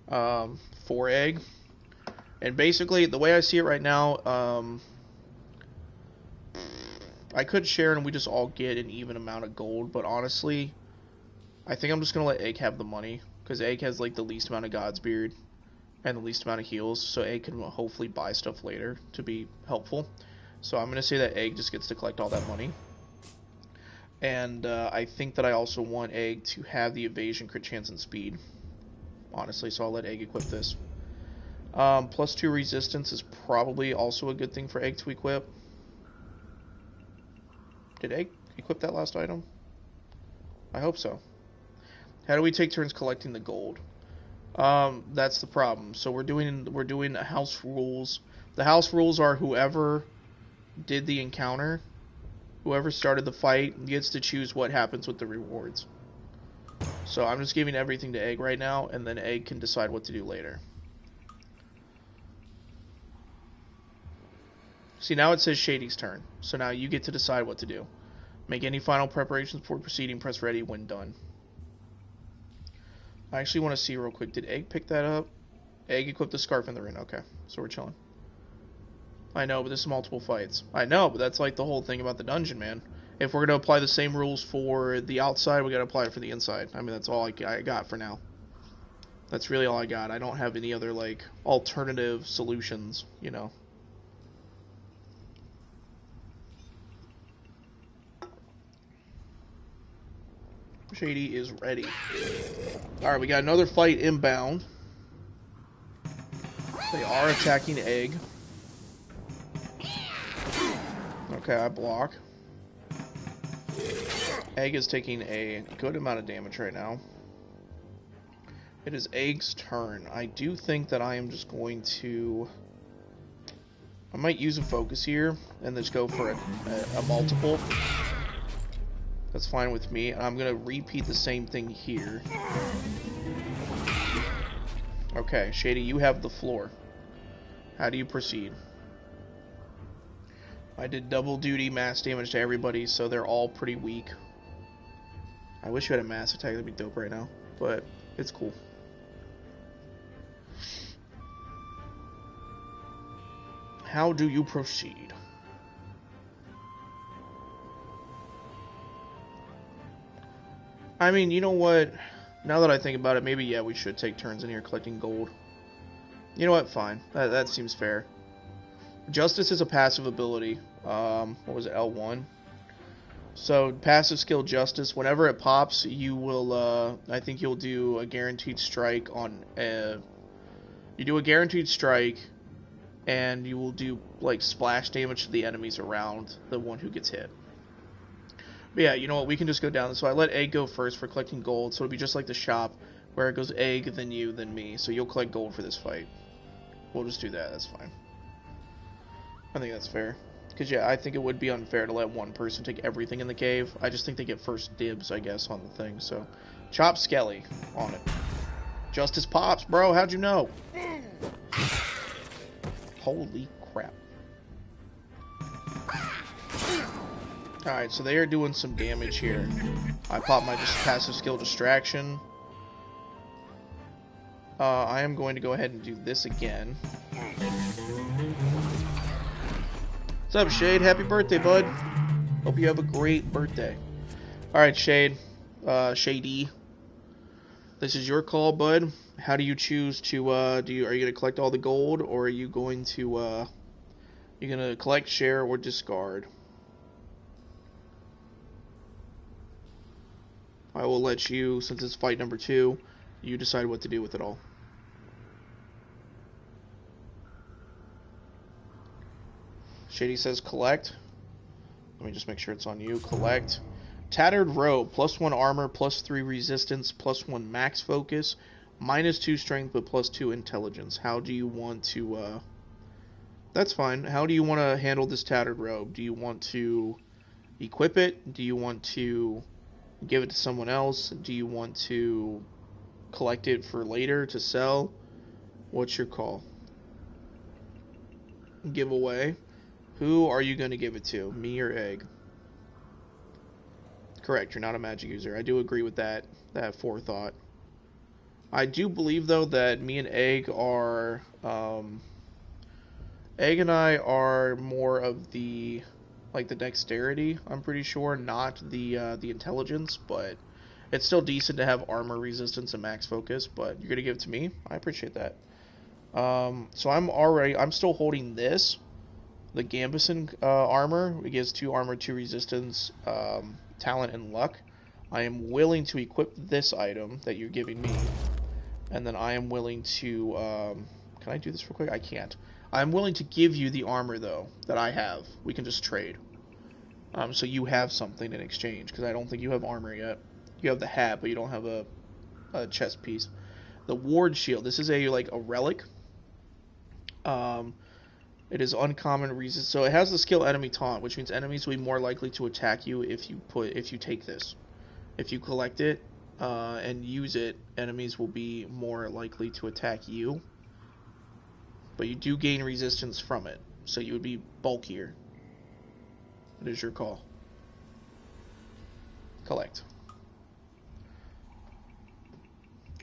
for Egg. And basically, the way I see it right now, I could share and we just all get an even amount of gold. But honestly, I think I'm just going to let Egg have the money. Because Egg has like the least amount of Godsbeard and the least amount of heals. So Egg can hopefully buy stuff later to be helpful. So I'm going to say that Egg just gets to collect all that money. And I think that I also want Egg to have the evasion, crit chance, and speed. Honestly, so I'll let Egg equip this. +2 resistance is probably also a good thing for Egg to equip. Did Egg equip that last item? I hope so. How do we take turns collecting the gold? That's the problem. So we're doing house rules. The house rules are whoever did the encounter, whoever started the fight, gets to choose what happens with the rewards. So I'm just giving everything to Egg right now, and then Egg can decide what to do later. See, now it says Shady's turn. So now you get to decide what to do. Make any final preparations before proceeding. Press ready when done. I actually want to see real quick. Did Egg pick that up? Egg equipped the scarf and the ring. Okay, so we're chilling. I know, but this is multiple fights. I know, but that's like the whole thing about the dungeon, man. If we're going to apply the same rules for the outside, we got to apply it for the inside. I mean, that's all I got for now. That's really all I got. I don't have any other, like, alternative solutions, you know. Shady is ready. Alright, we got another fight inbound. They are attacking Egg. Okay, I block. Egg is taking a good amount of damage right now. It is Egg's turn. I do think that I am just going to... I might use a focus here and just go for a multiple. That's fine with me. I'm going to repeat the same thing here. Okay, Shady, you have the floor. How do you proceed? I did double duty mass damage to everybody, so they're all pretty weak. I wish you had a mass attack, that'd be dope right now, but it's cool. How do you proceed? I mean, you know what? Now that I think about it, maybe, yeah, we should take turns in here collecting gold. You know what? Fine. That seems fair. Justice is a passive ability. What was it? L1? So, passive skill Justice. Whenever it pops, you will, I think you'll do a guaranteed strike on, you do a guaranteed strike, and you will do, like, splash damage to the enemies around the one who gets hit. But yeah, you know what, we can just go down. So I let Egg go first for collecting gold, so it'll be just like the shop, where it goes Egg, then you, then me. So you'll collect gold for this fight. We'll just do that, that's fine. I think that's fair. Because yeah, I think it would be unfair to let one person take everything in the cave. I just think they get first dibs, I guess, on the thing. So, Chop Skelly on it. Justice pops, bro, how'd you know? Holy crap. Alright, so they are doing some damage here. I pop my passive skill Distraction. I am going to go ahead and do this again. What's up, Shade? Happy birthday, bud. Hope you have a great birthday. Alright, Shade. Shady. This is your call, bud. How do you choose to, are you going to collect all the gold, or are you going to, you're going to collect, share, or discard? I will let you, since it's fight number 2, you decide what to do with it all. Shady says collect. Let me just make sure it's on you. Collect. Tattered Robe. +1 armor, +3 resistance, +1 max focus, -2 strength, but +2 intelligence. How do you want to, that's fine. How do you want to handle this Tattered Robe? Do you want to equip it? Do you want to give it to someone else? Do you want to collect it for later to sell? What's your call? Giveaway. Who are you going to give it to? Me or Egg? Correct, you're not a magic user. I do agree with that forethought. I do believe, though, that me and Egg are, Egg and I are more of the, like, the dexterity, I'm pretty sure, not the intelligence, but it's still decent to have armor resistance and max focus, but you're going to give it to me? I appreciate that. So I'm still holding this, the Gambison armor. It gives 2 armor, 2 resistance, talent, and luck. I am willing to equip this item that you're giving me, and then I am willing to, can I do this real quick? I can't. I'm willing to give you the armor, though, that I have. We can just trade. So you have something in exchange, because I don't think you have armor yet. You have the hat, but you don't have a chest piece. The Ward Shield. This is a relic. It is uncommon resist. So it has the skill Enemy Taunt, which means enemies will be more likely to attack you if you take this. If you collect it and use it, enemies will be more likely to attack you. But you do gain resistance from it, so you would be bulkier. It is your call. Collect.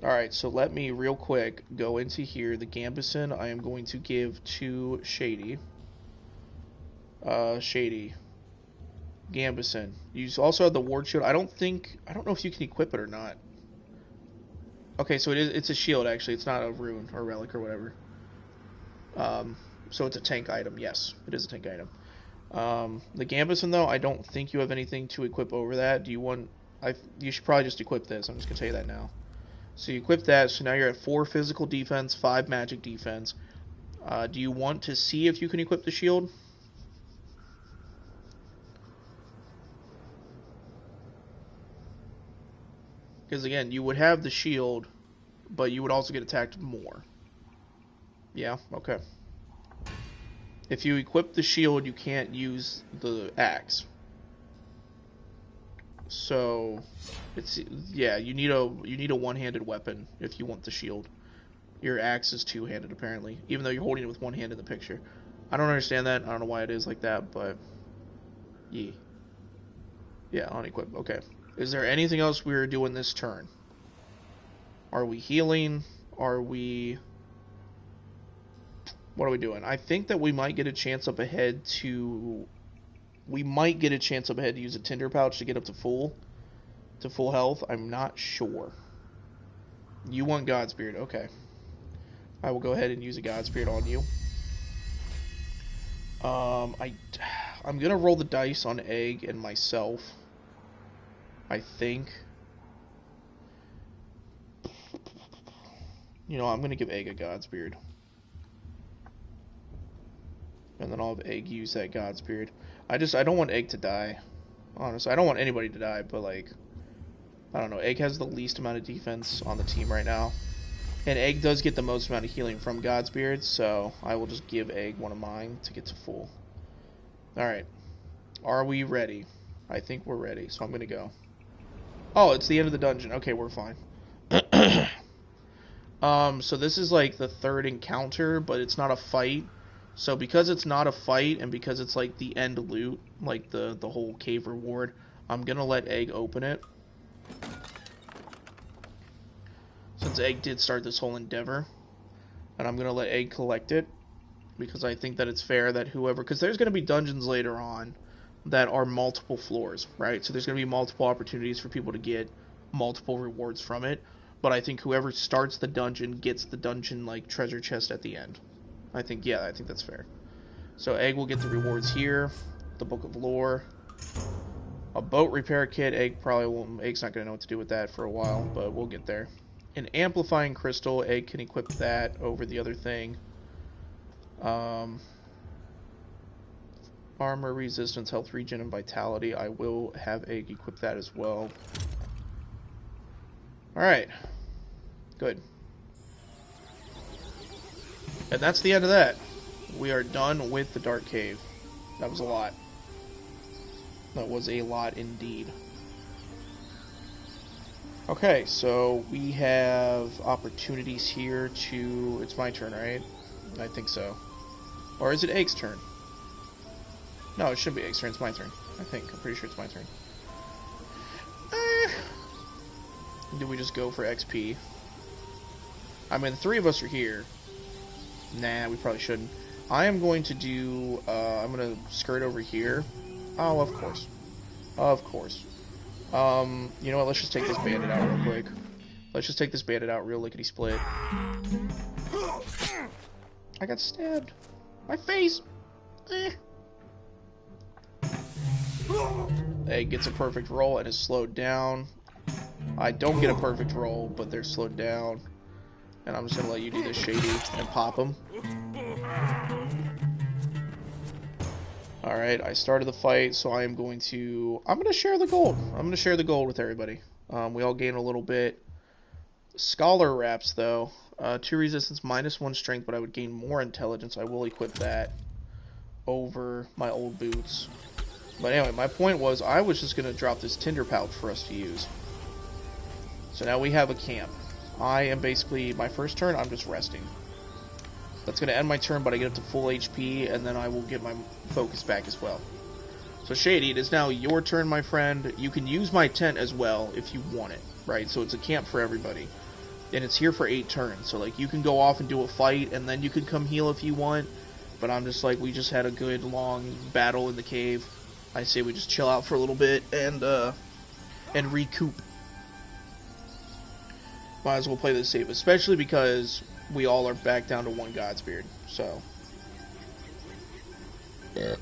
Alright, so let me real quick go into here. The Gambison I am going to give to Shady. Shady. Gambison. You also have the Ward Shield. I don't know if you can equip it or not. Okay, so it's a shield, actually. It's not a rune or relic or whatever. So it's a tank item. Yes, it is a tank item. The Gambison, though, I don't think you have anything to equip over that. Do you want... you should probably just equip this. I'm just going to tell you that now. So you equip that, so now you're at 4 physical defense, 5 magic defense. Do you want to see if you can equip the shield? Because again, you would have the shield, but you would also get attacked more. Yeah, okay. If you equip the shield, you can't use the axe. So, it's yeah, you need a one-handed weapon if you want the shield. Your axe is two-handed apparently, even though you're holding it with one hand in the picture. I don't understand that. I don't know why it is like that, but yeah. Yeah, unequip. Okay. Is there anything else we're doing this turn? Are we healing? Are we... What are we doing? I think that we might get a chance up ahead to... We might get a chance up ahead to use a tinder pouch to get up to full health. I'm not sure. You want Godspear. Okay. I will go ahead and use a Godspear on you. I'm gonna roll the dice on Egg and myself. I think. You know, I'm gonna give Egg a Godspear. And then I'll have Egg use that Godspear. I don't want Egg to die. Honestly, I don't want anybody to die, but like, I don't know. Egg has the least amount of defense on the team right now. And Egg does get the most amount of healing from Godspear, so I will just give Egg one of mine to get to full. Alright. Are we ready? I think we're ready, so I'm gonna go. Oh, it's the end of the dungeon. Okay, we're fine. So this is like the third encounter, but it's not a fight. So because it's not a fight, and because it's like the end loot, like the whole cave reward, I'm gonna let Egg open it. Since Egg did start this whole endeavor. And I'm gonna let Egg collect it. Because I think that it's fair that whoever... Because there's gonna be dungeons later on that are multiple floors, right? So there's gonna be multiple opportunities for people to get multiple rewards from it. But I think whoever starts the dungeon gets the dungeon, like, treasure chest at the end. I think that's fair. So Egg will get the rewards here. The Book of Lore. A boat repair kit. Egg probably won't... Egg's not gonna know what to do with that for a while, but we'll get there. An amplifying crystal. Egg can equip that over the other thing. Armor, resistance, health regen, and vitality. I will have Egg equip that as well. Alright. Good. And that's the end of that. We are done with the Dark Cave. That was a lot. That was a lot indeed. Okay, so we have opportunities here to... It's my turn, right? I think so. Or is it Egg's turn? No, it should be Egg's turn. It's my turn. I think. I'm pretty sure it's my turn. Do we just go for XP? I mean, the three of us are here. Nah, we probably shouldn't. I am going to do... I'm going to skirt over here. Oh, of course. Of course. You know what? Let's just take this bandit out real quick. Let's just take this bandit out real lickety-split. I got stabbed. My face! Egg gets a perfect roll and is slowed down. I don't get a perfect roll, but they're slowed down. And I'm just gonna let you do this, Shady, and pop them. Alright, I started the fight, so I'm gonna share the gold. I'm gonna share the gold with everybody. We all gain a little bit. Scholar wraps, though. 2 resistance, -1 strength, but I would gain more intelligence. I will equip that over my old boots. But anyway, my point was, I was just gonna drop this tinder pouch for us to use. So now we have a camp. I am basically, my first turn, I'm just resting. That's going to end my turn, but I get up to full HP, and then I will get my focus back as well. So Shady, it is now your turn, my friend. You can use my tent as well if you want it, right? So it's a camp for everybody. And it's here for 8 turns, so like you can go off and do a fight, and then you can come heal if you want. But I'm just like, we just had a good, long battle in the cave. I say we just chill out for a little bit, and recoup. Might as well play this safe, especially because we all are back down to 1 Godspear, so. Yeah.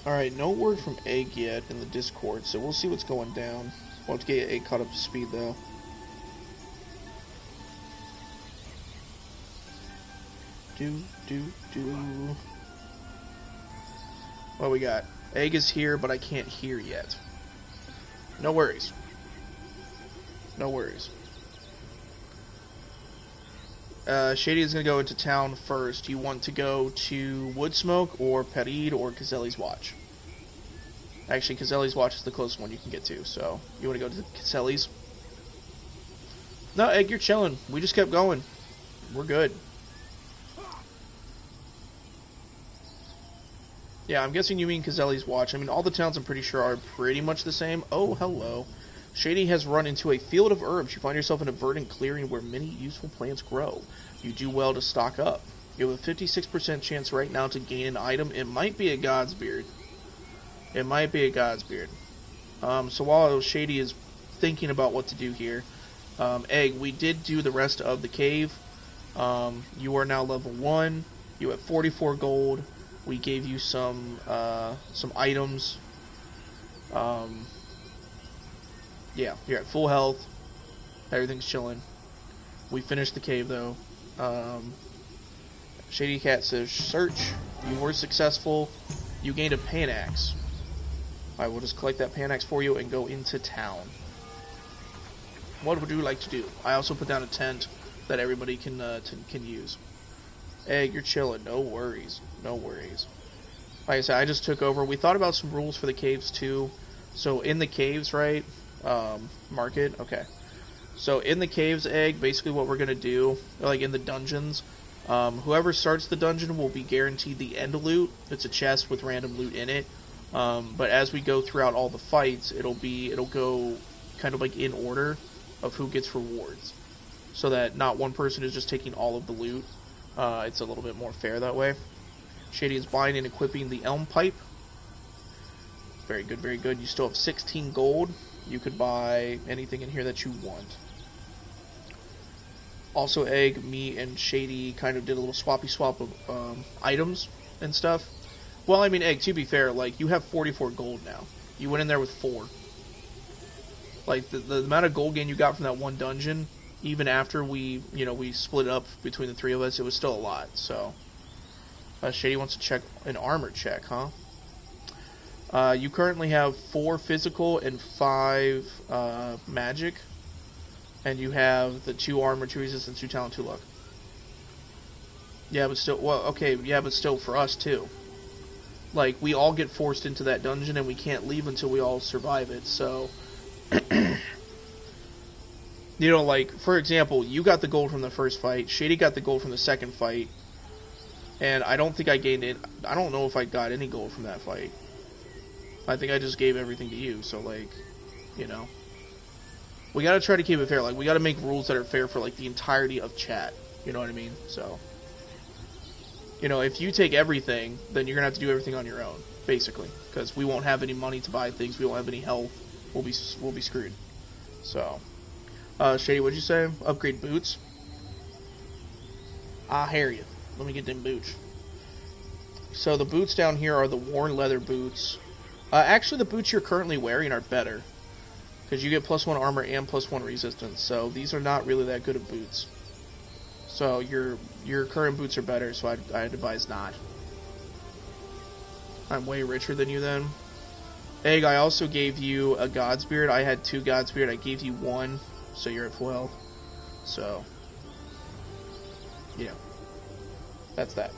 Alright, no word from Egg yet in the Discord, so we'll see what's going down. We'll have to get Egg caught up to speed, though. What we got? Egg is here, but I can't hear yet. No worries. No worries. Shady is going to go into town first. You want to go to Woodsmoke or Perid or Caselli's Watch? Actually, Caselli's Watch is the closest one you can get to, so you want to go to Caselli's? No, Egg, you're chilling. We just kept going. We're good. Yeah, I'm guessing you mean Caselli's Watch. I mean, all the towns I'm pretty sure are pretty much the same. Oh, hello. Shady has run into a field of herbs. You find yourself in a verdant clearing where many useful plants grow. You do well to stock up. You have a 56% chance right now to gain an item. It might be a God's Beard. It might be a God's Beard. So while Shady is thinking about what to do here, Egg, we did do the rest of the cave. You are now level 1. You have 44 gold. We gave you some items. Yeah, you're at full health. Everything's chilling. We finished the cave, though. Shady Cat says, search. You were successful. You gained a Panax. I will just collect that Panax for you and go into town. What would you like to do? I also put down a tent that everybody can use. Egg, you're chilling. No worries. No worries. Like I said, I just took over. We thought about some rules for the caves, too. So, in the caves, right? Market? Okay. So, in the caves, Egg, basically what we're going to do, like in the dungeons, whoever starts the dungeon will be guaranteed the end loot. It's a chest with random loot in it. But as we go throughout all the fights, it'll go kind of like in order of who gets rewards. So that not one person is just taking all of the loot. It's a little bit more fair that way. Shady is buying and equipping the Elm Pipe. Very good, very good. You still have 16 gold. You could buy anything in here that you want. Also, Egg, me, and Shady kind of did a little swappy swap of items and stuff. Well, I mean, Egg, to be fair, like, you have 44 gold now. You went in there with 4. Like, the amount of gold gain you got from that one dungeon, even after we split up between the 3 of us, it was still a lot, so. Shady wants to check an armor check, huh? You currently have 4 physical and 5 magic. And you have the 2 armor, 2 resistance, 2 talent, 2 luck. Yeah, but still, well, okay, yeah, but still for us, too. Like, we all get forced into that dungeon and we can't leave until we all survive it, so. You know, like, for example, you got the gold from the first fight, Shady got the gold from the second fight, and I don't think I gained it. I don't know if I got any gold from that fight. I think I just gave everything to you, so, like, you know. We gotta try to keep it fair. Like, we gotta make rules that are fair for, like, the entirety of chat. You know what I mean? So, you know, if you take everything, then you're gonna have to do everything on your own, basically. Because we won't have any money to buy things, we won't have any health, we'll be screwed. So, Shady, what'd you say? Upgrade boots? I hear you. Let me get them boots. So, the boots down here are the worn leather boots. Actually, the boots you're currently wearing are better. Because you get +1 armor and +1 resistance. So, these are not really that good of boots. So, your current boots are better, so I'd advise not. I'm way richer than you then. Egg, I also gave you a God's Beard. I had 2 God's Beard. I gave you 1, so you're at full health. So, yeah. That's that.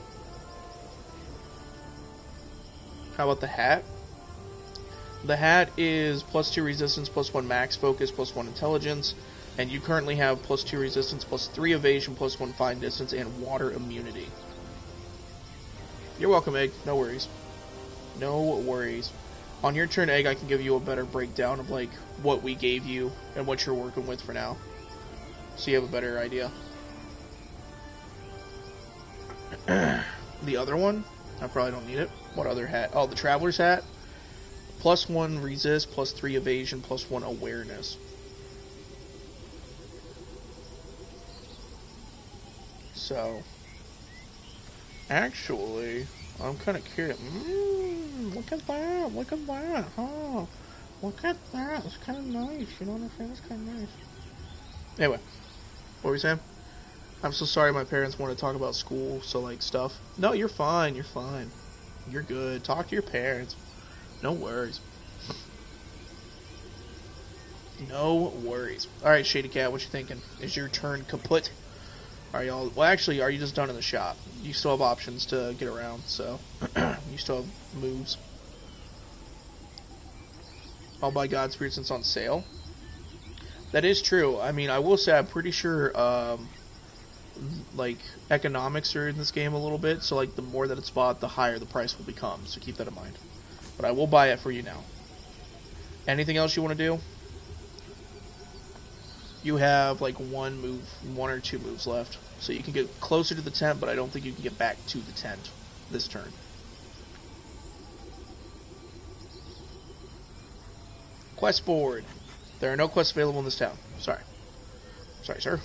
How about the hat? The hat is +2 resistance, +1 max focus, +1 intelligence, and you currently have +2 resistance, +3 evasion, +1 fine distance, and water immunity. You're welcome, Egg. No worries. No worries. On your turn, Egg, I can give you a better breakdown of, like, what we gave you and what you're working with for now. So you have a better idea. The other one? I probably don't need it. What other hat? Oh, the Traveler's Hat. +1 resist, +3 evasion, +1 awareness. So, actually, I'm kind of curious. Look at that! Look at that! Huh? Look at that! It's kind of nice. You know what I'm saying? It's kind of nice. Anyway, what were we saying? I'm so sorry. My parents want to talk about school, so like stuff. No, you're fine. You're fine. You're good. Talk to your parents. No worries. No worries. Alright, Shady Cat, what you thinking? Is your turn kaput? Are y'all... Well, actually, are you just done in the shop? You still have options to get around, so... you still have moves. I'll buy Godspear since it's on sale. That is true. I mean, I will say I'm pretty sure, like, economics are in this game a little bit, so, like, the more that it's bought, the higher the price will become, so keep that in mind. But I will buy it for you now. Anything else you want to do? You have, like, one or two moves left. So you can get closer to the tent, but I don't think you can get back to the tent this turn. Quest board. There are no quests available in this town. Sorry. Sorry, sir.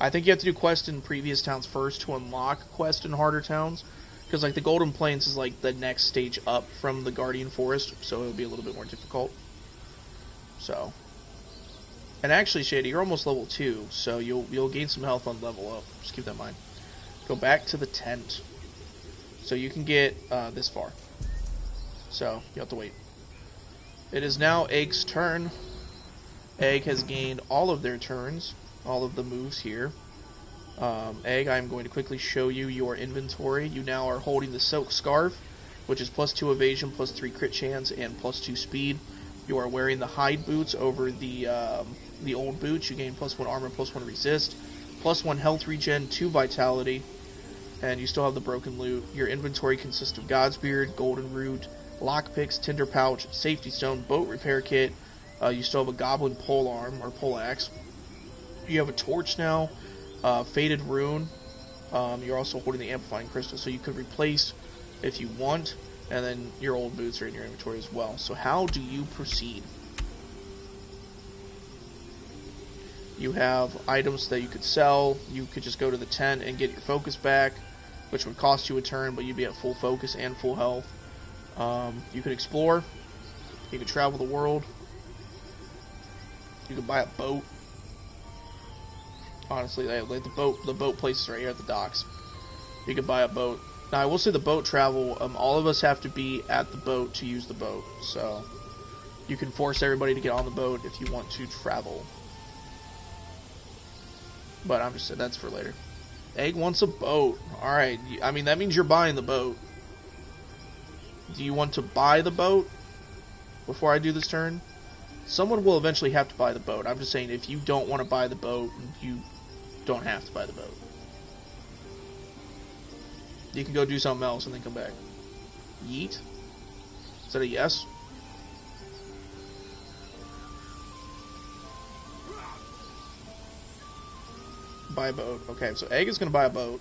I think you have to do quests in previous towns first to unlock quests in harder towns. Because, like, the Golden Plains is, like, the next stage up from the Guardian Forest, so it'll be a little bit more difficult. So. And actually, Shady, you're almost level 2, so you'll gain some health on level up. Just keep that in mind. Go back to the tent. So you can get this far. So, you have to wait. It is now Egg's turn. Egg has gained all of their turns, all of the moves here. Egg, I'm going to quickly show you your inventory. You now are holding the Silk Scarf, which is +2 evasion, +3 crit chance, and +2 speed. You are wearing the hide boots over the old boots. You gain +1 armor, +1 resist, +1 health regen, 2 vitality, and you still have the broken loot. Your inventory consists of Godsbeard, Golden Root, lockpicks, tinder pouch, safety stone, boat repair kit. You still have a goblin pole arm or pole axe. You have a torch now, faded rune. You're also holding the amplifying crystal, so you could replace if you want. And then your old boots are in your inventory as well. So how do you proceed? You have items that you could sell. You could just go to the tent and get your focus back, which would cost you a turn, but you'd be at full focus and full health. You could explore. You could travel the world. You could buy a boat. Honestly, like the boat place is right here at the docks. You could buy a boat. Now, I will say the boat travel, all of us have to be at the boat to use the boat. So, you can force everybody to get on the boat if you want to travel. But I'm just saying, that's for later. Egg wants a boat. Alright, I mean, that means you're buying the boat. Do you want to buy the boat before I do this turn? Someone will eventually have to buy the boat. I'm just saying, if you don't want to buy the boat, you don't have to buy the boat. You can go do something else and then come back. Yeet? Is that a yes? Buy a boat. Okay, so Egg is going to buy a boat.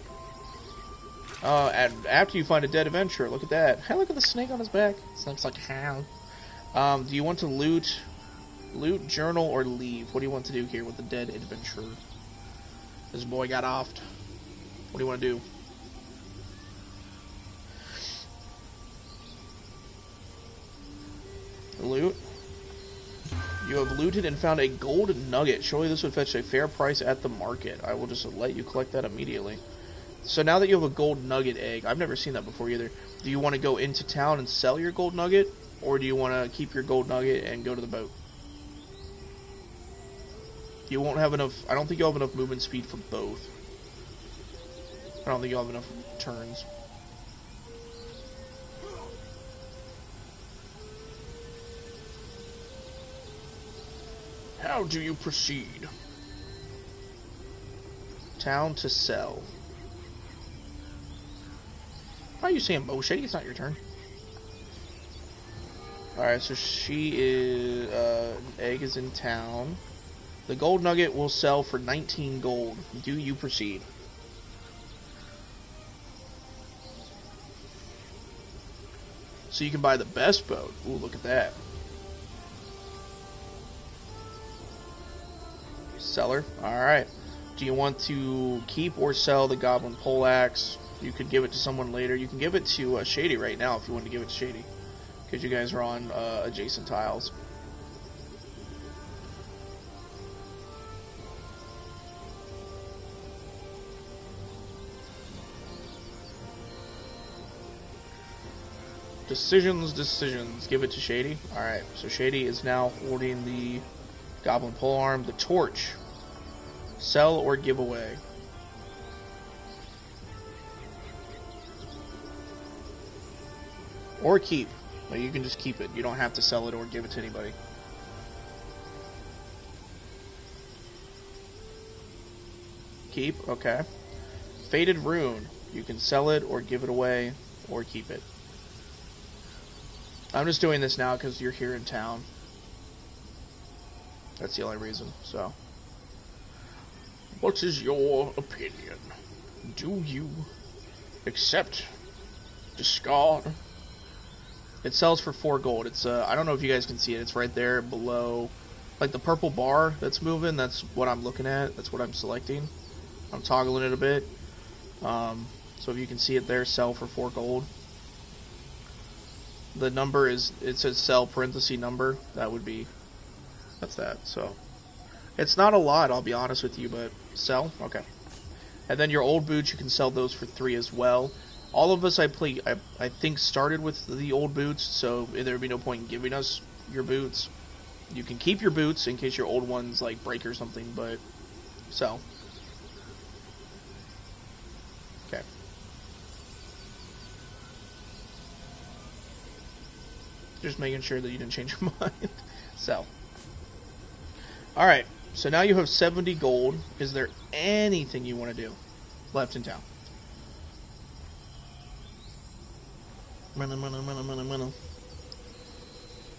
And after you find a dead adventurer, look at that. Hey, look at the snake on his back. This looks like a hound. Do you want to loot, journal, or leave? What do you want to do here with the dead adventurer? This boy got offed. What do you want to do? Loot. You have looted and found a gold nugget. Surely this would fetch a fair price at the market. I will just let you collect that immediately. So now that you have a gold nugget, Egg, I've never seen that before either. Do you want to go into town and sell your gold nugget? Or do you want to keep your gold nugget and go to the boat? You won't have enough... I don't think you'll have enough movement speed for both. I don't think you'll have enough turns. How do you proceed? Town to sell. Why are you saying Bo Shady? It's not your turn. Alright, so she is... Egg is in town. The gold nugget will sell for 19 gold. Do you proceed? So you can buy the best boat. Ooh, look at that. Seller. Alright. Do you want to keep or sell the goblin poleaxe? You could give it to someone later. You can give it to Shady right now if you want to give it to Shady. Because you guys are on adjacent tiles. Decisions. Give it to Shady. Alright, so Shady is now holding the goblin polearm, the torch. Sell or give away. Or keep. Like, you can just keep it. You don't have to sell it or give it to anybody. Keep, okay. Faded Rune. You can sell it or give it away or keep it. I'm just doing this now because you're here in town. That's the only reason, so. What is your opinion? Do you accept? Discard? It sells for 4 gold. It's, I don't know if you guys can see it. It's right there below, like the purple bar that's moving. That's what I'm looking at. That's what I'm selecting. I'm toggling it a bit. So if you can see it there, sell for 4 gold. The number is, it says sell parenthesis number. That would be, that's that. So it's not a lot, I'll be honest with you, but sell, okay. And then your old boots, you can sell those for 3 as well. All of us, I think, started with the old boots, so there would be no point in giving us your boots. You can keep your boots in case your old ones like break or something, but sell. Okay. Just making sure that you didn't change your mind. Sell. Alright, so now you have 70 gold. Is there anything you want to do left in town?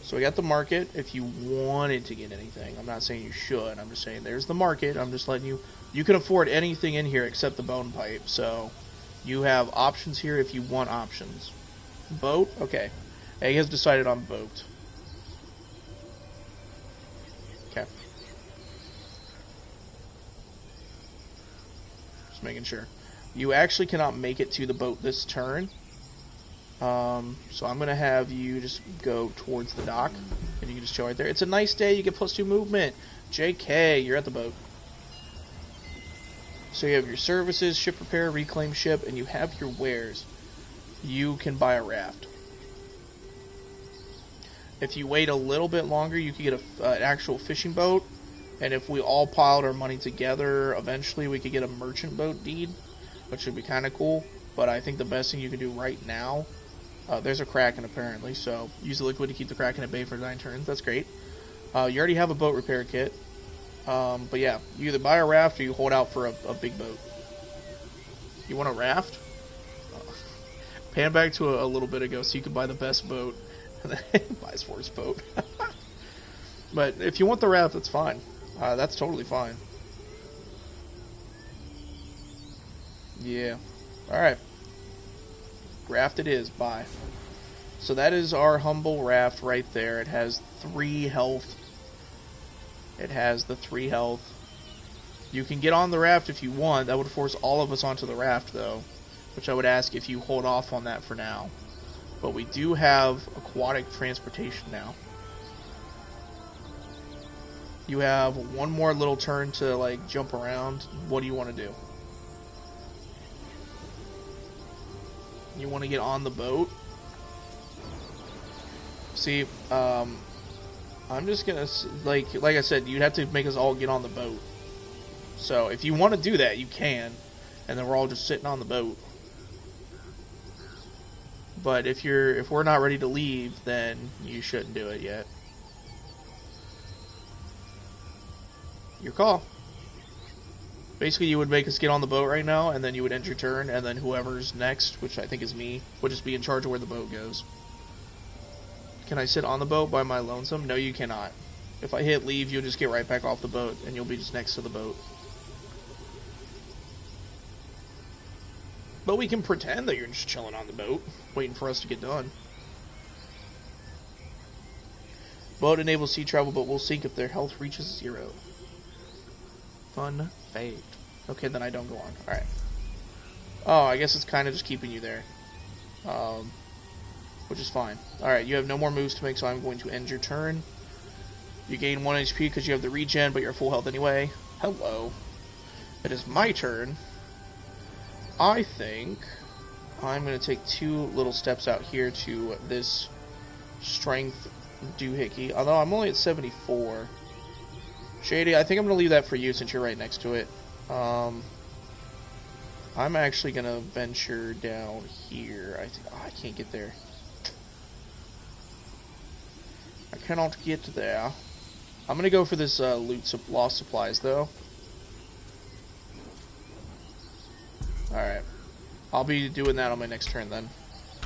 So we got the market. If you wanted to get anything, I'm not saying you should. I'm just saying there's the market. I'm just letting you. You can afford anything in here except the bone pipe. So you have options here if you want options. Boat, okay. Egg has decided on boat. Okay. Just making sure. You actually cannot make it to the boat this turn. So I'm going to have you just go towards the dock, and you can just chill right there. It's a nice day, you get +2 movement. JK, you're at the boat. So you have your services, ship repair, reclaim ship, and you have your wares. You can buy a raft. If you wait a little bit longer, you can get an actual fishing boat, and if we all piled our money together, eventually we could get a merchant boat deed, which would be kind of cool. But I think the best thing you can do right now, there's a Kraken apparently, so use the liquid to keep the Kraken at bay for 9 turns. That's great. You already have a boat repair kit. But yeah, you either buy a raft or you hold out for a big boat. You want a raft? Pan back to a little bit ago so you can buy the best boat. And then buy his worst boat. But if you want the raft, that's fine. That's totally fine. Yeah. Alright. Raft it is. Bye. So that is our humble raft right there. It has 3 health. It has the 3 health. You can get on the raft if you want. That would force all of us onto the raft, though. Which I would ask if you hold off on that for now. But we do have aquatic transportation now. You have one more little turn to, like, jump around. What do you want to do? You want to get on the boat? See, I'm just gonna, like I said, you'd have to make us all get on the boat. So if you want to do that, you can, and then we're all just sitting on the boat. But if we're not ready to leave, then you shouldn't do it yet. Your call. Basically, you would make us get on the boat right now, and then you would end your turn, and then whoever's next, which I think is me, would just be in charge of where the boat goes. Can I sit on the boat by my lonesome? No, you cannot. If I hit leave, you'll just get right back off the boat, and you'll be just next to the boat. But we can pretend that you're just chilling on the boat, waiting for us to get done. Boat enables sea travel, but will sink if their health reaches 0. Fun fact. Okay, then I don't go on. Alright. Oh, I guess it's kind of just keeping you there. Which is fine. Alright, you have no more moves to make, so I'm going to end your turn. You gain 1 HP because you have the regen, but you're full health anyway. Hello. It is my turn. I think I'm going to take 2 little steps out here to this strength doohickey. Although I'm only at 74. Shady, I think I'm going to leave that for you since you're right next to it. I'm actually going to venture down here. I can't get there. I cannot get there. I'm gonna go for this lost supplies though. Alright. I'll be doing that on my next turn then.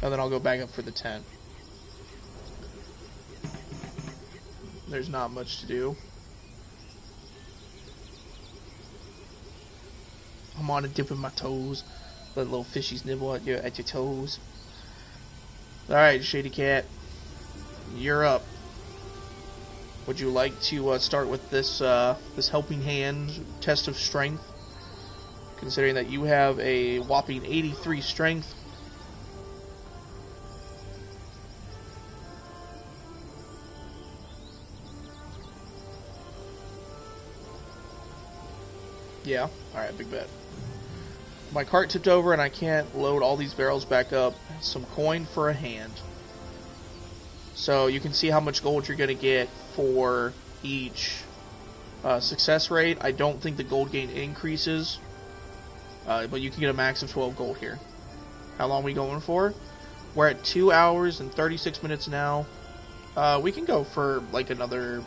And then I'll go back up for the tent. There's not much to do. I'm on a dip with my toes. Let little fishies nibble at your toes. Alright, Shady Cat. You're up. Would you like to start with this this helping hand test of strength? Considering that you have a whopping 83 strength. Yeah, alright, big bet. My cart tipped over and I can't load all these barrels back up. Some coin for a hand. So you can see how much gold you're going to get for each success rate. I don't think the gold gain increases. But you can get a max of 12 gold here. How long are we going for? We're at 2 hours and 36 minutes now. We can go for like another...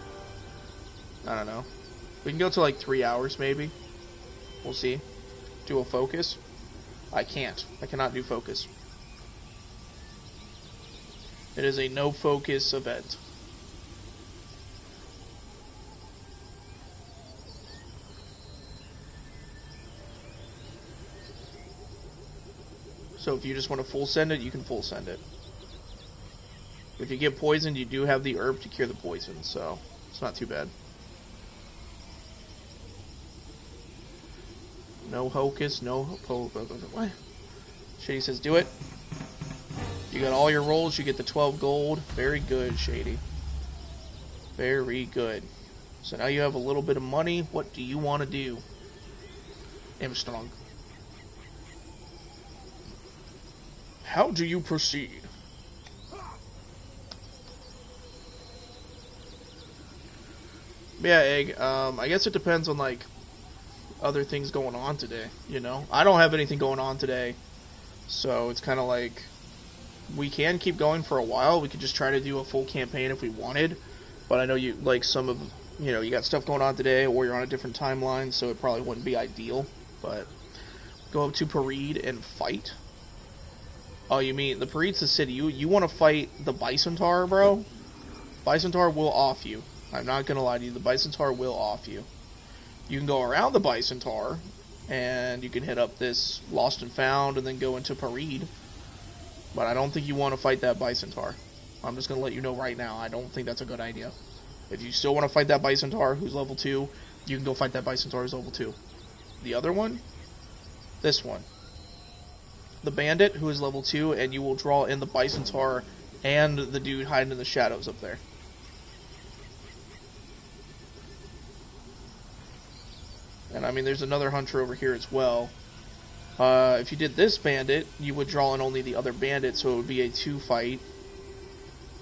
I don't know. We can go to like 3 hours maybe. We'll see. Do a focus. I can't. I cannot do focus. It is a no focus event. So if you just want to full send it, you can full send it. If you get poisoned, you do have the herb to cure the poison, so it's not too bad. No hocus, no what? Shady says do it. You got all your rolls, you get the 12 gold. Very good, Shady. Very good. So now you have a little bit of money. What do you want to do? Armstrong. How do you proceed? Yeah, Egg. I guess it depends on, like, other things going on today, you know? I don't have anything going on today, so it's kind of like, we can keep going for a while. We could just try to do a full campaign if we wanted, but I know you, like, some of, you know, you got stuff going on today, or you're on a different timeline, so it probably wouldn't be ideal, but go up to Parade and fight. Oh, you mean, the Parade's the city. You want to fight the Bisontar, bro? Bisontar will off you. I'm not going to lie to you. The Bisontar will off you. You can go around the Bisontar, and you can hit up this Lost and Found, and then go into Parade. But I don't think you want to fight that Bisontar. I'm just going to let you know right now. I don't think that's a good idea. If you still want to fight that Bisontar, who's level 2, you can go fight that Bisontar who's level 2. The other one? This one. The Bandit, who is level 2, and you will draw in the Bisontar and the dude hiding in the shadows up there. And I mean, there's another hunter over here as well. If you did this bandit, you would draw in only the other bandit, so it would be a 2 fight.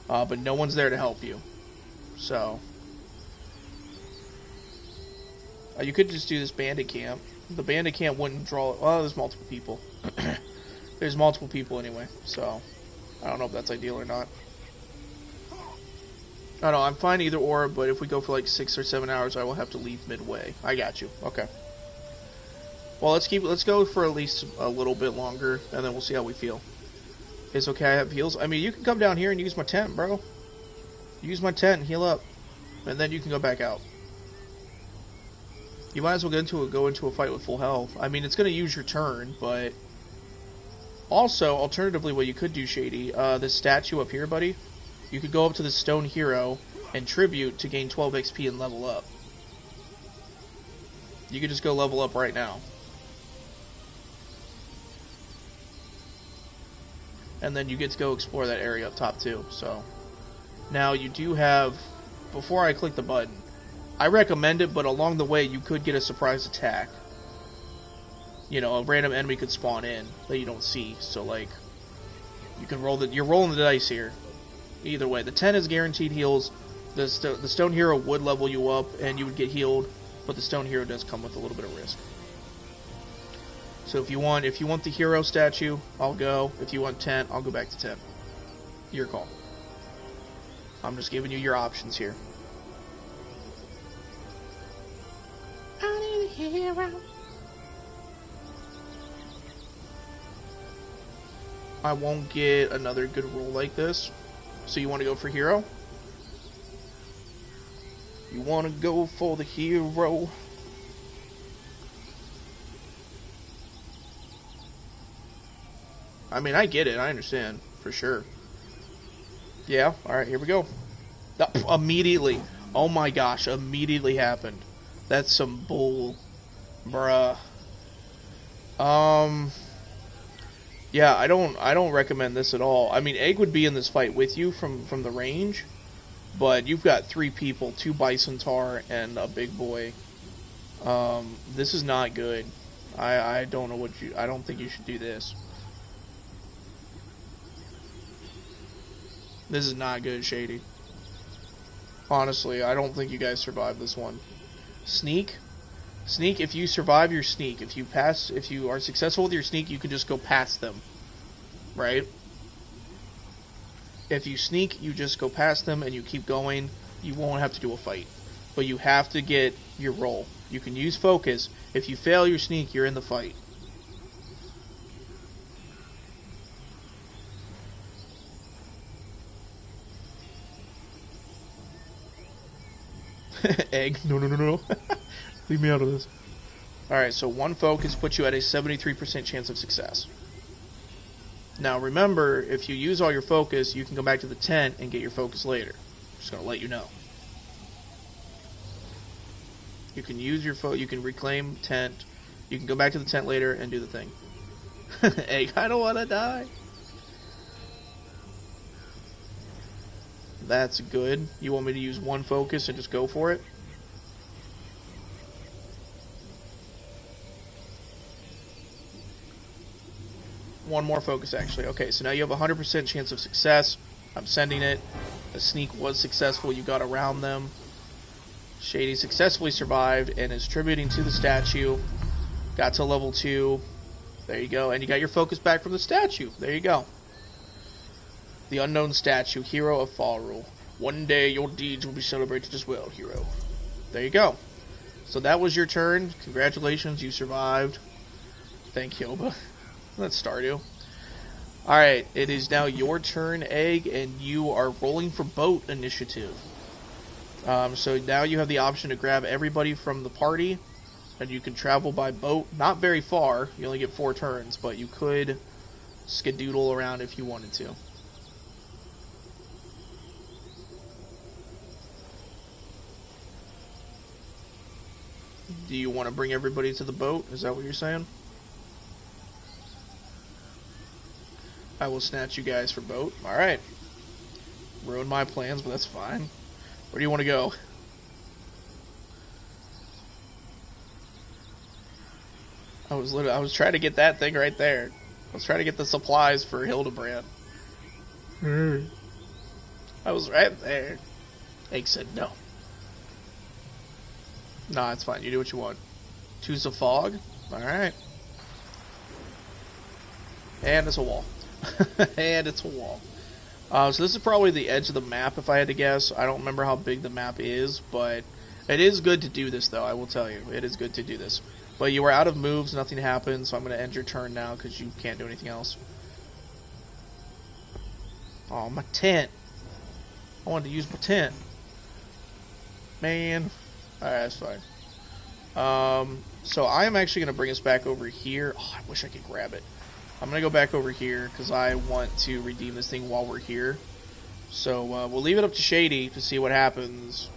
But no one's there to help you. So, you could just do this bandit camp. The bandit camp wouldn't draw... Well, there's multiple people. There's multiple people anyway, so I don't know if that's ideal or not. I don't know, I'm fine either or, but if we go for like 6 or 7 hours, I will have to leave midway. I got you. Okay. Well, let's go for at least a little bit longer, and then we'll see how we feel. It's okay, I have heals. I mean, you can come down here and use my tent, bro. Use my tent and heal up, and then you can go back out. You might as well go into a fight with full health. I mean, it's going to use your turn, but... Also, alternatively, what you could do, Shady, this statue up here, buddy, you could go up to the Stone Hero and tribute to gain 12 XP and level up. You could just go level up right now. And then you get to go explore that area up top too. So, now you do have, before I click the button, I recommend it, but along the way you could get a surprise attack. You know, a random enemy could spawn in that you don't see. So, like, you can roll you're rolling the dice here. Either way, the 10 is guaranteed heals. The Stone Hero would level you up, and you would get healed, but the Stone Hero does come with a little bit of risk. So if you want the hero statue, I'll go. If you want 10, I'll go back to 10. Your call. I'm just giving you your options here. I need a hero. I won't get another good roll like this. So you want to go for hero? You want to go for the hero? I mean, I get it. I understand. For sure. Yeah. Alright, here we go. Immediately. Oh my gosh. Immediately happened. That's some bull. Bruh. Yeah, I don't recommend this at all. I mean, Egg would be in this fight with you from the range. But you've got 3 people. 2 Bison Tar and a big boy. This is not good. I don't know what you... I don't think you should do this. This is not good, Shady. Honestly, I don't think you guys survived this one. Sneak? Sneak, if you survive your sneak, if you are successful with your sneak, you can just go past them. Right? If you sneak, you just go past them and you keep going. You won't have to do a fight. But you have to get your roll. You can use focus. If you fail your sneak, you're in the fight. Egg. No. Leave me out of this. Alright, so 1 focus puts you at a 73% chance of success. Now remember, if you use all your focus, you can go back to the tent and get your focus later. Just gonna let you know. You can use your you can reclaim tent. You can go back to the tent later and do the thing. Egg, I don't want to die. That's good. You want me to use 1 focus and just go for it? One more focus, actually. Okay, so now you have a 100% chance of success. I'm sending it. The sneak was successful. You got around them. Shady successfully survived and is tributing to the statue. Got to level 2. There you go. And you got your focus back from the statue. There you go. The unknown statue, hero of Fall Rule. One day your deeds will be celebrated as well, hero. There you go. So that was your turn. Congratulations, you survived. Thank you, Oba. That's Stardew. Alright, it is now your turn, Egg, and you are rolling for boat initiative. So now you have the option to grab everybody from the party, and you can travel by boat. Not very far, you only get 4 turns, but you could skedoodle around if you wanted to. Do you want to bring everybody to the boat? Is that what you're saying? I will snatch you guys for boat. Alright. Ruined my plans, but that's fine. Where do you want to go? I was trying to get that thing right there. I was trying to get the supplies for Hildebrand. I was right there. Egg said no. Nah, it's fine. You do what you want. Tues of fog. Alright. And it's a wall. And it's a wall. So this is probably the edge of the map, if I had to guess. I don't remember how big the map is, but it is good to do this, though, I will tell you. It is good to do this. But you are out of moves, nothing happened, so I'm going to end your turn now, because you can't do anything else. Oh, my tent. I wanted to use my tent. Man. Alright, that's fine. So I am actually going to bring us back over here. Oh, I wish I could grab it. I'm going to go back over here because I want to redeem this thing while we're here. So we'll leave it up to Shady to see what happens.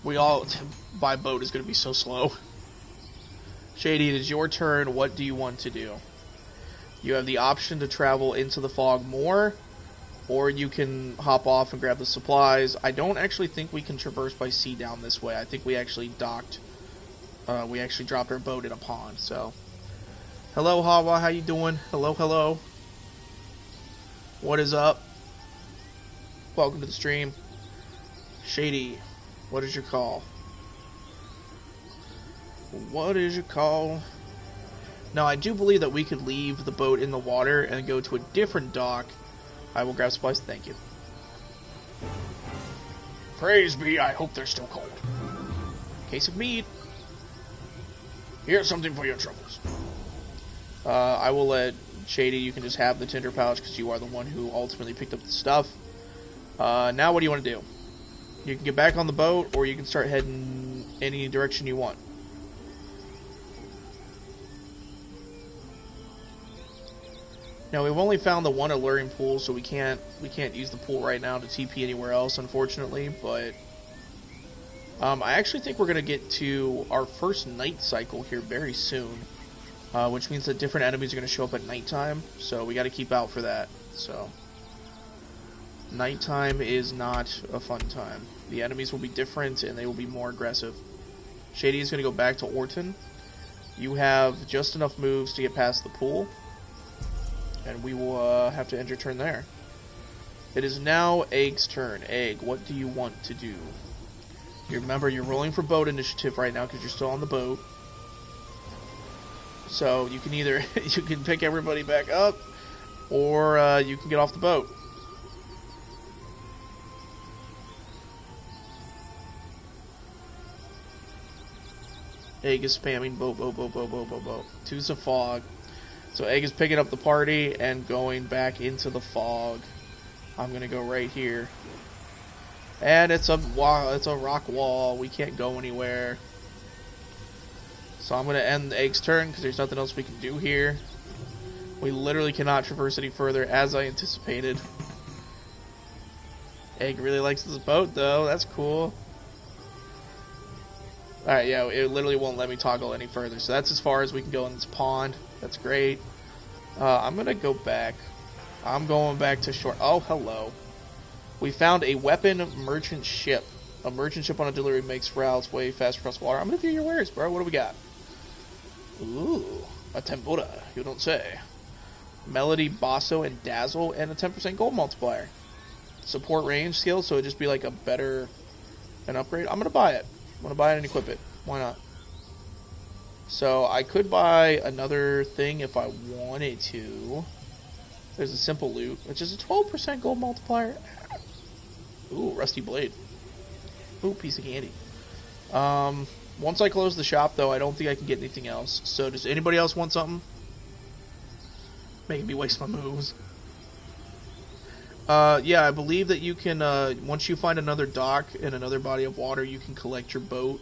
By boat is going to be so slow. Shady, it is your turn. What do you want to do? You have the option to travel into the fog more, or you can hop off and grab the supplies. I don't actually think we can traverse by sea down this way. I think we actually docked. We actually dropped our boat in a pond, so... Hello, Hawa, how you doing? Hello, hello. What is up? Welcome to the stream. Shady, what is your call? What is your call? Now, I do believe that we could leave the boat in the water and go to a different dock. I will grab supplies, thank you. Praise be, I hope they're still cold. Case of mead. Here's something for your troubles. I will let Shady, you can just have the tinder pouch because you are the one who ultimately picked up the stuff. Now what do you want to do? You can get back on the boat, or you can start heading any direction you want. Now we've only found the one alluring pool, so we can't use the pool right now to TP anywhere else, unfortunately. But I actually think we're gonna get to our first night cycle here very soon, which means that different enemies are gonna show up at nighttime. So we got to keep out for that. So nighttime is not a fun time. The enemies will be different and they will be more aggressive. Shady is gonna go back to Orton. You have just enough moves to get past the pool. And we will have to end your turn there. It is now Egg's turn. Egg, what do you want to do? You remember, you're rolling for boat initiative right now because you're still on the boat. So you can either you can pick everybody back up, or you can get off the boat. Egg is spamming boat, boat, boat, boat, boat, boat, boat. Tues of fog. So Egg is picking up the party and going back into the fog. I'm gonna go right here, and it's a rock wall. We can't go anywhere. So I'm gonna end Egg's turn because there's nothing else we can do here. We literally cannot traverse any further, as I anticipated. Egg really likes this boat, though. That's cool. Alright, yeah, it literally won't let me toggle any further. So that's as far as we can go in this pond. That's great. I'm going to go back. I'm going back to shore. Oh, hello. We found a weapon merchant ship. A merchant ship on a delivery makes routes way faster across water. I'm going to view your wares, bro. What do we got? Ooh, a tempura. You don't say. Melody, Basso, and Dazzle, and a 10% gold multiplier. Support range skill, so it'd just be like an upgrade. I'm going to buy it. I'm going to buy it and equip it. Why not? So I could buy another thing if I wanted to. There's a simple loot, which is a 12% gold multiplier. Ooh, rusty blade. Ooh, piece of candy. Once I close the shop, though, I don't think I can get anything else. So does anybody else want something? Making me waste my moves. Yeah, I believe that you can, once you find another dock in another body of water, you can collect your boat,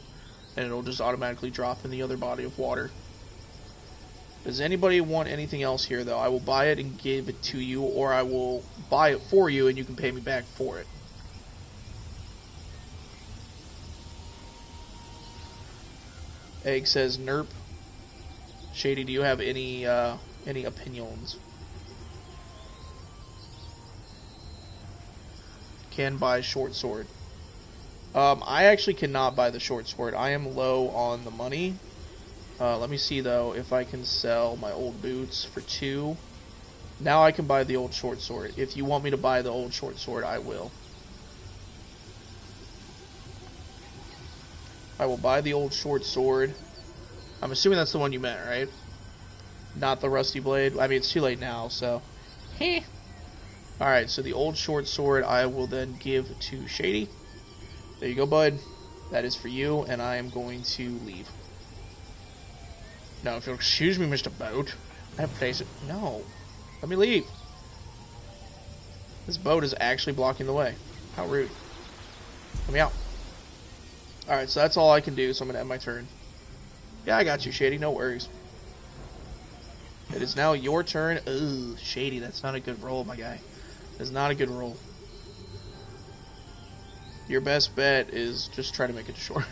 and it'll just automatically drop in the other body of water. Does anybody want anything else here, though? I will buy it and give it to you, or I will buy it for you and you can pay me back for it. Egg says, Nerp. Shady, do you have any opinions? Can buy short sword. I actually cannot buy the short sword. I am low on the money. Let me see, though, if I can sell my old boots for 2. Now I can buy the old short sword. If you want me to buy the old short sword, I will. I will buy the old short sword. I'm assuming that's the one you meant, right? Not the rusty blade. I mean, it's too late now, so. Heh. Alright, so the old short sword I will then give to Shady. There you go, bud. That is for you, and I am going to leave. Now, if you'll excuse me, Mr. Boat, I have place it. No. Let me leave. This boat is actually blocking the way. How rude. Let me out. Alright, so that's all I can do, so I'm going to end my turn. Yeah, I got you, Shady. No worries. It is now your turn. Ugh, Shady, that's not a good roll, my guy. It's not a good roll. Your best bet is just try to make it to shore.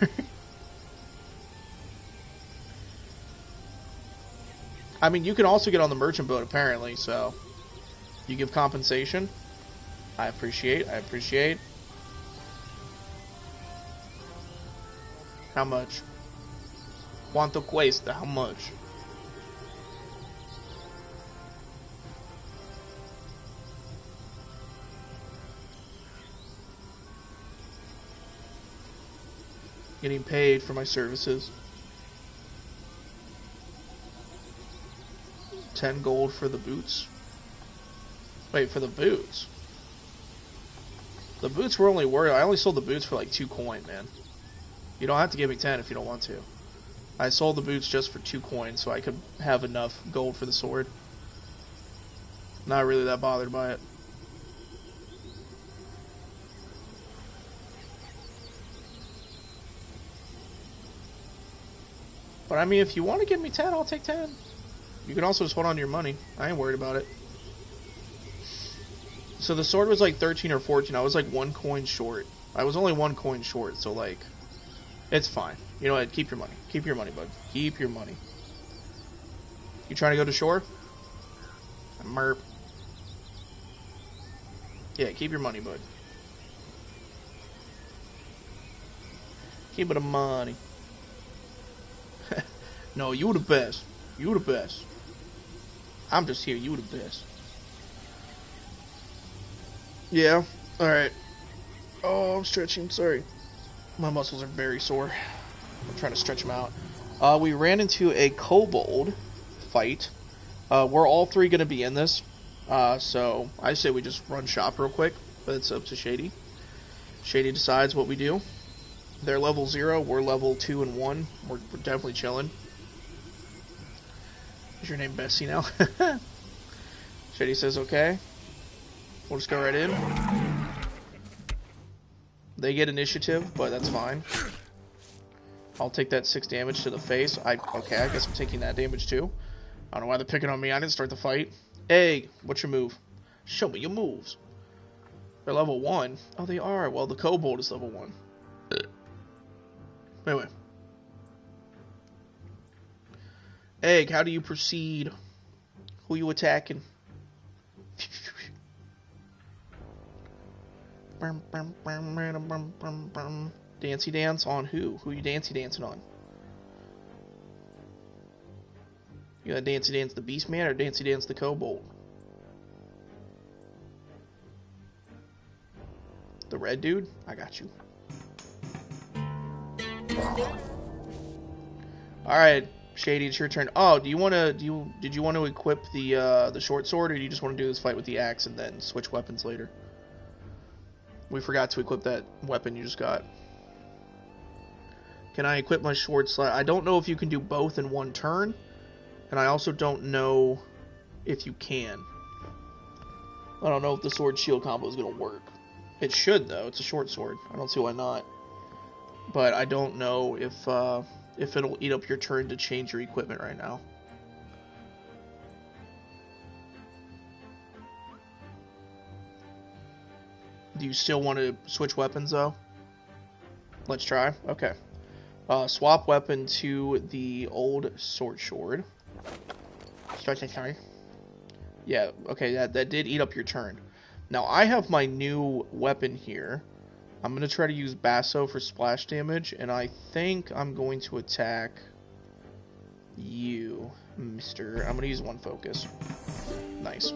I mean, you can also get on the merchant boat, apparently, so. You give compensation. I appreciate. How much? Quanto cuesta? How much? Getting paid for my services. 10 gold for the boots. Wait, for the boots? The boots were only worth... I only sold the boots for like 2 coin, man. You don't have to give me 10 if you don't want to. I sold the boots just for 2 coins so I could have enough gold for the sword. Not really that bothered by it. But I mean, if you want to give me 10, I'll take 10. You can also just hold on to your money. I ain't worried about it. So the sword was like 13 or 14. I was like 1 coin short. I was only 1 coin short, so like... It's fine. You know what? Keep your money. Keep your money, bud. Keep your money. You trying to go to shore? Merp. Yeah, keep your money, bud. Keep it a money. No, you the best. You the best. I'm just here. You the best. Yeah. Alright. Oh, I'm stretching. Sorry. My muscles are very sore. I'm trying to stretch them out. We ran into a kobold fight. We're all 3 going to be in this. So I say we just run shop real quick. But it's up to Shady. Shady decides what we do. They're level 0. We're level 2 and 1. We're definitely chilling. Is your name Bessie now? Shady says okay. We'll just go right in. They get initiative, but that's fine. I'll take that 6 damage to the face. Okay, I guess I'm taking that damage too. I don't know why they're picking on me. I didn't start the fight. Hey, what's your move? Show me your moves. They're level 1. Oh, they are. Well, the kobold is level 1. Anyway. Egg, how do you proceed? Who you attacking? Dancy dance on who? Who you dancing on? You gonna dancy dance the beast man or dancy dance the kobold? The red dude? I got you. Alright, Shady, it's your turn. Oh, did you want to equip the short sword, or do you just want to do this fight with the axe and then switch weapons later? We forgot to equip that weapon you just got. Can I equip my short sword? I don't know if you can do both in one turn, and I also don't know if you can. I don't know if the sword shield combo is going to work. It should, though. It's a short sword. I don't see why not. But I don't know if it'll eat up your turn to change your equipment right now. Do you still want to switch weapons, though? Let's try. Okay. Swap weapon to the old sword. Sorry. Yeah, okay, that did eat up your turn. Now, I have my new weapon here. I'm going to try to use Basso for splash damage, and I think I'm going to attack you, mister. I'm going to use 1 focus. Nice.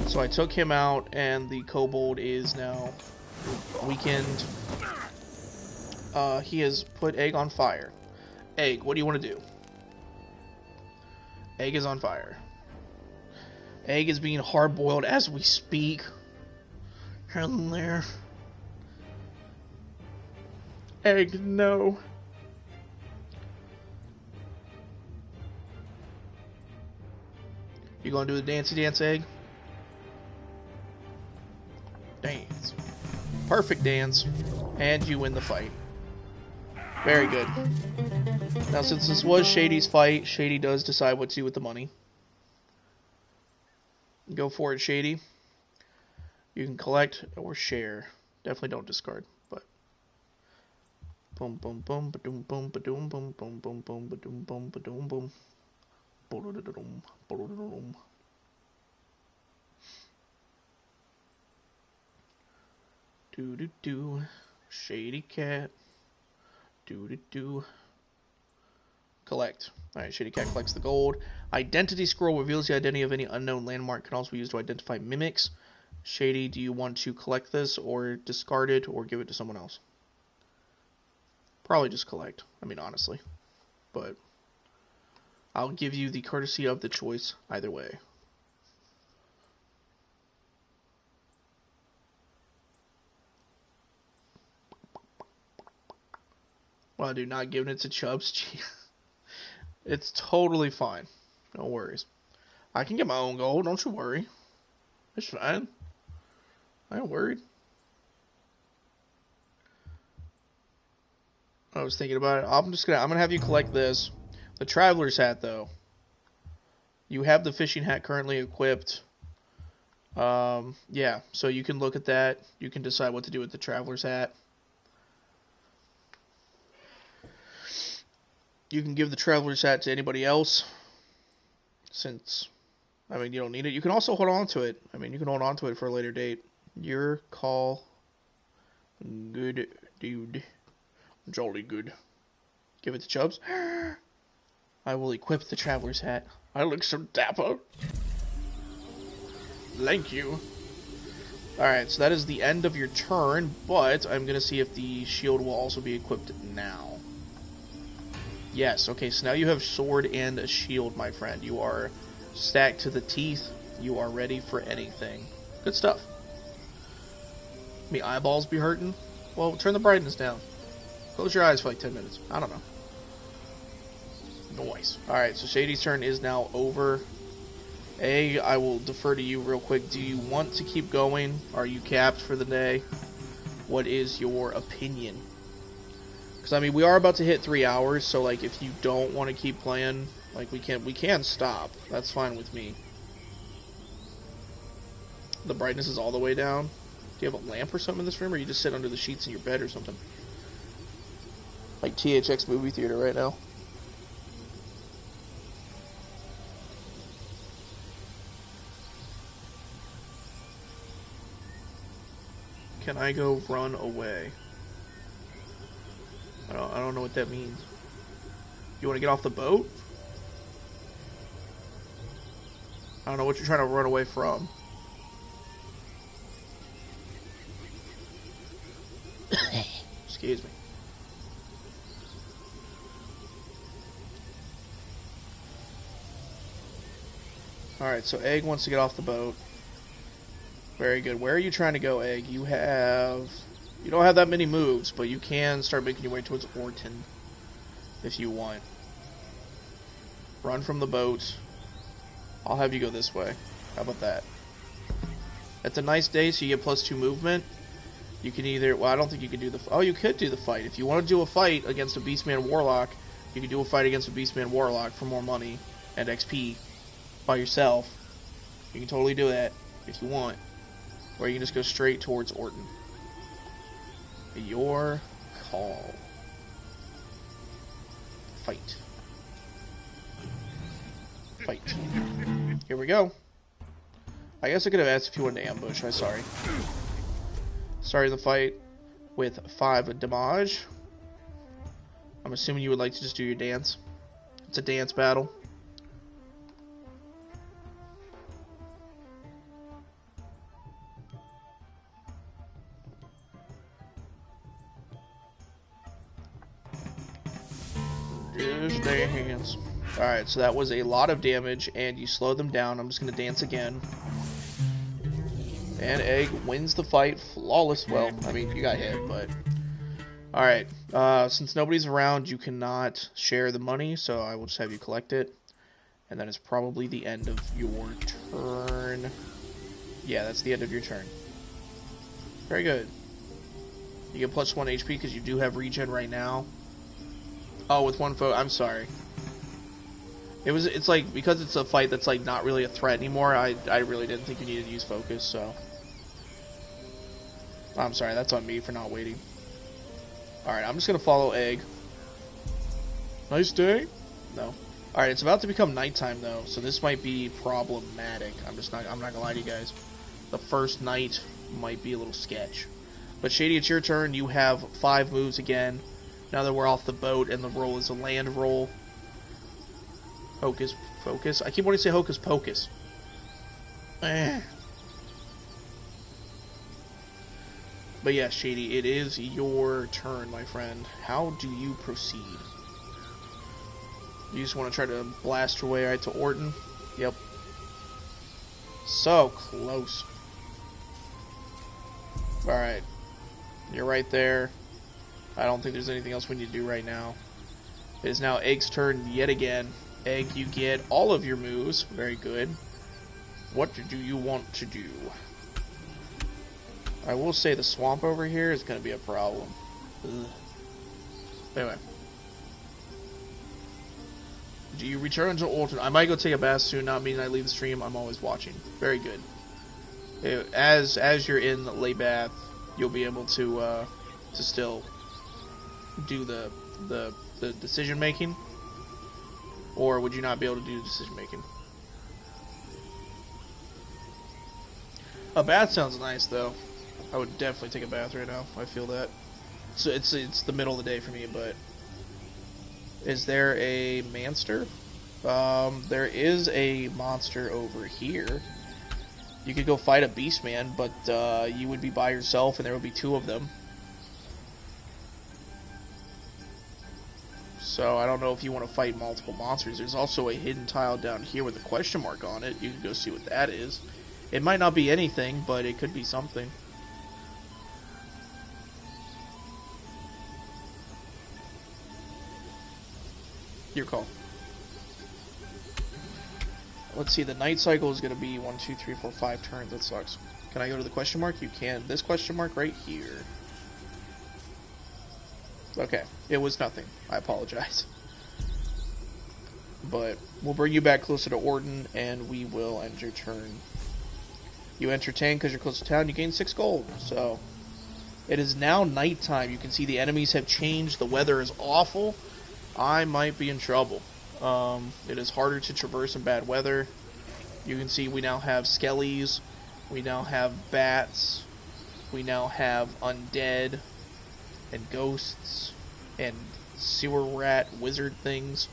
So I took him out, and the kobold is now weakened. He has put Egg on fire. Egg, what do you want to do? Egg is on fire. Egg is being hard-boiled as we speak. Hello there. Egg, no. You gonna do the dancey dance, Egg? Dance. Perfect dance. And you win the fight. Very good. Now, since this was Shady's fight, Shady does decide what to do with the money. Go for it, Shady. You can collect or share. Definitely don't discard, but... Boom, boom, boom, ba-doom, boom, ba-doom, boom, boom, boom, boom, ba-doom, boom, ba-doom, boom. Bo-do-do-do-doom, bo-do-do-do-doom. Do-do-do. Shady cat. Do-do-do. Collect. Alright, Shady Cat collects the gold. Identity scroll reveals the identity of any unknown landmark. Can also be used to identify mimics. Shady, do you want to collect this, or discard it, or give it to someone else? Probably just collect. I mean, honestly. But I'll give you the courtesy of the choice either way. Oh, dude, not giving it to Chubbs. Gee. It's totally fine. No worries. I can get my own goal. Don't you worry. It's fine. I ain't worried. I was thinking about it. I'm gonna have you collect this. The Traveler's Hat, though. You have the fishing hat currently equipped. Yeah, so you can look at that. You can decide what to do with the Traveler's Hat. You can give the Traveler's Hat to anybody else, since, I mean, you don't need it. You can also hold on to it. I mean, you can hold on to it for a later date. Your call. Good dude. Jolly good. Give it to Chubbs. I will equip the Traveler's Hat. I look so dapper. Thank you. Alright, so that is the end of your turn, but I'm going to see if the shield will also be equipped now. Yes, okay, so now you have sword and a shield, my friend. You are stacked to the teeth. You are ready for anything. Good stuff. Me eyeballs be hurting? Well, turn the brightness down. Close your eyes for like 10 minutes. I don't know. Noise. Alright, so Shady's turn is now over. A, I will defer to you real quick. Do you want to keep going? Are you capped for the day? What is your opinion? Because, I mean, we are about to hit 3 hours, so, like, if you don't want to keep playing, like, we can stop. That's fine with me. The brightness is all the way down. Do you have a lamp or something in this room, or you just sit under the sheets in your bed or something? Like THX movie theater right now. Can I go run away? I don't know what that means. You want to get off the boat? I don't know what you're trying to run away from. Excuse me. Alright, so Egg wants to get off the boat. Very good. Where are you trying to go, Egg? You don't have that many moves, but you can start making your way towards Orton if you want. Run from the boat. I'll have you go this way. How about that? It's a nice day, so you get +2 movement. You can either... Well, I don't think you can do the... Oh, you could do the fight. If you want to do a fight against a Beastman Warlock, you can do a fight against a Beastman Warlock for more money and XP by yourself. You can totally do that if you want. Or you can just go straight towards Orton. Your call. Fight. Fight. Here we go. I guess I could have asked if you wanted to ambush. I'm sorry. Starting the fight with 5 damage. I'm assuming you would like to just do your dance. It's a dance battle. Just dance. Alright, so that was a lot of damage, and you slowed them down. I'm just going to dance again. And Egg wins the fight. Flawless. Well, I mean, you got hit, but... Alright, since nobody's around, you cannot share the money, so I will just have you collect it. And that is probably the end of your turn. Yeah, that's the end of your turn. Very good. You get +1 HP because you do have regen right now. Oh, with 1 foe. I'm sorry. It's like, because it's a fight that's like not really a threat anymore, I really didn't think you needed to use focus, so. I'm sorry, that's on me for not waiting. Alright, I'm just gonna follow Egg. Nice day? No. Alright, it's about to become nighttime though, so this might be problematic. I'm not gonna lie to you guys. The first night might be a little sketch. But Shady, it's your turn. You have 5 moves again. Now that we're off the boat and the roll is a land roll. Hocus Pocus. I keep wanting to say Hocus Pocus. But yeah, Shady, it is your turn, my friend. How do you proceed? You just want to try to blast your way right to Orton? Yep. So close. Alright. You're right there. I don't think there's anything else we need to do right now. It is now Egg's turn yet again. Egg, you get all of your moves. Very good. What do you want to do? I will say the swamp over here is going to be a problem. Ugh. Anyway. Do you return to alternate? I might go take a bath soon, not meaning I leave the stream. I'm always watching. Very good. As you're in the lay bath, you'll be able to still do the decision making, or would you not be able to do decision making? A bath sounds nice though. I would definitely take a bath right now. I feel that. So it's the middle of the day for me, but is there a monster? There is a monster over here. You could go fight a beast man, but you would be by yourself and there would be two of them. So I don't know if you want to fight multiple monsters. There's also a hidden tile down here with a question mark on it. You can go see what that is. It might not be anything, but it could be something. Your call. Let's see, the night cycle is going to be 1, 2, 3, 4, 5 turns. That sucks. Can I go to the question mark? You can. This question mark right here. Okay, it was nothing. I apologize. But we'll bring you back closer to Orton, and we will end your turn. You entertain because you're close to town. You gain 6 gold. So it is now nighttime. You can see the enemies have changed. The weather is awful. I might be in trouble. It is harder to traverse in bad weather. You can see we now have skellies. We now have bats. We now have undead and ghosts and sewer rat wizard things.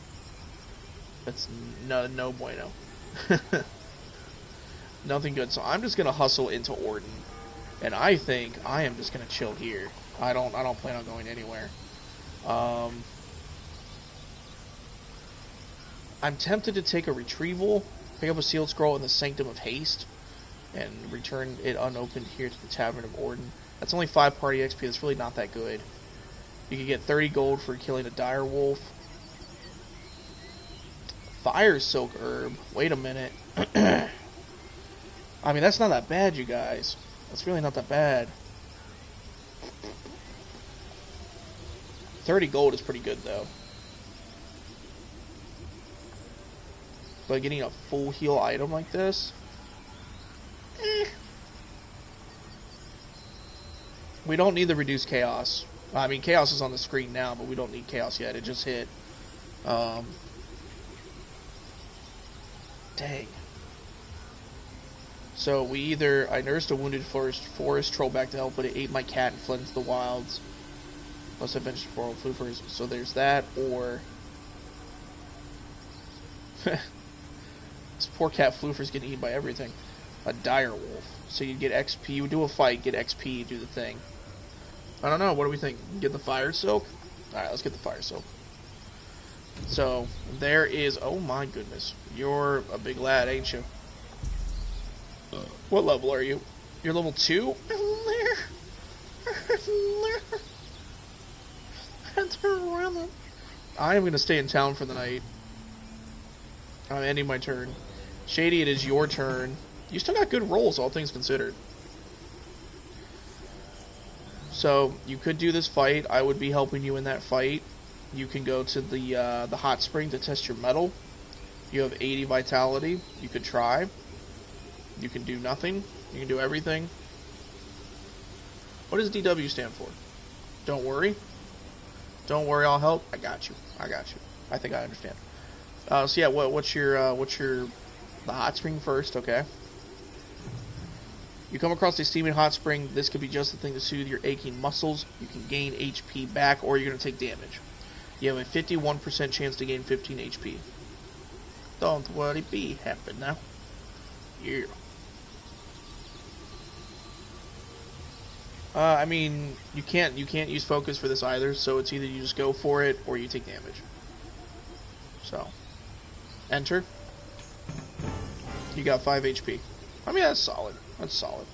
That's no bueno. Nothing good. So I'm just gonna hustle into Orton, and I think I am just gonna chill here. I don't plan on going anywhere. I'm tempted to take a retrieval, pick up a sealed scroll in the Sanctum of Haste, and return it unopened here to the Tavern of Orton. That's only 5 party XP. That's really not that good. You can get 30 gold for killing a dire wolf. Fire Silk Herb. Wait a minute. I mean, that's not that bad, you guys. That's really not that bad. 30 gold is pretty good, though. But getting a full heal item like this... We don't need the reduced chaos. I mean, chaos is on the screen now, but we don't need chaos yet. It just hit. Dang. So we either... I nursed a wounded forest troll back to help, but it ate my cat and fled into the wilds. Plus I ventured for floofers. So there's that, or... This poor cat Floofer's getting eaten by everything. A dire wolf. So you get XP. You do a fight, get XP, do the thing. I don't know. What do we think? Get the fire silk? Alright, let's get the fire silk. So, there is... Oh my goodness. You're a big lad, ain't you? What level are you? You're level 2? I am going to stay in town for the night. I'm ending my turn. Shady, it is your turn. You still got good rolls, all things considered. So, you could do this fight. I would be helping you in that fight. You can go to the hot spring to test your metal. You have 80 vitality. You could try. You can do nothing. You can do everything. What does DW stand for? Don't worry. Don't worry, I'll help. I got you. I got you. I think I understand. So yeah, what's your the hot spring first, okay? You come across a steaming hot spring. This could be just the thing to soothe your aching muscles. You can gain HP back, or you're going to take damage. You have a 51% chance to gain 15 HP. Don't worry, be happy now. Yeah. I mean, you can't use focus for this either, so it's either you just go for it, or you take damage. So, enter. You got 5 HP. I mean, that's solid. That's solid.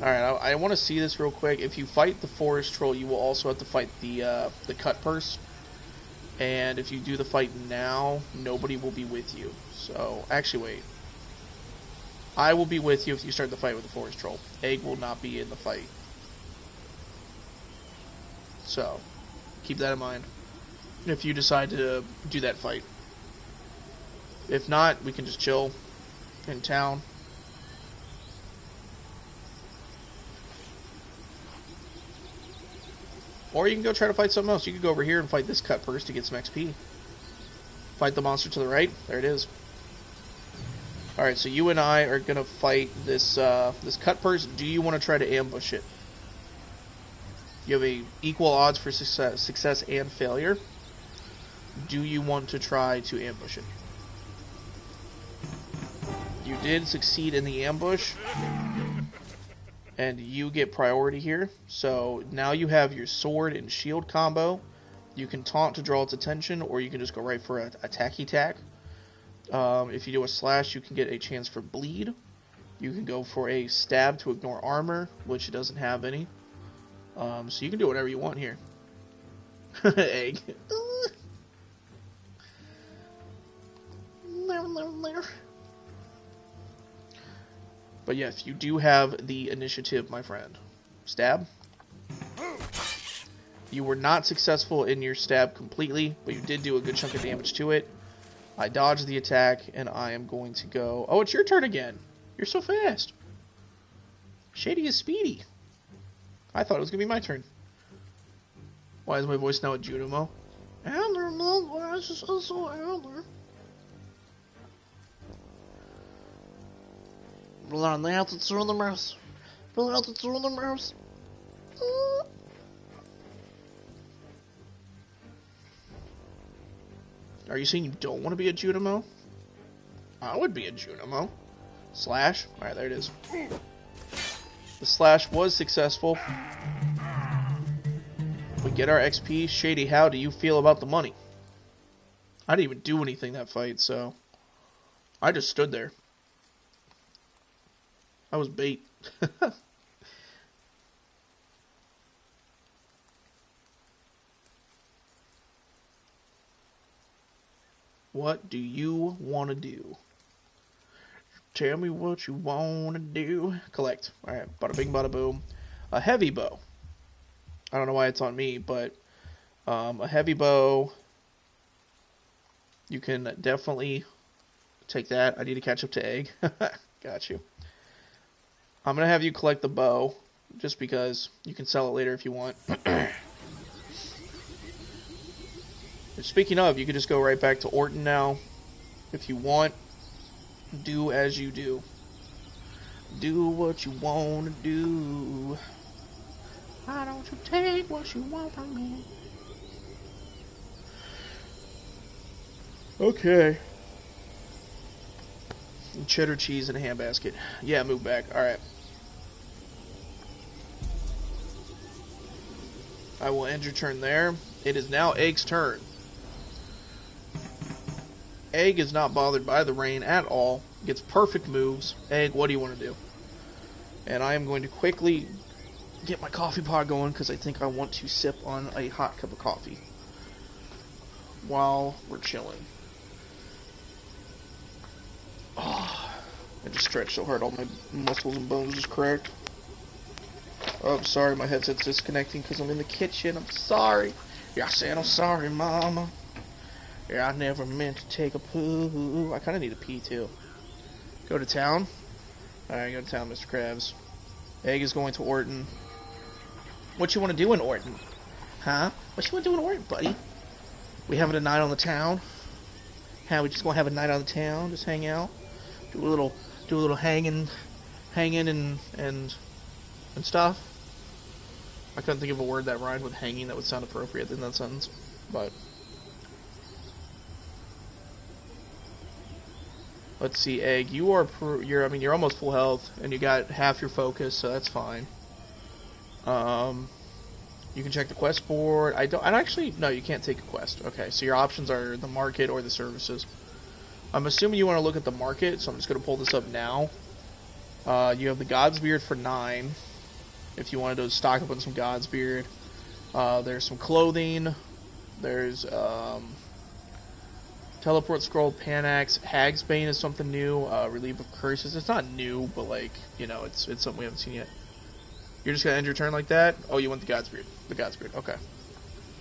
Alright, I want to see this real quick. If you fight the forest troll, you will also have to fight the cut purse. And if you do the fight now, nobody will be with you. So, actually, wait. I will be with you if you start the fight with the forest troll. Egg will not be in the fight. So, keep that in mind if you decide to do that fight. If not, we can just chill in town. Or you can go try to fight something else. You could go over here and fight this cut purse to get some XP. Fight the monster to the right. There it is. Alright, so you and I are going to fight this this cut purse. Do you want to try to ambush it? You have equal odds for success and failure. Do you want to try to ambush it? You did succeed in the ambush. And you get priority here. So now you have your sword and shield combo. You can taunt to draw its attention, or you can just go right for an attack. If you do a slash, you can get a chance for bleed. You can go for a stab to ignore armor, which it doesn't have any. So you can do whatever you want here. Egg. But yes, you do have the initiative, my friend. Stab. You were not successful in your stab completely, but you did do a good chunk of damage to it. I dodged the attack, and I am going to go... Oh, it's your turn again. You're so fast. Shady is speedy. I thought it was going to be my turn. Why is my voice now a Junimo? Adler, no, why is this also Adler? They have to turn the mouse. They have to turn the mouse. Are you saying you don't want to be a Junimo? I would be a Junimo. Slash. Alright, there it is. The slash was successful. We get our XP. Shady, how do you feel about the money? I didn't even do anything that fight, so... I just stood there. I was bait. What do you want to do? Tell me what you want to do. Collect. Alright, bada bing, bada boom. A heavy bow. I don't know why it's on me, but a heavy bow. You can definitely take that. I need to catch up to Egg. Got you. I'm going to have you collect the bow, just because you can sell it later if you want. Speaking of, you can just go right back to Orton now. If you want, do as you do. Do what you want to do. Why don't you take what you want from me? Okay. Cheddar cheese in a handbasket. Yeah, move back. Alright. I will end your turn there. It is now Egg's turn. Egg is not bothered by the rain at all. Gets perfect moves. Egg, what do you want to do? And I am going to quickly get my coffee pot going because I think I want to sip on a hot cup of coffee while we're chilling. Oh, I just stretched so hard all my muscles and bones just cracked. Oh, sorry, my headset's disconnecting because I'm in the kitchen. I'm sorry. Yeah, I said I'm sorry, Mama. Yeah, I never meant to take a poo. I kind of need a pee, too. Go to town? Alright, go to town, Mr. Krabs. Egg is going to Orton. What you want to do in Orton? Huh? What you want to do in Orton, buddy? We having a night on the town? How, we just gonna have a night on the town? Just hang out? Do a little hanging and stuff? I couldn't think of a word that rhymed with hanging that would sound appropriate in that sentence, but... Let's see, Egg. You're almost full health, and you got half your focus, so that's fine. You can check the quest board. No, you can't take a quest. Okay, so your options are the market or the services. I'm assuming you want to look at the market, so I'm just going to pull this up now. You have the God's Beard for 9. If you wanted to stock up on some God's Beard. There's some clothing. There's Teleport Scroll, Panax, Hag's Bane is something new. Relief of Curses. It's not new, but like, you know, it's something we haven't seen yet. You're just gonna end your turn like that? Oh, you want the God's Beard. The God's Beard, okay.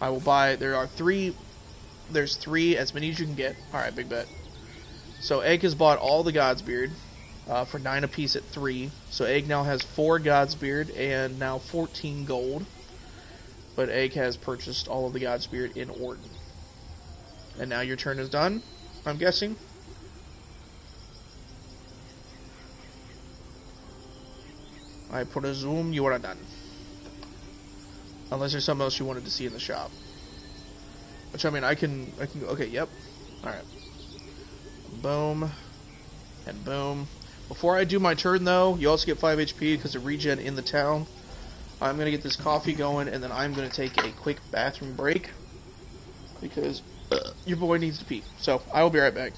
I will buy, there's 3, as many as you can get. Alright, big bet. So Egg has bought all the God's Beard for 9 apiece at 3. So Egg now has 4 God's Beard and now 14 gold. But Egg has purchased all of the God's Beard in Orton. And now your turn is done, I'm guessing. I presume you are done. Unless there's something else you wanted to see in the shop. Which, I mean, I can, okay, yep. Alright. Boom. And boom. Before I do my turn, though, you also get 5 HP because of regen in the town. I'm going to get this coffee going, and then I'm going to take a quick bathroom break. Because your boy needs to pee. So, I will be right back.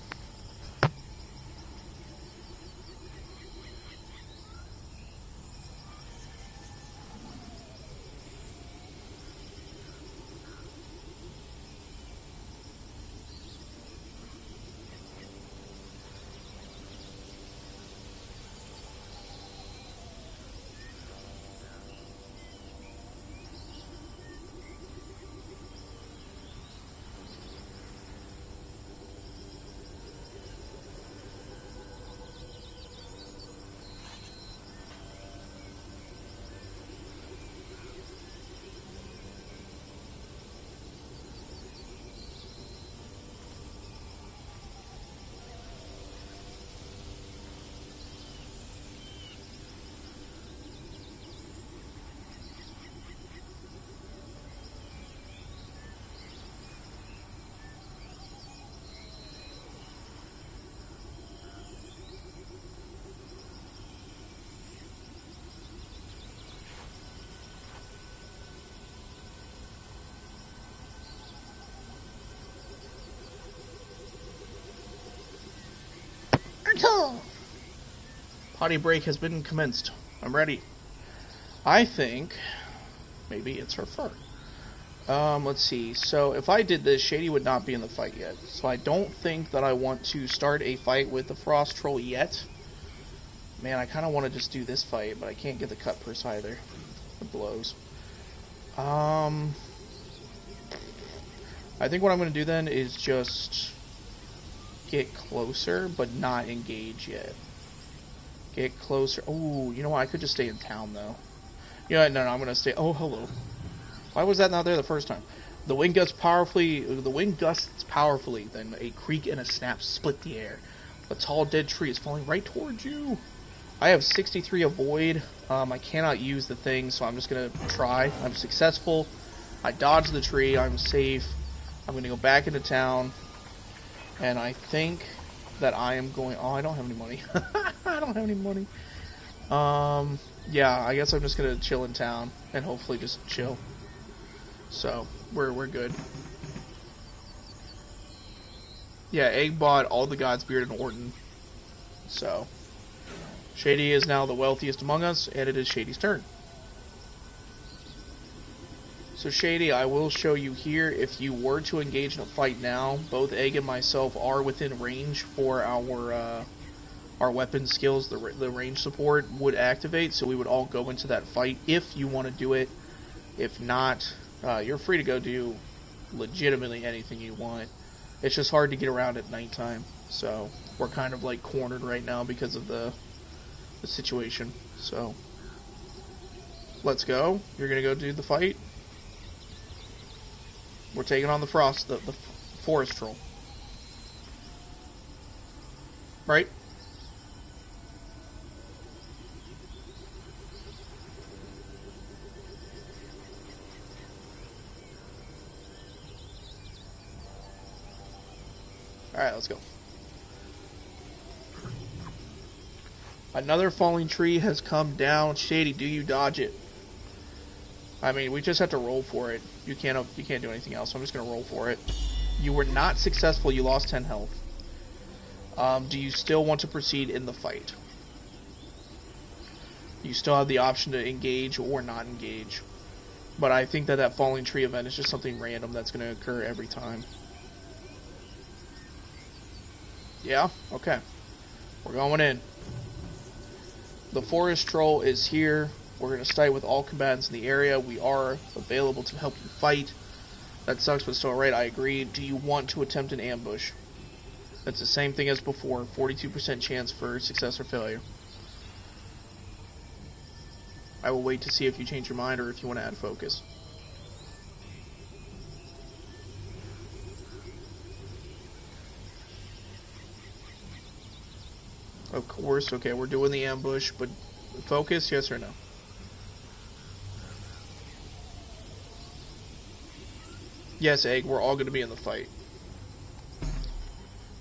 Potty break has been commenced. I'm ready. I think maybe it's her fur. Let's see. So if I did this, Shady would not be in the fight yet. So I don't think that I want to start a fight with the Frost Troll yet. Man, I kind of want to just do this fight, but I can't get the cut purse either. It blows. I think what I'm going to do then is just get closer, but not engage yet. Get closer. Oh, you know what? I could just stay in town, though. You know what? No, I'm going to stay. Oh, hello. Why was that not there the first time? The wind gusts powerfully, then a creak and a snap split the air. A tall dead tree is falling right towards you. I have 63 avoid. I cannot use the thing, so I'm just going to try. I'm successful. I dodged the tree. I'm safe. I'm going to go back into town. And I think that I am going... Oh, I don't have any money. I don't have any money. Yeah, I guess I'm just going to chill in town. And hopefully just chill. So, we're good. Yeah, Egg bought all the God's Beard in Orton. So, Shady is now the wealthiest among us, and it is Shady's turn. So Shady, I will show you here, if you were to engage in a fight now, both Egg and myself are within range for our weapon skills. The range support would activate, so we would all go into that fight if you want to do it. If not, you're free to go do legitimately anything you want. It's just hard to get around at nighttime, so we're kind of like cornered right now because of the situation. So let's go. You're gonna go do the fight. We're taking on the forest troll. Right? Alright, let's go. Another falling tree has come down. Shady, do you dodge it? I mean, we just have to roll for it. You can't do anything else, so I'm just going to roll for it. You were not successful. You lost 10 health. Do you still want to proceed in the fight? you still have the option to engage or not engage. But I think that that falling tree event is just something random that's going to occur every time. Yeah? Okay. We're going in. The forest troll is here. We're going to start with all combatants in the area. We are available to help you fight. That sucks, but still alright, I agree. Do you want to attempt an ambush? That's the same thing as before. 42% chance for success or failure. I will wait to see if you change your mind or if you want to add focus. Of course, okay, we're doing the ambush, but focus, yes or no? Yes, Egg, we're all going to be in the fight.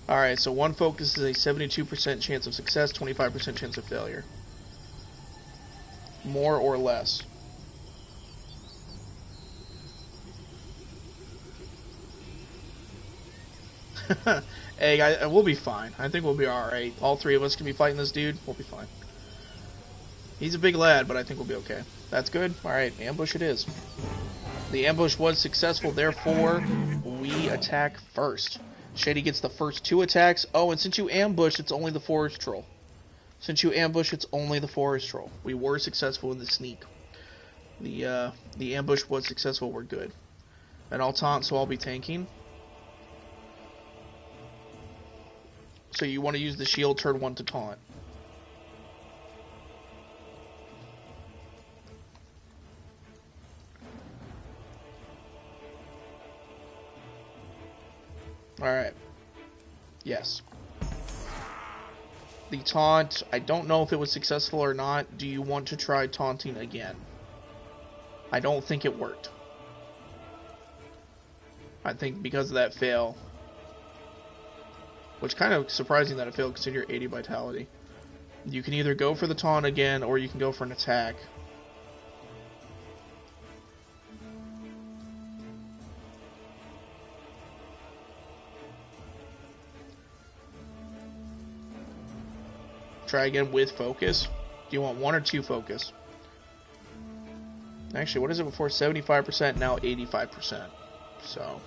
Alright, so one focus is a 72% chance of success, 25% chance of failure. More or less. Egg, we'll be fine. I think we'll be alright. All three of us can be fighting this dude. We'll be fine. He's a big lad, but I think we'll be okay. That's good. Alright, ambush it is. The ambush was successful, therefore, we attack first. Shady gets the first 2 attacks. Oh, and since you ambush, it's only the forest troll. Since you ambush, it's only the forest troll. We were successful in the sneak. The ambush was successful, we're good. And I'll taunt, so I'll be tanking. So you want to use the shield turn 1 to taunt. Alright. Yes. The taunt, I don't know if it was successful or not. Do you want to try taunting again? I don't think it worked. I think because of that fail. Which kind of surprising that it failed considering your 80 vitality. You can either go for the taunt again or you can go for an attack. Try again with focus. Do you want 1 or 2 focus? Actually, what is it before? 75%, now 85%. So,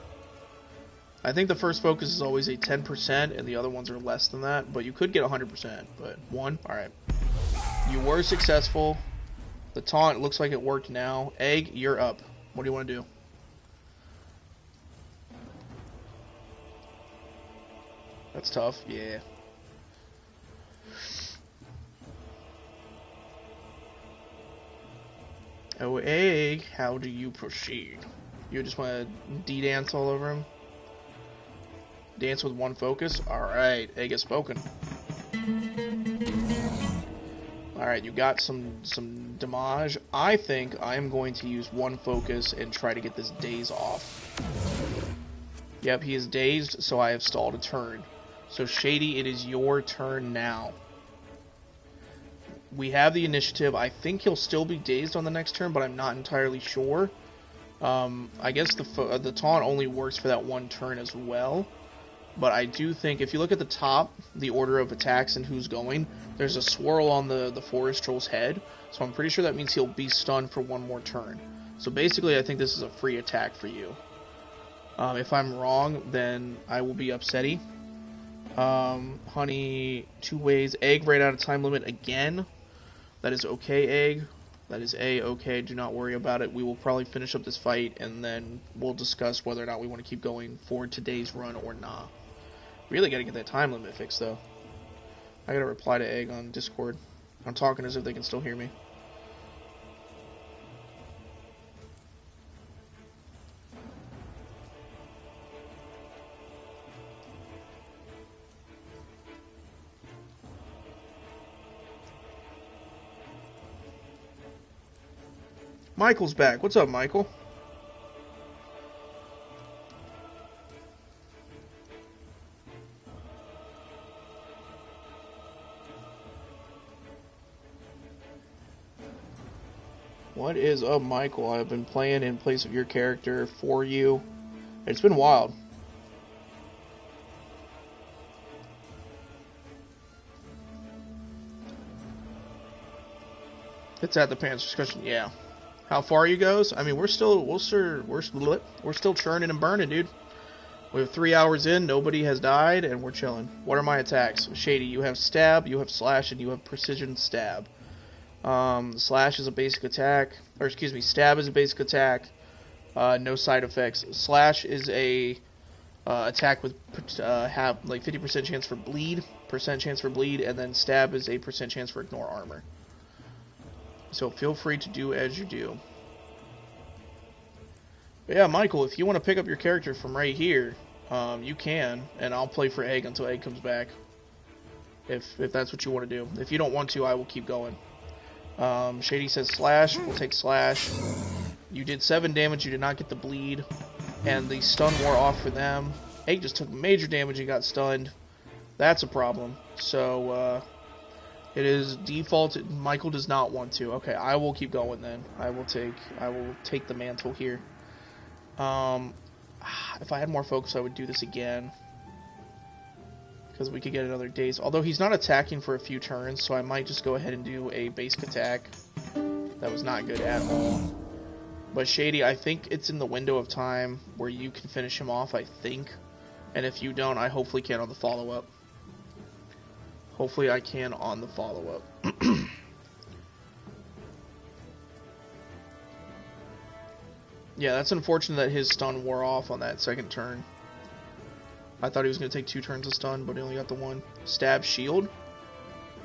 I think the first focus is always a 10%, and the other ones are less than that. But you could get 100%, but 1? Alright. You were successful. The taunt looks like it worked now. Egg, you're up. What do you want to do? That's tough, yeah. Oh, Egg, how do you proceed? You just want to D-dance all over him? Dance with 1 focus? Alright, Egg has spoken. Alright, you got some damage. I think I am going to use 1 focus and try to get this daze off. Yep, he is dazed, so I have stalled a turn. So, Shady, it is your turn now. We have the initiative. I think he'll still be dazed on the next turn, but I'm not entirely sure. I guess the taunt only works for that 1 turn as well. But I do think, if you look at the top, the order of attacks and who's going, there's a swirl on the forest troll's head. So I'm pretty sure that means he'll be stunned for 1 more turn. So basically, I think this is a free attack for you. If I'm wrong, then I will be upsetty. Honey, 2 ways. Egg ran out of time limit again. That is okay, Egg. That is A-okay. Do not worry about it. We will probably finish up this fight, and then we'll discuss whether or not we want to keep going for today's run or not. Really gotta get that time limit fixed, though. I gotta reply to Egg on Discord. I'm talking as if they can still hear me. Michael's back. What's up, Michael? What is up, Michael? I've been playing in place of your character for you. It's been wild. It's at the parents' discretion. Yeah. How far you goes? I mean, we're still churning and burning, dude. We're 3 hours in. Nobody has died, and we're chilling. What are my attacks? Shady, you have stab, you have slash, and you have precision stab. Slash is a basic attack, or excuse me, stab is a basic attack. No side effects. Slash is a attack with have like 50% chance for bleed, and then stab is a % chance for ignore armor. So feel free to do as you do. But yeah, Michael, if you want to pick up your character from right here, you can, and I'll play for Egg until Egg comes back. If that's what you want to do. If you don't want to, I will keep going. Shady says slash. We'll take slash. You did 7 damage. You did not get the bleed, and the stun wore off for them. Egg just took major damage and got stunned. That's a problem. So it is default. Michael does not want to. Okay, I will keep going then. I will take the mantle here. If I had more focus, I would do this again, because we could get another daze. Although he's not attacking for a few turns, so I might just go ahead and do a basic attack. That was not good at all. But Shady, I think it's in the window of time where you can finish him off, I think. And if you don't, I hopefully can on the follow-up. Hopefully I can on the follow-up. Yeah, that's unfortunate that his stun wore off on that second turn. I thought he was going to take 2 turns of stun, but he only got the 1. Stab shield?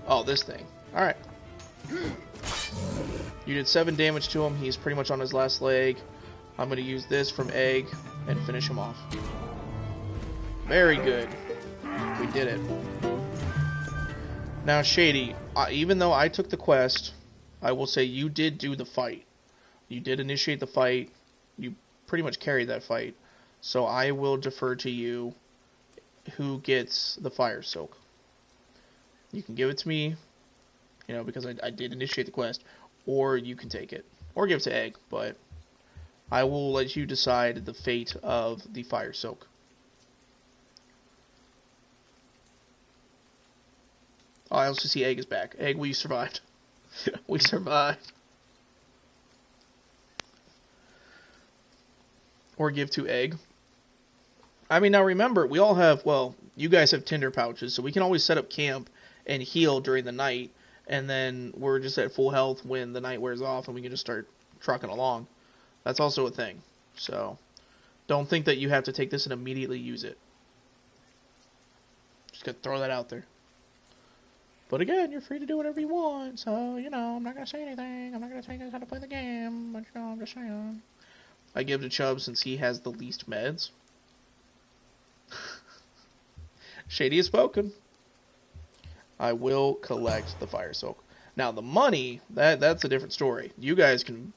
Oh, this thing. Alright. You did 7 damage to him. He's pretty much on his last leg. I'm going to use this from Egg and finish him off. Very good. We did it. Now, Shady, even though I took the quest, I will say you did do the fight. You did initiate the fight. You pretty much carried that fight. So I will defer to you who gets the fire soak. You can give it to me, you know, because I did initiate the quest, or you can take it, or give it to Egg, but I will let you decide the fate of the fire soak. Oh, I also see Egg is back. Egg, we survived. We survived. Or give to Egg. I mean, now remember, we all have, well, you guys have tinder pouches, so we can always set up camp and heal during the night, and then we're just at full health when the night wears off, and we can just start trucking along. That's also a thing. So, don't think that you have to take this and immediately use it. Just gonna throw that out there. But again, you're free to do whatever you want, so, you know, I'm not gonna say anything. I'm not gonna tell you guys how to play the game, but, you know, I'm just saying. I give to Chubb since he has the least meds. Shady has spoken. I will collect the fire soak. Now the money, that's a different story. You guys can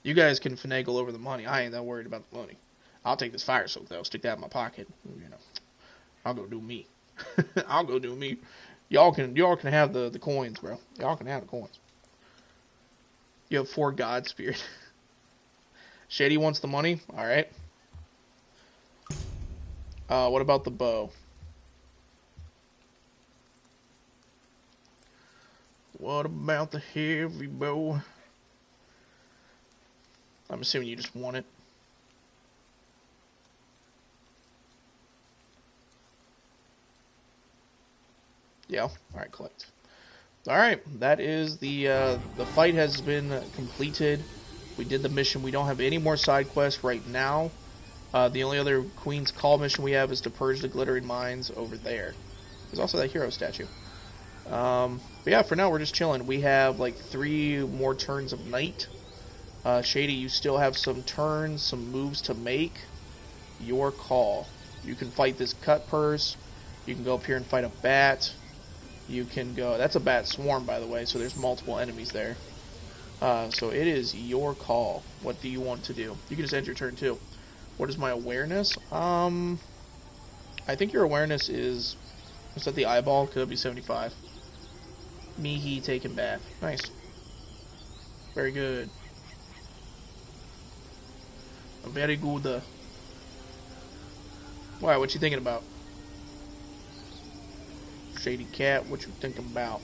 finagle over the money. I ain't that worried about the money. I'll take this fire soak though. Stick that in my pocket. You know, I'll go do me. I'll go do me. Y'all can have the coins, bro. Y'all can have the coins. You have 4 God Spirit. Shady wants the money. All right. What about the bow? What about the heavy bow? I'm assuming you just want it. Yeah. Alright, collect. Alright, that is the fight has been completed. We did the mission. We don't have any more side quests right now. The only other Queen's Call mission we have is to purge the glittering mines over there. There's also that hero statue. But yeah, for now we're just chilling. We have like 3 more turns of night. Shady, you still have some turns, some moves to make. Your call. You can fight this cut purse. You can go up here and fight a bat. You can go... That's a bat swarm, by the way, so there's multiple enemies there. So it is your call. What do you want to do? You can just end your turn too. What is my awareness? I think your awareness is... Is that the eyeball? Could it be 75? Me, he, taking bath. Nice. Very good. Very good. Why, what you thinking about? Shady cat, what you thinking about?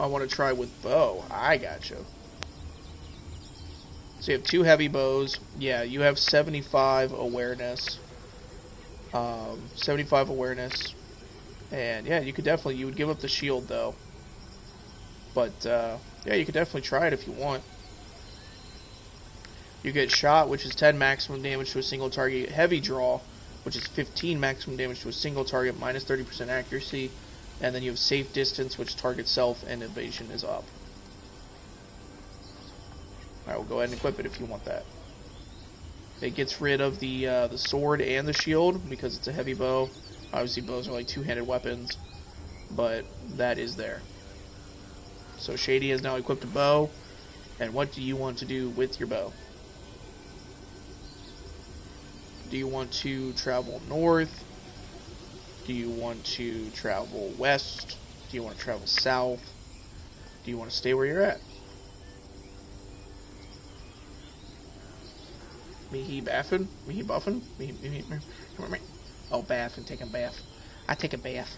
I want to try with bow. I gotcha. So you have 2 heavy bows. Yeah, you have 75 awareness. 75 awareness. And yeah, you would give up the shield though. But yeah, you could definitely try it if you want. You get shot, which is 10 maximum damage to a single target. Heavy draw, which is 15 maximum damage to a single target, minus 30% accuracy. And then you have safe distance, which target self and evasion is up. Alright, we'll go ahead and equip it if you want that. It gets rid of the sword and the shield because it's a heavy bow. Obviously, bows are like two-handed weapons, but that is there. So Shady has now equipped a bow. And what do you want to do with your bow? Do you want to travel north? Do you want to travel west? Do you want to travel south? Do you want to stay where you're at? Me he baffin'? Me he buffin'? Me. Oh, baffin', take a bath. I take a bath.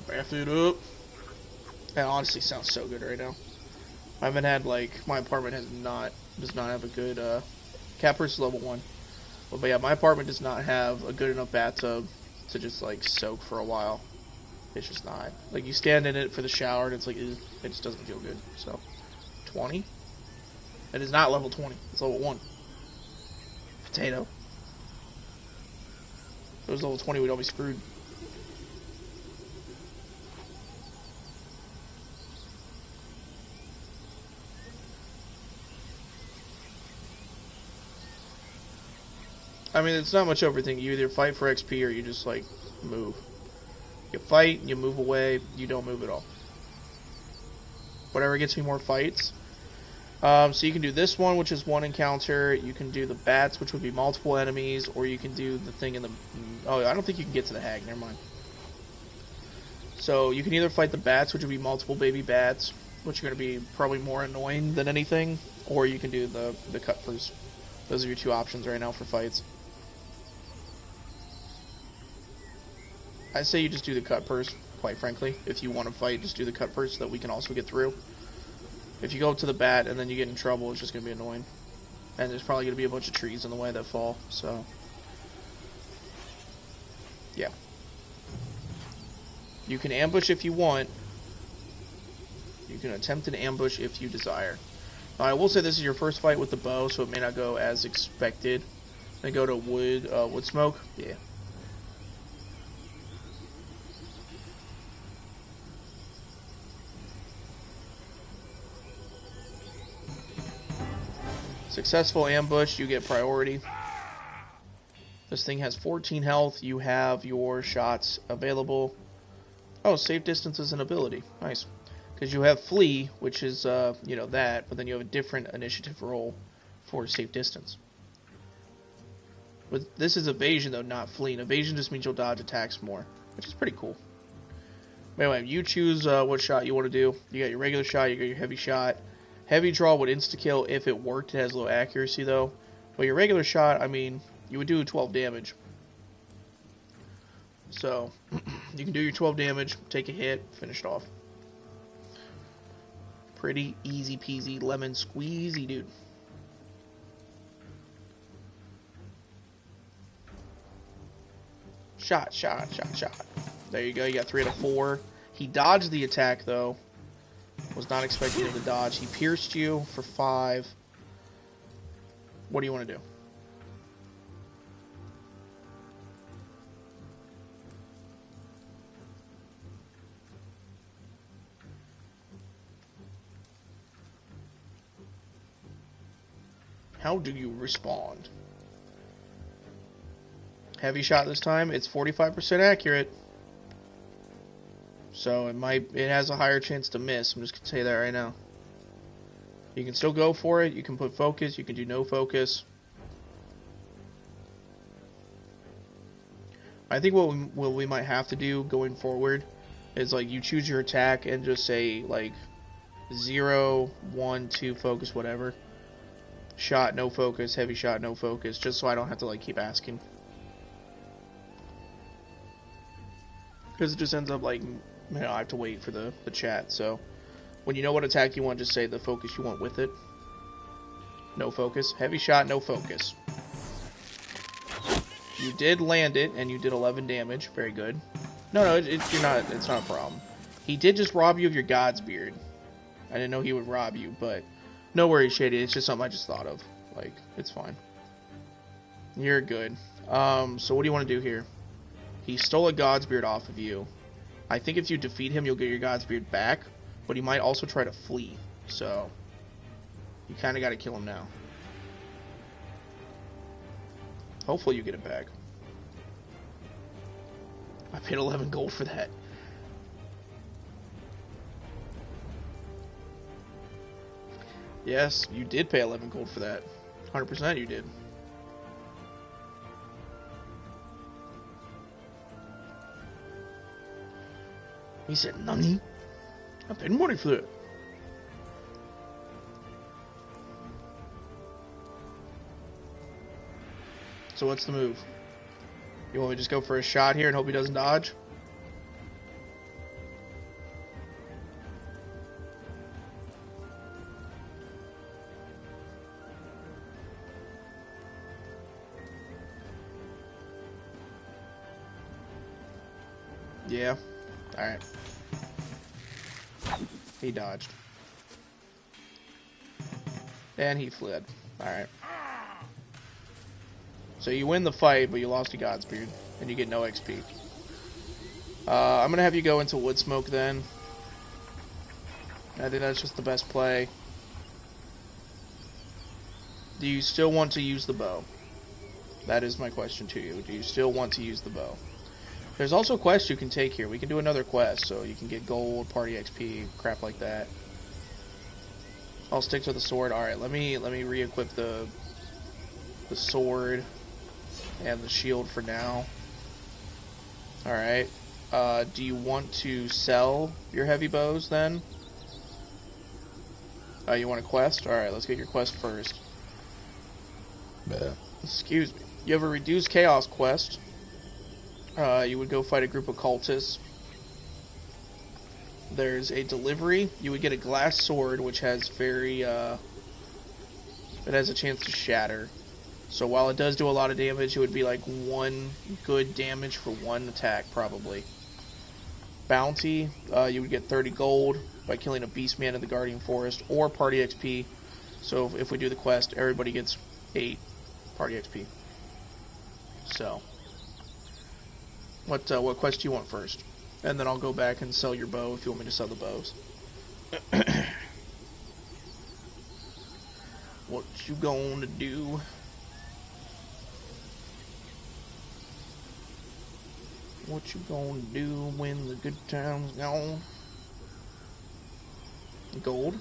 Bath it up. That honestly sounds so good right now. I haven't had, like, my apartment does not have a good, Cappers level 1. But yeah, my apartment does not have a good enough bathtub to just, like, soak for a while. It's just not. Like, you stand in it for the shower and it's like, it just doesn't feel good. So, 20? It is not level 20. It's level 1. Potato. If it was level 20, we'd all be screwed. I mean, it's not much overthink. You either fight for XP or you just, like, move. You fight, you move away, you don't move at all. Whatever gets me more fights. So you can do this one, which is 1 encounter. You can do the bats, which would be multiple enemies. Or you can do the thing in the... Oh, I don't think you can get to the hag. Never mind. So you can either fight the bats, which would be multiple baby bats, which are going to be probably more annoying than anything. Or you can do the cutfurs. Those are your 2 options right now for fights. I say you just do the cut first, quite frankly. If you want to fight, just do the cut first so that we can also get through. If you go up to the bat and then you get in trouble, it's just going to be annoying. And there's probably going to be a bunch of trees in the way that fall, so... Yeah. You can ambush if you want. You can attempt an ambush if you desire. Now, I will say this is your first fight with the bow, so it may not go as expected. Then go to wood smoke. Yeah. Successful ambush, you get priority. This thing has 14 health. You have your shots available. Oh, safe distance is an ability. Nice. Because you have flee, which is, you know, that, but then you have a different initiative roll for safe distance. But this is evasion, though, not flee. And evasion just means you'll dodge attacks more, which is pretty cool. But anyway, you choose what shot you want to do. You got your regular shot, you got your heavy shot. Heavy draw would insta-kill if it worked. It has low accuracy, though. But your regular shot, I mean, you would do 12 damage. So, you can do your 12 damage, take a hit, finish it off. Pretty easy peasy, lemon squeezy, dude. Shot. There you go, you got 3 out of 4. He dodged the attack, though. Was not expecting him to dodge. He pierced you for 5. What do you want to do? How do you respond? Heavy shot this time. It's 45% accurate. So it has a higher chance to miss. I'm just going to say that right now. You can still go for it. You can put focus. You can do no focus. I think what we might have to do going forward is, like, you choose your attack and just say, like, 0, 1, 2, focus, whatever. Shot, no focus. Heavy shot, no focus. Just so I don't have to, like, keep asking. Because it just ends up like, I have to wait for the chat. So when you know what attack you want, just say the focus you want with it. No focus. Heavy shot, no focus. You did land it, and you did 11 damage. Very good. No, it's not a problem. He did just rob you of your God's Beard. I didn't know he would rob you, but no worries, Shady. It's just something I just thought of. Like, it's fine. You're good. So what do you want to do here? He stole a God's Beard off of you. I think if you defeat him, you'll get your God's Beard back, but he might also try to flee. So you kind of got to kill him now. Hopefully you get it back. I paid 11 gold for that. Yes, you did pay 11 gold for that. 100% you did. He said, "Nani? I paid money for that." So what's the move? You want me to just go for a shot here and hope he doesn't dodge? Yeah. Alright. He dodged. And he fled. Alright. So you win the fight, but you lost to God's Beard, and you get no XP. I'm gonna have you go into Wood Smoke then. I think that's just the best play. Do you still want to use the bow? That is my question to you. Do you still want to use the bow? There's also quests you can take here. We can do another quest, so you can get gold, party XP, crap like that. I'll stick to the sword. Alright, let me re-equip the sword and the shield for now. Alright. Do you want to sell your heavy bows then? You want a quest? Alright, let's get your quest first. Excuse me. You have a reduced chaos quest. You would go fight a group of cultists. There's a delivery. You would get a glass sword, which has it has a chance to shatter. So while it does do a lot of damage, it would be like 1 good damage for 1 attack, probably. Bounty, you would get 30 gold by killing a beastman in the Guardian Forest, or party XP. So if we do the quest, everybody gets 8 party XP. So, what quest do you want first? And then I'll go back and sell your bow if you want me to sell the bows. What you gonna do? What you gonna do when the good time's gone? Gold.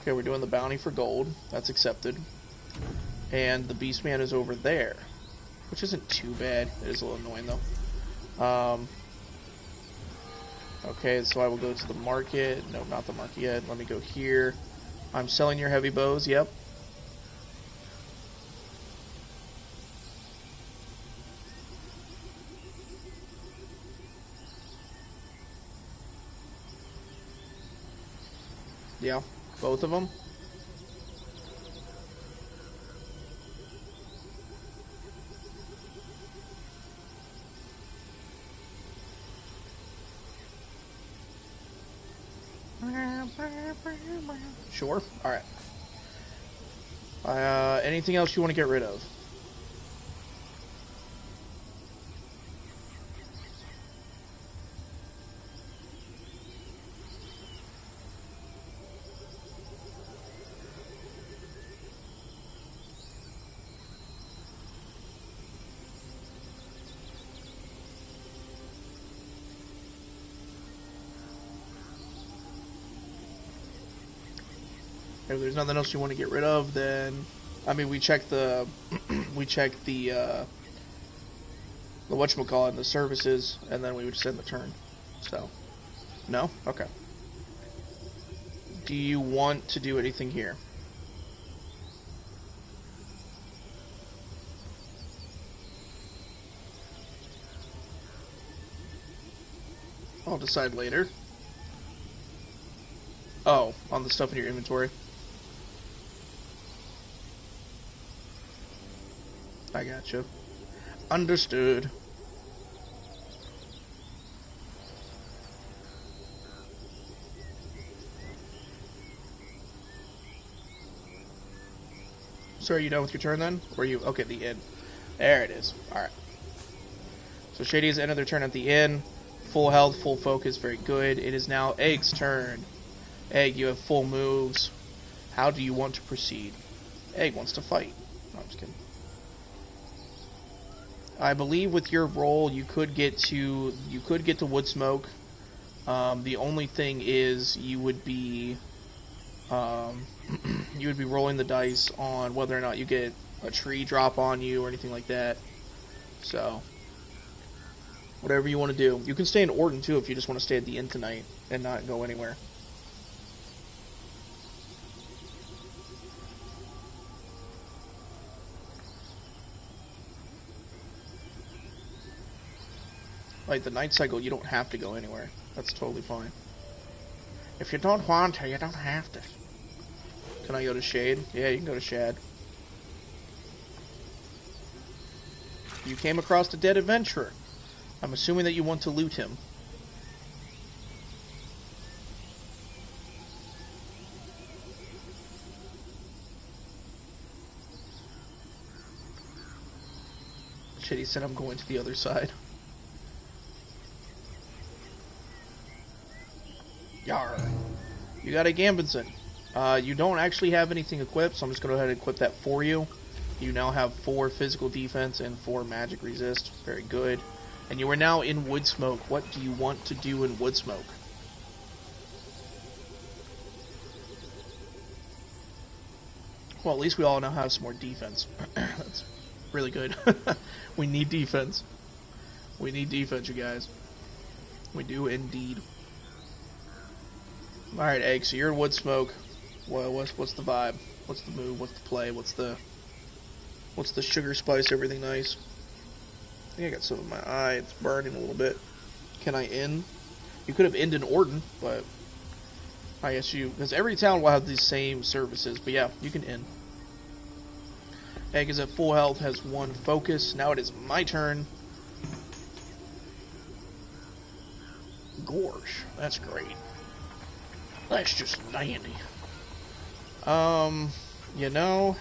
Okay, we're doing the bounty for gold. That's accepted. And the Beastman is over there, which isn't too bad. It is a little annoying though. Okay, so I will go to the market. No, not the market yet. Let me go here. I'm selling your heavy bows. Yep. Yeah, both of them. Sure. Alright. Anything else you want to get rid of? If there's nothing else you want to get rid of, then I mean we check the the whatchamacallit, the services, and then we would just end the turn. So no? Okay. Do you want to do anything here? I'll decide later. Oh, on the stuff in your inventory. I gotcha. Understood. So are you done with your turn then? Or are you... Okay, the inn. There it is. Alright. So Shady has ended their turn at the inn. Full health, full focus, very good. It is now Egg's turn. Egg, you have full moves. How do you want to proceed? Egg wants to fight. No, I'm just kidding. I believe with your roll, you could get to Woodsmoke. The only thing is you would be rolling the dice on whether or not you get a tree drop on you or anything like that. So whatever you want to do. You can stay in Orton too if you just want to stay at the inn tonight and not go anywhere. Like, the night cycle, you don't have to go anywhere. That's totally fine. If you don't want to, you don't have to. Can I go to Shade? Yeah, you can go to Shad. You came across a dead adventurer. I'm assuming that you want to loot him. Shit, he said I'm going to the other side. Yarr. You got a Gambinson. You don't actually have anything equipped, so I'm just going to go ahead and equip that for you. You now have 4 physical defense and 4 magic resist. Very good. And you are now in Woodsmoke. What do you want to do in Woodsmoke? Well, at least we all now have some more defense. That's really good. We need defense. We need defense, you guys. We do indeed. Alright, Egg, so you're in Woodsmoke. Well, what's the vibe? What's the move? What's the play? What's the sugar spice, everything nice? I think I got some in my eye. It's burning a little bit. Can I end? You could have ended Orton, but I guess you... Because every town will have these same services, but yeah, you can end. Egg is at full health, has 1 focus. Now it is my turn. Gorge. That's great. That's just dandy. You know,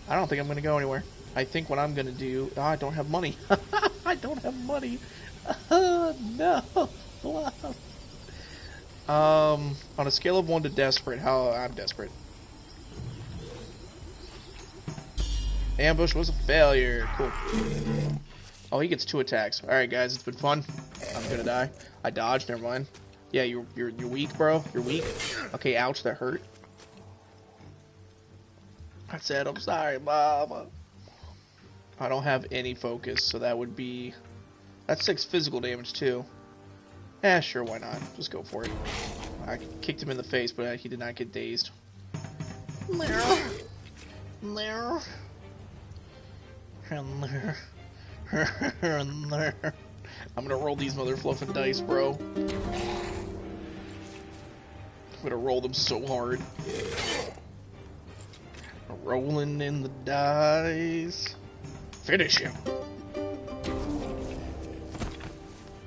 I don't think I'm gonna go anywhere. I think what I'm gonna do... Oh, I don't have money. I don't have money. No. On a scale of 1 to desperate, I'm desperate. Ambush was a failure. Cool. Oh, he gets 2 attacks. Alright, guys, it's been fun. I'm gonna die. I dodged, never mind. Yeah, you're weak, bro. You're weak. Okay, ouch, that hurt. I said, I'm sorry, Mama. I don't have any focus, so that would be... That's 6 physical damage, too. Eh, sure, why not? Just go for it. I kicked him in the face, but he did not get dazed. There. There. And there. And there. I'm gonna roll these mother fluffing dice, bro. I'm gonna roll them so hard. Rolling in the dice. Finish him.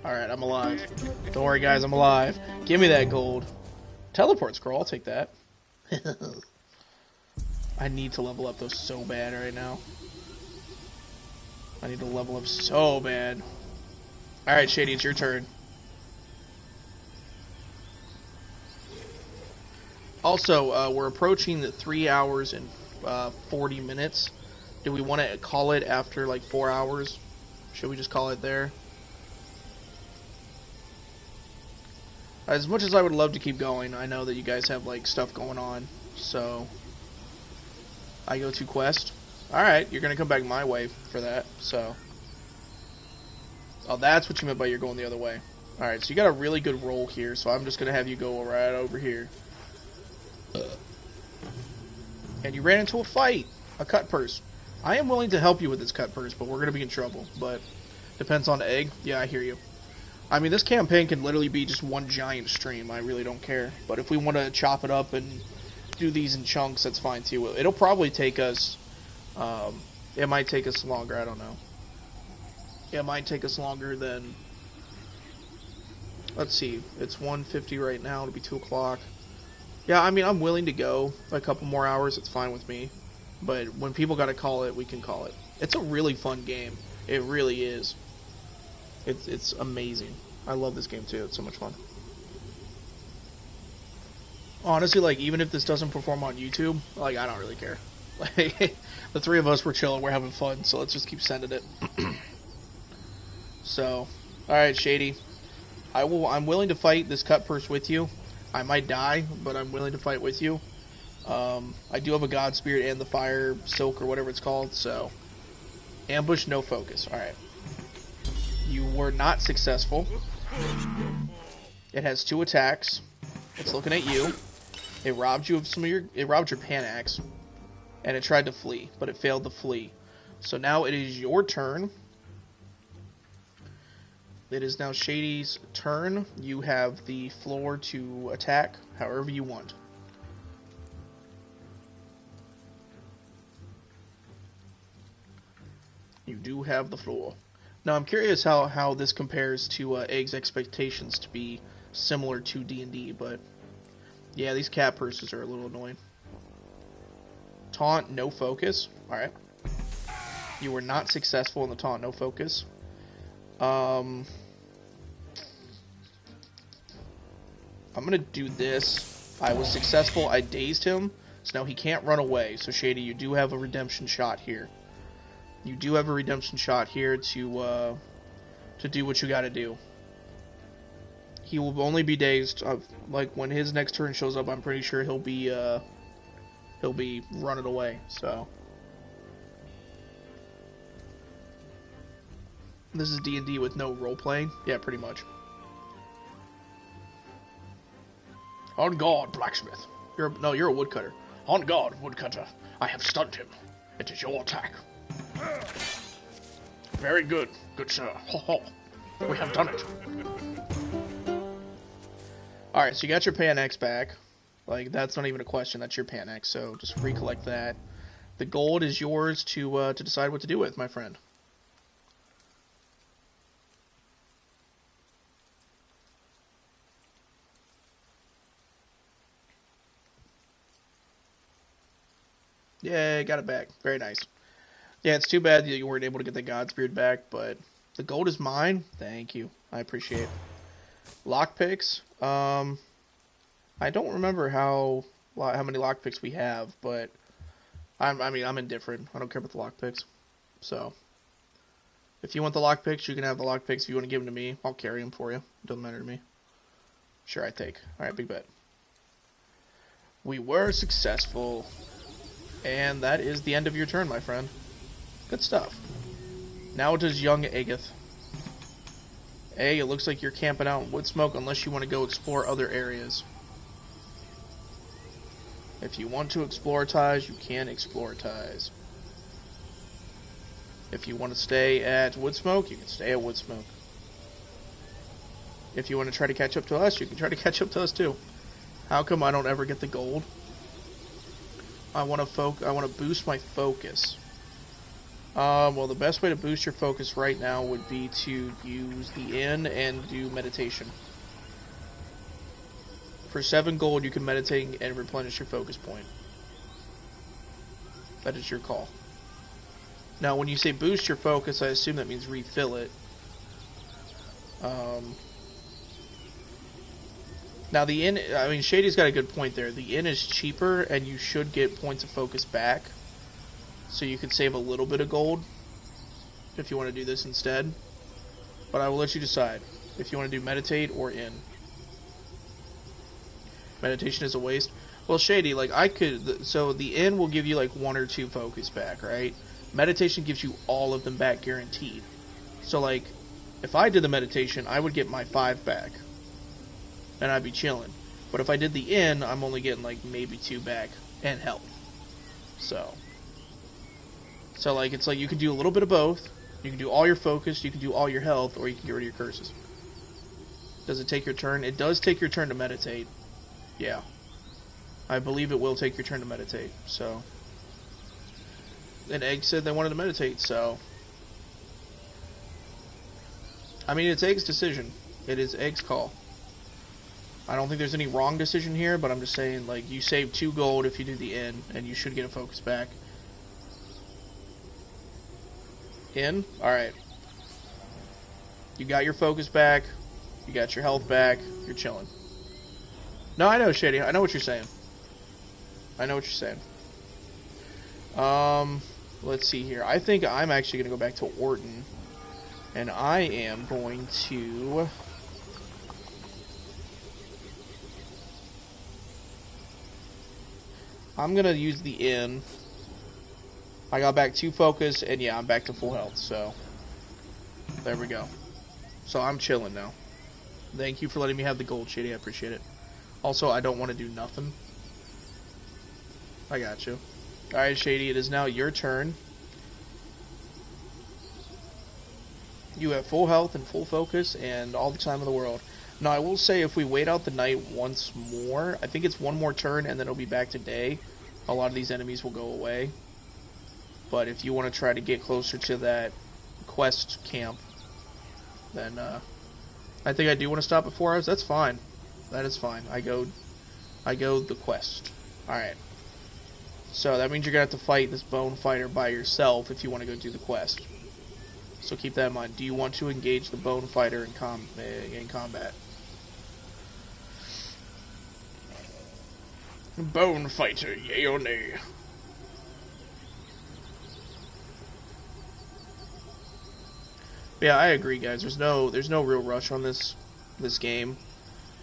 Alright, I'm alive. Don't worry, guys, I'm alive. Give me that gold. Teleport scroll, I'll take that. I need to level up, though, so bad right now. I need to level up so bad. Alright, Shady, it's your turn. Also, we're approaching the 3 hours and 40 minutes. Do we want to call it after, like, 4 hours? Should we just call it there? As much as I would love to keep going, I know that you guys have, like, stuff going on. So, I go to quest. Alright, you're going to come back my way for that, so. Oh, that's what you meant by you're going the other way. Alright, so you got a really good roll here, so I'm just going to have you go right over here. And you ran into a fight. A cut purse. I am willing to help you with this cut purse, but we're going to be in trouble. But, depends on Egg. Yeah, I hear you. I mean, this campaign can literally be just one giant stream. I really don't care. But if we want to chop it up and do these in chunks, that's fine too. It'll probably take us... it might take us longer, I don't know. It might take us longer than... Let's see, it's 1:50 right now, it'll be 2 o'clock. Yeah, I mean, I'm willing to go a couple more hours, it's fine with me. But when people gotta call it, we can call it. It's a really fun game. It really is. It's amazing. I love this game too, it's so much fun. Honestly, like, even if this doesn't perform on YouTube, like, I don't really care. Like, the three of us, we're chilling, we're having fun, so let's just keep sending it. So, alright, Shady. I'm willing to fight this cut purse with you. I might die, but I'm willing to fight with you. I do have a God Spirit and the Fire Silk or whatever it's called, so... Ambush, no focus. Alright. You were not successful. It has 2 attacks. It's looking at you. It robbed you of some of your... It robbed your Panax. And it tried to flee, but it failed to flee. So now it is your turn. It is now Shady's turn. You have the floor to attack however you want. You do have the floor. Now I'm curious how this compares to Egg's expectations to be similar to D&D, but yeah, these cat purses are a little annoying. Taunt, no focus. Alright. You were not successful in the taunt, no focus. I'm gonna do this. I was successful. I dazed him, so now he can't run away. So Shady, you do have a redemption shot here. You do have a redemption shot here to do what you gotta do. He will only be dazed. Like, when his next turn shows up, I'm pretty sure he'll be running away, so... This is D&D with no role-playing? Yeah, pretty much. On guard, blacksmith. You're a woodcutter. On guard, woodcutter. I have stunned him. It is your attack. Very good, good sir. Ho ho. We have done it. Alright, so you got your Panax back. Like, that's not even a question, that's your Panax, so just recollect that. The gold is yours to decide what to do with, my friend. Yay, got it back. Very nice. Yeah, it's too bad that you weren't able to get the Godspear back, but the gold is mine. Thank you. I appreciate it. Lockpicks. I don't remember how many lockpicks we have, but I'm indifferent. I don't care about the lockpicks. So, if you want the lockpicks, you can have the lockpicks. If you want to give them to me, I'll carry them for you. It doesn't matter to me. Sure, I take. Alright, big bet. We were successful. And that is the end of your turn, my friend. Good stuff. Now it is young Agatha. Hey, it looks like you're camping out in Woodsmoke unless you want to go explore other areas. If you want to exploritize, you can exploritize. If you want to stay at Woodsmoke, you can stay at Woodsmoke. If you want to try to catch up to us, you can try to catch up to us too. How come I don't ever get the gold? I want to boost my focus. Well, the best way to boost your focus right now would be to use the inn and do meditation. For 7 gold, you can meditate and replenish your focus point. That is your call. Now, when you say boost your focus, I assume that means refill it. Now, the inn, I mean, Shady's got a good point there. The inn is cheaper, and you should get points of focus back. So you could save a little bit of gold if you want to do this instead. But I will let you decide if you want to do meditate or inn. Meditation is a waste. Well, Shady, like, I could... So the inn will give you, like, 1 or 2 focus back, right? Meditation gives you all of them back guaranteed. So, like, if I did the meditation, I would get my 5 back. And I'd be chilling. But if I did the inn, I'm only getting, like, maybe 2 back. And health. So, like, it's like you can do a little bit of both. You can do all your focus, you can do all your health, or you can get rid of your curses. Does it take your turn? It does take your turn to meditate. Yeah. I believe it will take your turn to meditate, so. And Egg said they wanted to meditate, so. I mean, it's Egg's decision. It is Egg's call. I don't think there's any wrong decision here, but I'm just saying, like, you save 2 gold if you do the in, and you should get a focus back. In? Alright. You got your focus back. You got your health back. You're chilling. No, I know, Shady. I know what you're saying. I know what you're saying. Let's see here. I think I'm actually going to go back to Orton. And I am going to... I'm going to use the in. I got back 2 focus, and yeah, I'm back to full health, so... There we go. So I'm chilling now. Thank you for letting me have the gold, Shady. I appreciate it. Also, I don't want to do nothing. I got you. Alright, Shady, it is now your turn. You have full health and full focus and all the time in the world. Now, I will say, if we wait out the night once more, I think it's 1 more turn and then it'll be back to day. A lot of these enemies will go away. But if you want to try to get closer to that quest camp, then I think I do want to stop at 4 hours. That's fine. That is fine. I go the quest. Alright. So that means you're going to have to fight this bone fighter by yourself if you want to go do the quest. So keep that in mind. Do you want to engage the bone fighter in combat? Bone fighter, yay or nay? Yeah, I agree, guys. There's no real rush on this game.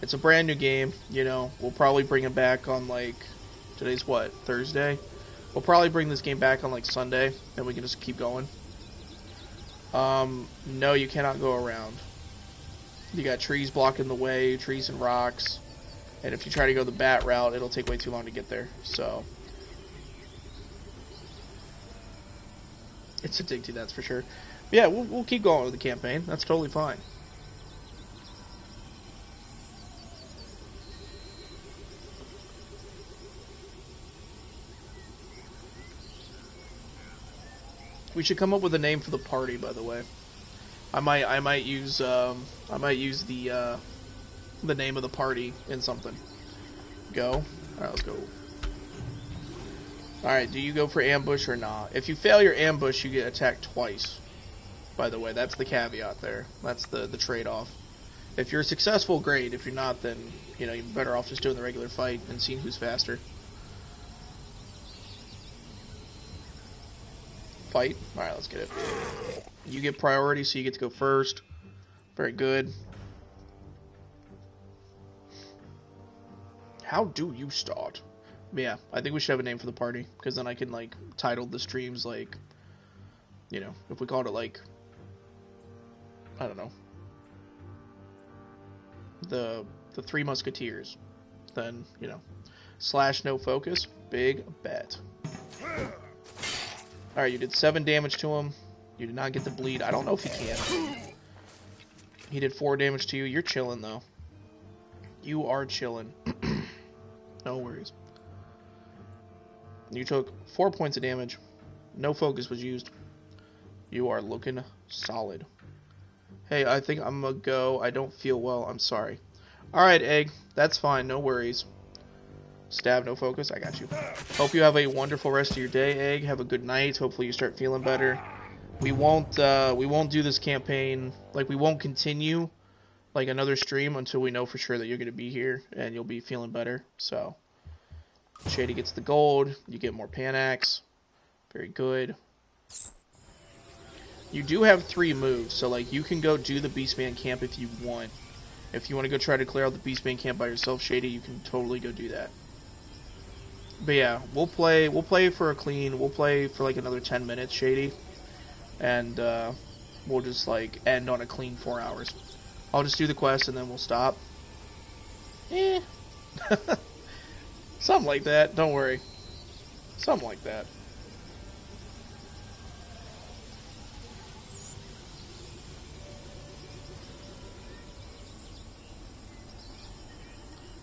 It's a brand new game, you know. We'll probably bring it back on, like, today's what, Thursday? We'll probably bring this game back on, like, Sunday, and we can just keep going. No, you cannot go around. You got trees blocking the way, trees and rocks, and if you try to go the bat route, it'll take way too long to get there, so. It's addicting, that's for sure. But yeah, we'll keep going with the campaign. That's totally fine. We should come up with a name for the party, by the way. I might use the name of the party in something. Go. All right, let's go. All right, do you go for ambush or not? If you fail your ambush, you get attacked twice. By the way, that's the caveat there. That's the trade-off. If you're successful, great. If you're not, then you know you're better off just doing the regular fight and seeing who's faster. Fight. Alright, let's get it. You get priority, so you get to go first. Very good. How do you start? Yeah, I think we should have a name for the party, because then I can, like, title the streams, like, you know, if we called it, like, I don't know, the 3 Musketeers, then, you know, / no focus, big bet. Alright, you did 7 damage to him. You did not get the bleed. I don't know if he can. He did 4 damage to you. You're chilling, though. You are chilling. No worries. You took 4 points of damage. No focus was used. You are looking solid. Hey, I think I'm gonna go. I don't feel well. I'm sorry. Alright, Egg. That's fine. No worries. Stab, no focus. I got you. Hope you have a wonderful rest of your day, Egg. Have a good night. Hopefully you start feeling better. We won't do this campaign, like, we won't continue, like, another stream until we know for sure that you're going to be here and you'll be feeling better. So, Shady gets the gold. You get more Panax. Very good. You do have 3 moves, so, like, you can go do the Beastman camp if you want. If you want to go try to clear out the Beastman camp by yourself, Shady, you can totally go do that. But yeah, we'll play for a clean, we'll play for like another 10 minutes, Shady. And we'll just like end on a clean 4 hours. I'll just do the quest and then we'll stop. Eh. Something like that, don't worry. Something like that.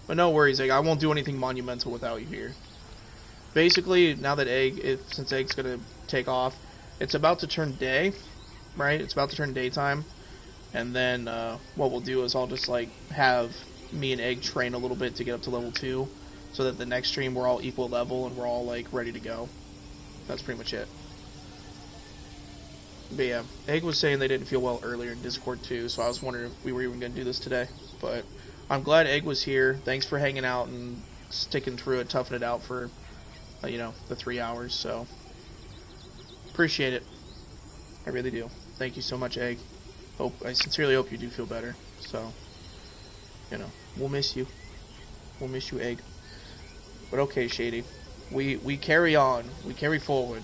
But no worries, Egg. I won't do anything monumental without you here. Basically, now that since Egg's gonna take off, it's about to turn day, right? It's about to turn daytime, and then what we'll do is I'll just like have me and Egg train a little bit to get up to level 2, so that the next stream we're all equal level and we're all like ready to go. That's pretty much it. But yeah, Egg was saying they didn't feel well earlier in Discord too, so I was wondering if we were even gonna do this today. But I'm glad Egg was here. Thanks for hanging out and sticking through it, toughing it out for the 3 hours. So appreciate it. I really do. Thank you so much, Egg. I sincerely hope you do feel better. So, we'll miss you. We'll miss you, Egg. But okay, Shady. We carry on. We carry forward.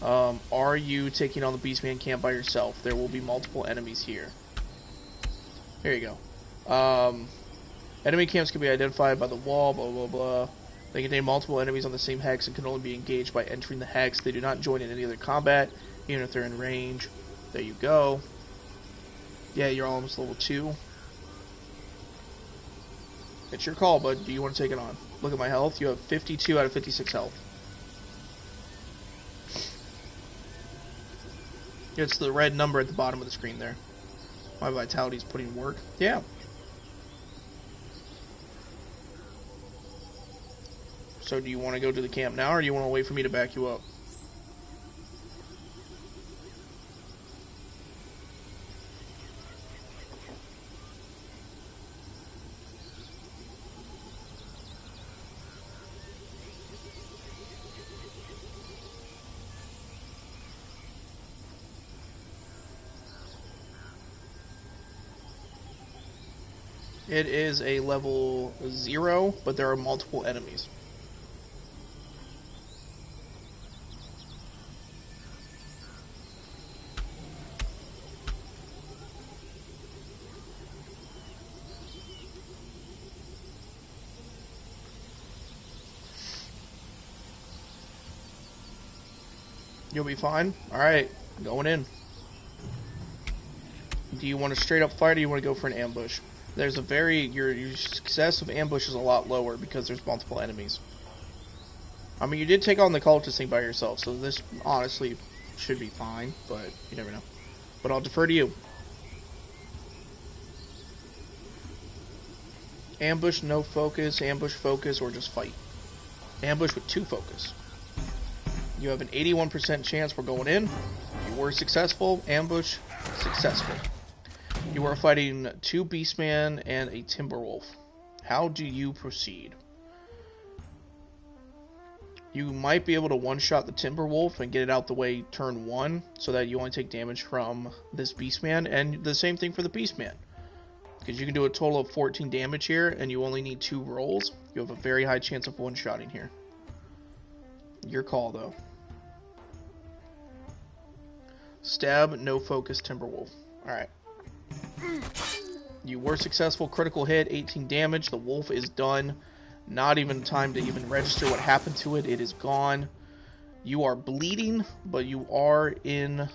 Are you taking on the Beastman camp by yourself? There will be multiple enemies here. Here you go. Enemy camps can be identified by the wall, blah, blah, blah. They contain multiple enemies on the same hex and can only be engaged by entering the hex. They do not join in any other combat, even if they're in range. There you go. Yeah, you're almost level 2. It's your call, bud. Do you want to take it on? Look at my health. You have 52 out of 56 health. It's the red number at the bottom of the screen there. My vitality's putting in work. Yeah. So do you want to go to the camp now, or do you want to wait for me to back you up? It is a level 0, but there are multiple enemies. You'll be fine? Alright, going in. Do you want to straight up fight, or do you want to go for an ambush? There's your success of ambush is a lot lower because there's multiple enemies. I mean, you did take on the cultist thing by yourself, so this honestly should be fine, but you never know. But I'll defer to you. Ambush, no focus, ambush, focus, or just fight. Ambush with 2 focus. You have an 81% chance we're going in. You were successful. Ambush, successful. You are fighting 2 Beastmen and a Timberwolf. How do you proceed? You might be able to one-shot the Timberwolf and get it out the way turn 1, so that you only take damage from this Beastman, and the same thing for the Beastman. Because you can do a total of 14 damage here, and you only need 2 rolls. You have a very high chance of one-shotting here. Your call, though. Stab, no focus, Timberwolf. Alright. You were successful. Critical hit, 18 damage. The wolf is done. Not even time to even register what happened to it. It is gone. You are bleeding, but you are in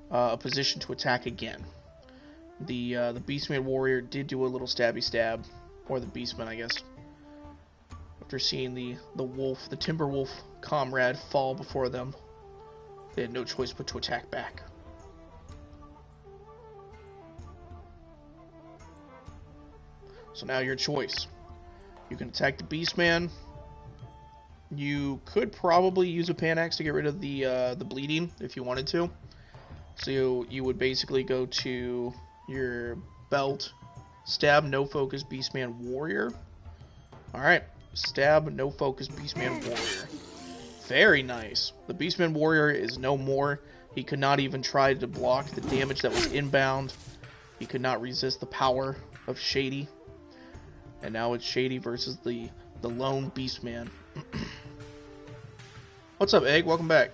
a position to attack again. The Beastman warrior did do a little stabby stab, or the Beastman, I guess. After seeing the wolf, the Timberwolf comrade fall before them, they had no choice but to attack back. So now your choice. You can attack the Beastman. You could probably use a Panax to get rid of the bleeding if you wanted to. So you would basically go to your belt, stab, no focus, Beastman warrior. Alright, stab, no focus, Beastman warrior. Very nice. The Beastman warrior is no more. He could not even try to block the damage that was inbound. He could not resist the power of Shady. And now it's Shady versus the lone Beastman. What's up, Egg? Welcome back.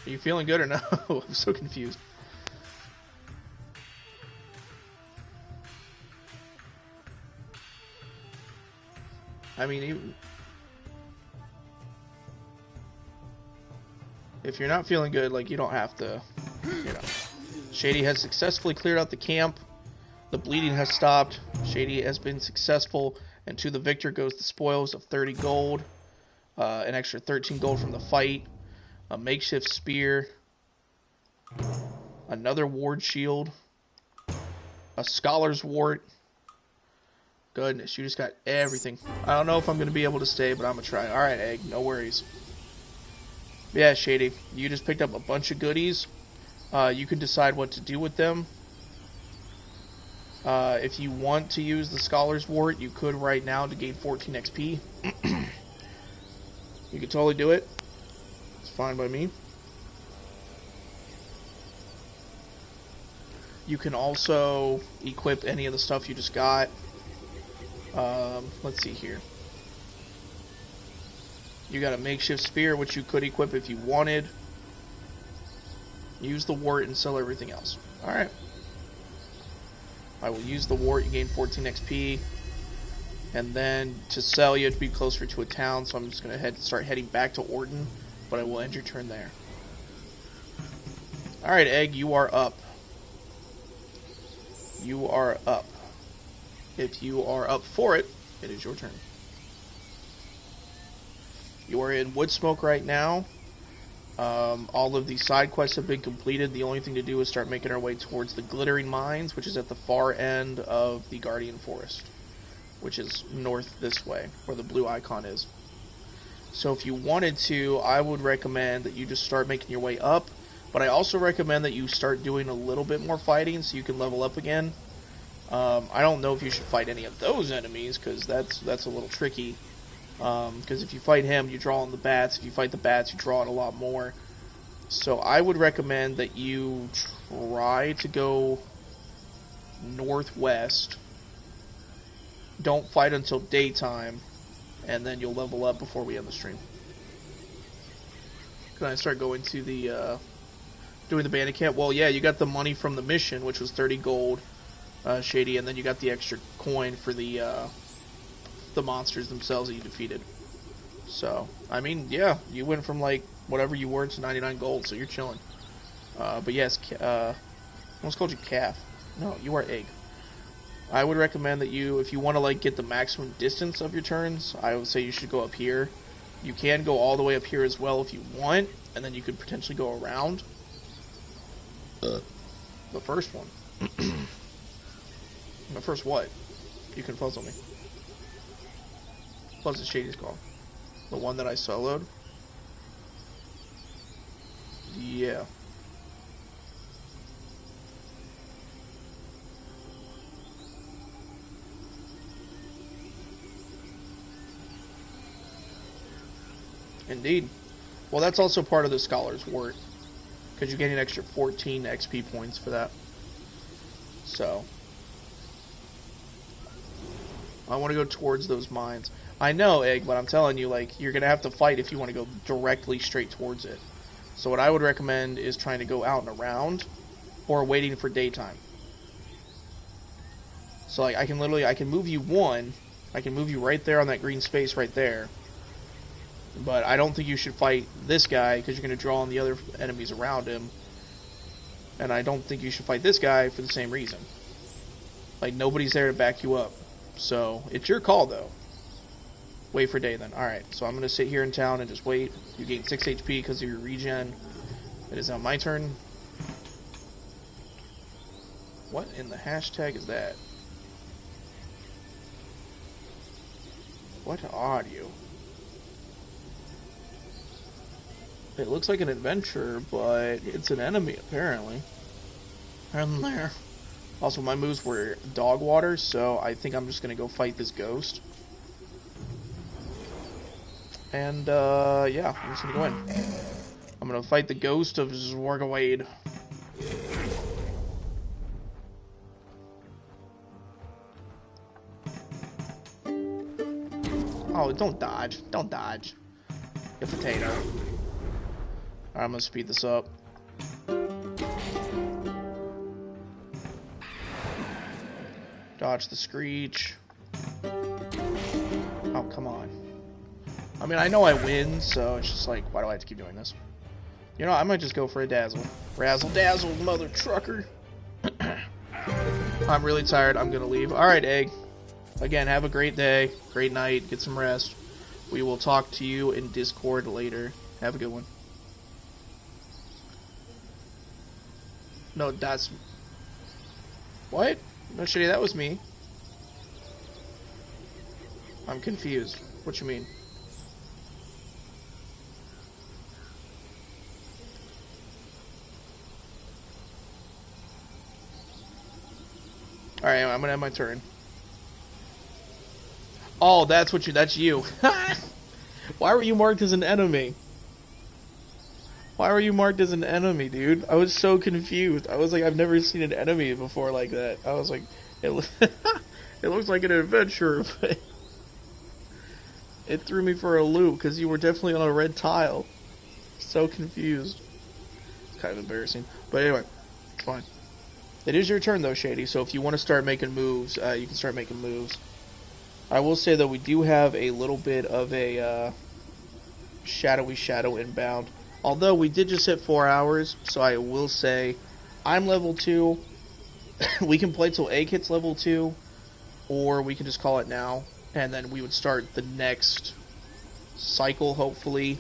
Are you feeling good or no? I'm so confused. I mean, if you're not feeling good, like, you don't have to, you know. Shady has successfully cleared out the camp. The bleeding has stopped. Shady has been successful, and to the victor goes the spoils of 30 gold, an extra 13 gold from the fight, a makeshift spear, another ward shield, a scholar's wart. Goodness, you just got everything. I don't know if I'm going to be able to stay, but I'm going to try. Alright, Egg, no worries. Yeah, Shady, you just picked up a bunch of goodies. You can decide what to do with them. If you want to use the Scholar's Wart, you could right now to gain 14 XP. You could totally do it. It's fine by me. You can also equip any of the stuff you just got. Let's see here. You got a makeshift spear, which you could equip if you wanted. Use the wart and sell everything else. Alright. I will use the wart, you gain 14 XP. And then to sell, you have to be closer to a town, so I'm just going to start heading back to Orton. But I will end your turn there. Alright, Egg, you are up. You are up. If you are up for it, it is your turn. You are in Woodsmoke right now. All of the side quests have been completed. The only thing to do is start making our way towards the Glittering Mines, which is at the far end of the Guardian Forest, which is north this way, where the blue icon is. So if you wanted to, I would recommend that you just start making your way up, but I also recommend that you start doing a little bit more fighting so you can level up again. I don't know if you should fight any of those enemies, because that's a little tricky. Because if you fight him, you draw on the bats. If you fight the bats, you draw it a lot more. So I would recommend that you try to go northwest. Don't fight until daytime, and then you'll level up before we end the stream. Can I start going to the, doing the bandit camp? Well, yeah, you got the money from the mission, which was 30 gold, Shady, and then you got the extra coin for the monsters themselves that you defeated. So, I mean, yeah, you went from, like, whatever you were to 99 gold, so you're chilling. But yes, I almost called you Calf. No, you are Egg. I would recommend that you, if you want to, like, get the maximum distance of your turns, I would say you should go up here. You can go all the way up here as well if you want, and then you could potentially go around the first one. The first what? You can puzzle me. What's the Shady's called? The one that I soloed? Yeah. Indeed. Well, that's also part of the Scholar's Wart, because you get an extra 14 XP points for that. So, I want to go towards those mines. I know, Egg, but I'm telling you, like, you're going to have to fight if you want to go directly straight towards it. So what I would recommend is trying to go out and around, or waiting for daytime. So, like, I can move you one, I can move you right there on that green space right there. But I don't think you should fight this guy, because you're going to draw on the other enemies around him. And I don't think you should fight this guy for the same reason. Like, nobody's there to back you up. So, it's your call, though. Wait for day, then. Alright, so I'm going to sit here in town and just wait. You gain 6 HP because of your regen. It is now my turn. What in the hashtag is that? What are you? It looks like an adventurer, but it's an enemy, apparently. And there. Also, my moves were dog water, so I think I'm just going to go fight this ghost. And, yeah, I'm just going to go in. I'm going to fight the ghost of Zorgawade. Oh, don't dodge. Don't dodge. You potato. Alright, I'm going to speed this up. Dodge the screech. Oh, come on. I mean, I know I win, so it's just like, why do I have to keep doing this? You know, I might just go for a dazzle. Razzle dazzle, mother trucker. I'm really tired. I'm gonna leave. Alright, Egg. Again, have a great day, great night, get some rest. We will talk to you in Discord later. Have a good one. No, that's... What? No, Shitty, that was me. I'm confused. What you mean? Alright, I'm gonna have my turn. Oh, that's what you... That's you. Why were you marked as an enemy? Why were you marked as an enemy, dude? I was so confused. I was like, I've never seen an enemy before like that. I was like, it looks like an adventurer, but... It threw me for a loop, because you were definitely on a red tile. So confused. It's kind of embarrassing. But anyway, it's fine. It is your turn, though, Shady, so if you want to start making moves, you can start making moves. I will say, though, we do have a little bit of a shadowy shadow inbound. Although, we did just hit 4 hours, so I will say, I'm level 2. We can play till Egg hits level 2, or we can just call it now. And then we would start the next cycle, hopefully.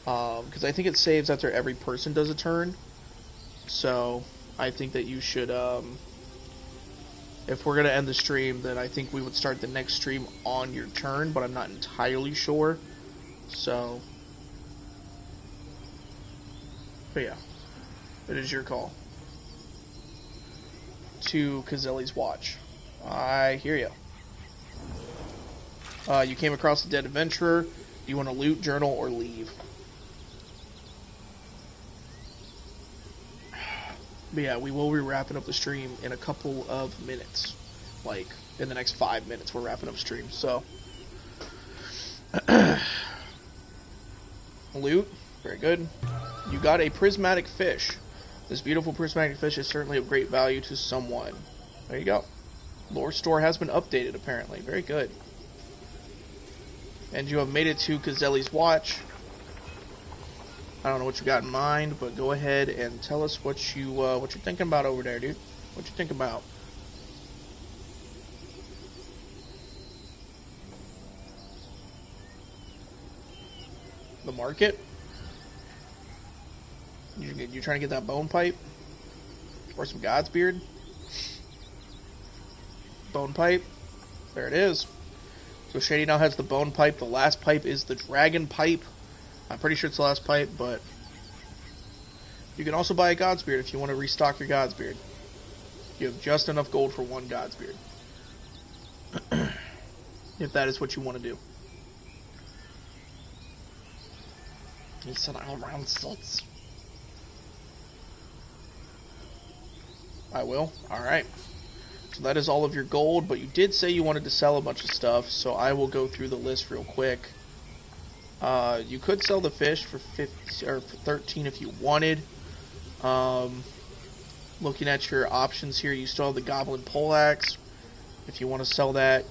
Because I think it saves after every person does a turn. So, I think that you should, if we're going to end the stream, then I think we would start the next stream on your turn, but I'm not entirely sure. So, but yeah, it is your call. To Kazelli's watch. I hear you. You came across a dead adventurer. Do you want to loot, journal, or leave? But yeah, we will be wrapping up the stream in a couple of minutes. Like, in the next 5 minutes, we're wrapping up stream, so. Loot. Very good. You got a prismatic fish. This beautiful prismatic fish is certainly of great value to someone. There you go. Lore store has been updated, apparently. Very good. And you have made it to Kazelli's watch. I don't know what you got in mind, but go ahead and tell us what you're thinking about over there, dude. What you think about? The market? You trying to get that bone pipe? Or some God's beard? Bone pipe. There it is. So Shady now has the bone pipe. The last pipe is the dragon pipe. I'm pretty sure it's the last pipe, but you can also buy a God's beard if you want to restock your God's beard. You have just enough gold for one God's beard. If that is what you want to do. He said I'm around 6. I will. Alright. So that is all of your gold, but you did say you wanted to sell a bunch of stuff, so I will go through the list real quick. You could sell the fish for 50 or for 13 if you wanted. Looking at your options here, you still have the goblin poleaxe. If you want to sell that,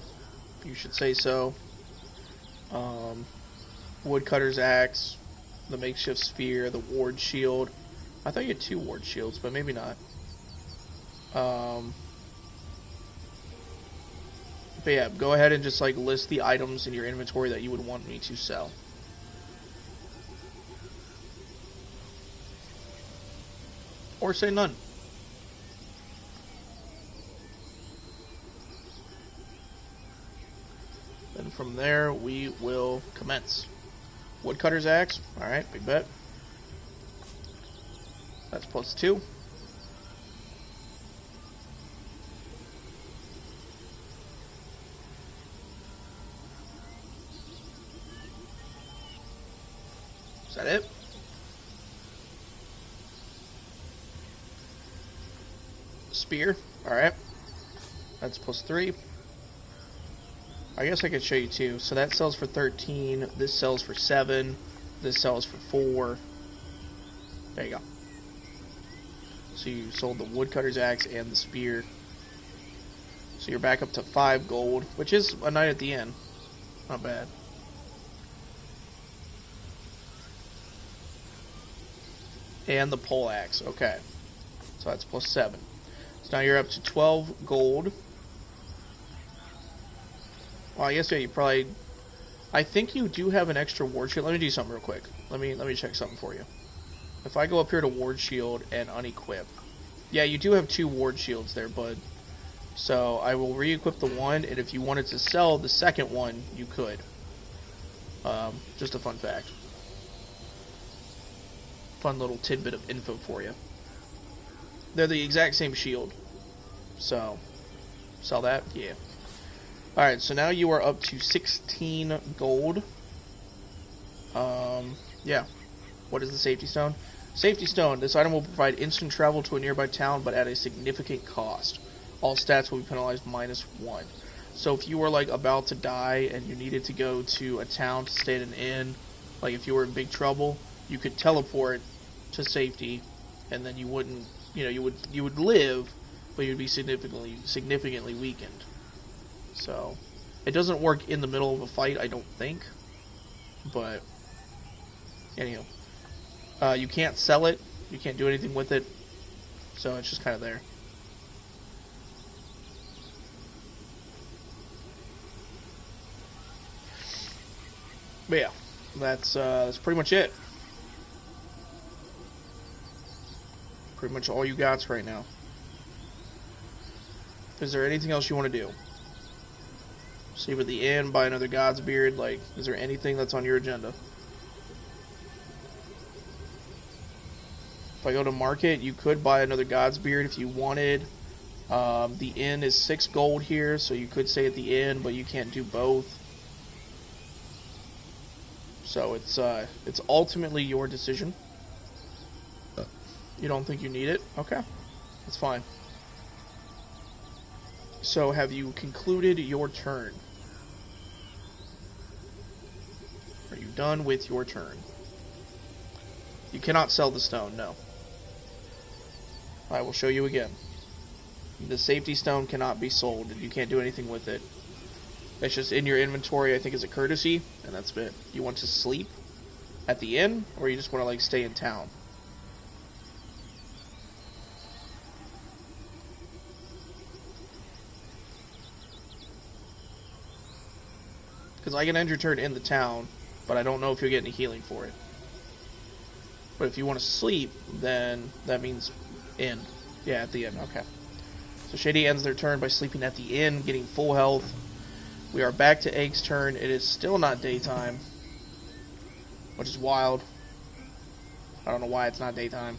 you should say so. Woodcutter's axe, the makeshift spear, the ward shield. I thought you had 2 ward shields, but maybe not. But yeah, go ahead and just like list the items in your inventory that you would want me to sell. Or say none. Then from there, we will commence. Woodcutter's axe. Alright, big bet. That's +2. Is that it? Spear. Alright. That's +3. I guess I could show you 2. So that sells for 13. This sells for 7. This sells for 4. There you go. So you sold the woodcutter's axe and the spear. So you're back up to 5 gold, which is a night at the inn. Not bad. And the pole axe. Okay. So that's +7. So now you're up to 12 gold. Well, I guess, yeah, you probably... I think you do have an extra ward shield. Let me do something real quick. Let me check something for you. If I go up here to ward shield and unequip... Yeah, you do have 2 ward shields there, bud. So I will re-equip the one, and if you wanted to sell the second one, you could. Just a fun fact. Fun little tidbit of info for you. They're the exact same shield. So, sell that? Yeah. Alright, so now you are up to 16 gold. Yeah. What is the safety stone? Safety stone. This item will provide instant travel to a nearby town, but at a significant cost. All stats will be penalized -1. So if you were, like, about to die and you needed to go to a town to stay at an inn, like if you were in big trouble, you could teleport to safety, and then you wouldn't, you know, you would live, but you'd be significantly weakened. So, it doesn't work in the middle of a fight, I don't think. But, anyhow. You can't sell it. You can't do anything with it. So, it's just kind of there. But yeah, that's pretty much it. Pretty much all you got right now. Is there anything else you want to do? Save at the inn, buy another God's Beard. Like, is there anything that's on your agenda? If I go to market, you could buy another God's Beard if you wanted. The inn is 6 gold here, so you could stay at the inn, but you can't do both. So it's ultimately your decision. You don't think you need it? Okay, that's fine. So, have you concluded your turn? Are you done with your turn? You cannot sell the stone, no. I will show you again. The safety stone cannot be sold, and you can't do anything with it. It's just in your inventory, I think, as a courtesy, and that's it. You want to sleep at the inn, or you just want to, like, stay in town? Because I can end your turn in the town, but I don't know if you'll get any healing for it. But if you want to sleep, then that means inn. Yeah, at the inn, okay. So Shady ends their turn by sleeping at the inn, getting full health. We are back to Egg's turn. It is still not daytime, which is wild. I don't know why it's not daytime.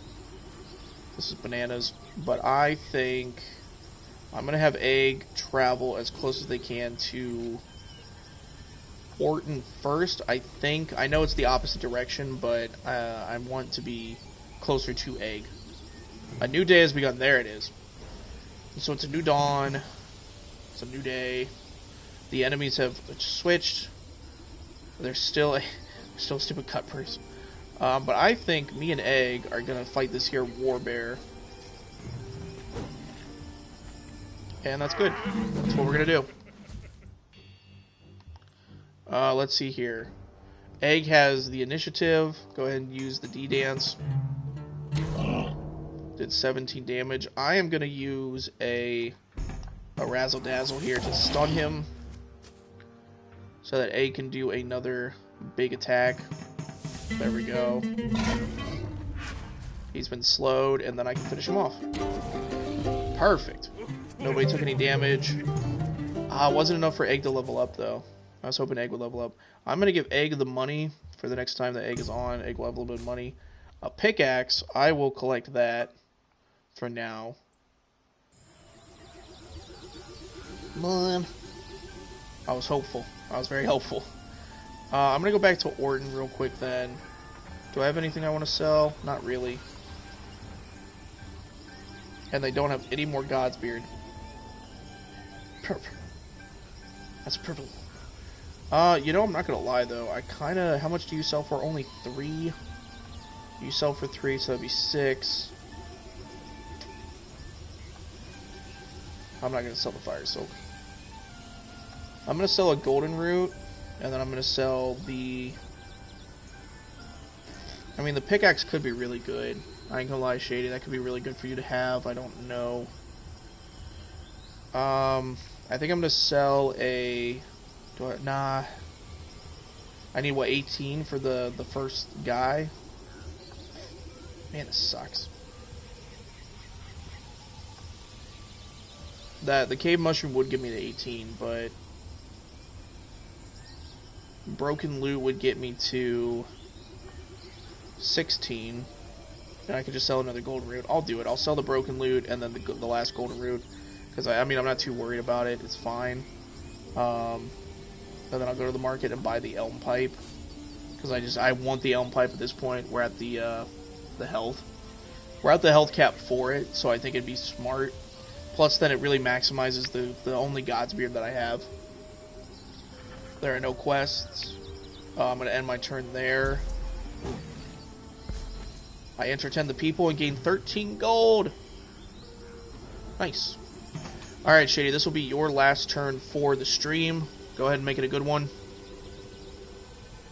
This is bananas. But I think I'm going to have Egg travel as close as they can to Orton first, I think. I know it's the opposite direction, but I want to be closer to Egg. A new day has begun. There it is. So it's a new dawn. It's a new day. The enemies have switched. There's still stupid cutpurse. But I think me and Egg are going to fight this here warbear. And that's good. That's what we're going to do. Let's see here. Egg has the initiative. Go ahead and use the D-Dance. Did 17 damage. I am going to use a Razzle Dazzle here to stun him, so that Egg can do another big attack. There we go. He's been slowed, and then I can finish him off. Perfect. Nobody took any damage. Wasn't enough for Egg to level up, though. I was hoping Egg would level up. I'm going to give Egg the money for the next time that Egg is on. Egg will have a little bit of money. A pickaxe, I will collect that for now. Man. I was hopeful. I was very hopeful. I'm going to go back to Orton real quick then. Do I have anything I want to sell? Not really. And they don't have any more God's Beard. Purple. That's purple. You know, I'm not going to lie, though. I kind of... How much do you sell for? Only 3? You sell for 3, so that'd be 6. I'm not going to sell the Fire Silk. I'm going to sell a Golden Root, and then I'm going to sell the... I mean, the pickaxe could be really good. I ain't gonna lie, Shady. That could be really good for you to have. I don't know. I think I'm gonna sell a. Nah. I need what, 18 for the first guy. Man, this sucks. The cave mushroom would give me the 18, but broken loot would get me to 16. And I could just sell another golden root. I'll do it. I'll sell the broken loot and then the last golden root. Because, I mean, I'm not too worried about it. It's fine. And then I'll go to the market and buy the elm pipe. Because I want the elm pipe at this point. We're at the health. We're at the health cap for it, so I think it'd be smart. Plus, then it really maximizes the only Godsbeard that I have. There are no quests. I'm going to end my turn there. I entertain the people and gain 13 gold. Nice. Alright, Shady, this will be your last turn for the stream. Go ahead and make it a good one.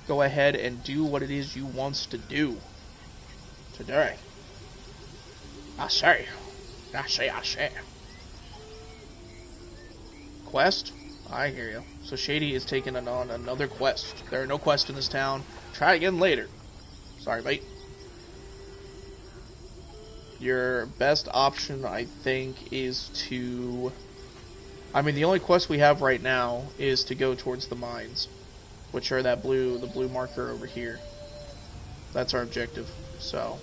Go ahead and do what it is you wants to do today. I say. Quest? I hear you. So Shady is taking on another quest. There are no quests in this town. Try again later. Sorry, mate. Your best option, I think, is to... I mean, the only quest we have right now is to go towards the mines, which are the blue marker over here. That's our objective, so...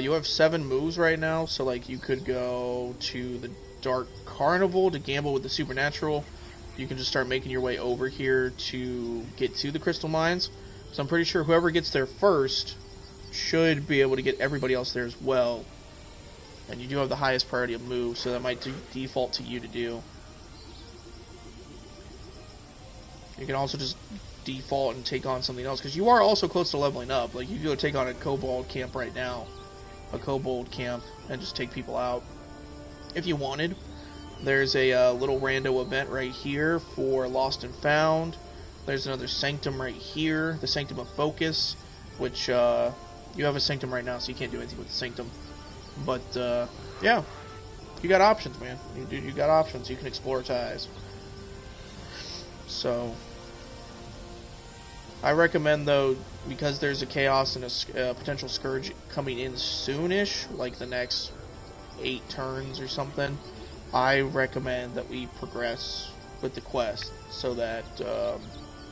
you have 7 moves right now, so, like, you could go to the Dark Carnival to gamble with the Supernatural. You can just start making your way over here to get to the Crystal Mines. So I'm pretty sure whoever gets there first should be able to get everybody else there as well. And you do have the highest priority of move, so that might default to you to do. You can also just default and take on something else, because you are also close to leveling up. Like, you can go take on a kobold camp right now. A kobold camp, and just take people out. If you wanted. There's a little rando event right here for Lost and Found. There's another Sanctum right here, the Sanctum of Focus, which, you have a Sanctum right now, so you can't do anything with the Sanctum. But, yeah, you got options, man. You got options. You can explore ties. So, I recommend, though, because there's a Chaos and a potential Scourge coming in soonish, like the next 8 turns or something, I recommend that we progress with the quest so that,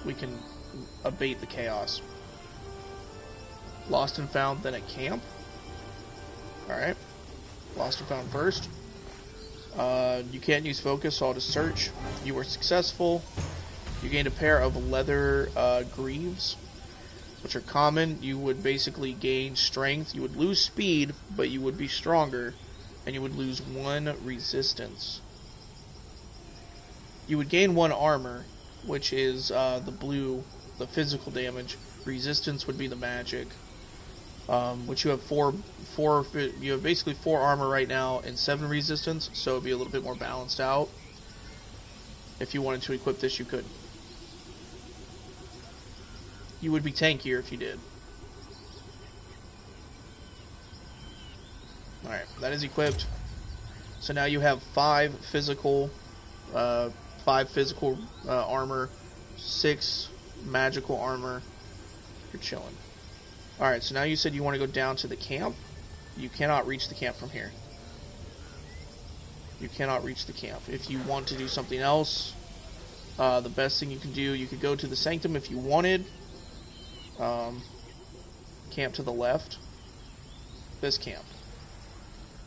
we can abate the chaos. Lost and Found, then at camp. Alright. Lost and Found first. You can't use focus, so I'll just search. You were successful. You gained a pair of leather greaves, which are common. You would basically gain strength. You would lose speed, but you would be stronger. And you would lose 1 resistance. You would gain 1 armor, which is the blue, the physical damage. Resistance would be the magic. Which you have you have basically 4 armor right now and 7 resistance, so it'd be a little bit more balanced out. If you wanted to equip this, you could. You would be tankier if you did. Alright, that is equipped. So now you have 5 physical armor, 6 magical armor. You're chilling. Alright, so now you said you want to go down to the camp. You cannot reach the camp from here. You cannot reach the camp. If you want to do something else, the best thing you can do, you could go to the Sanctum if you wanted. Camp to the left. This camp.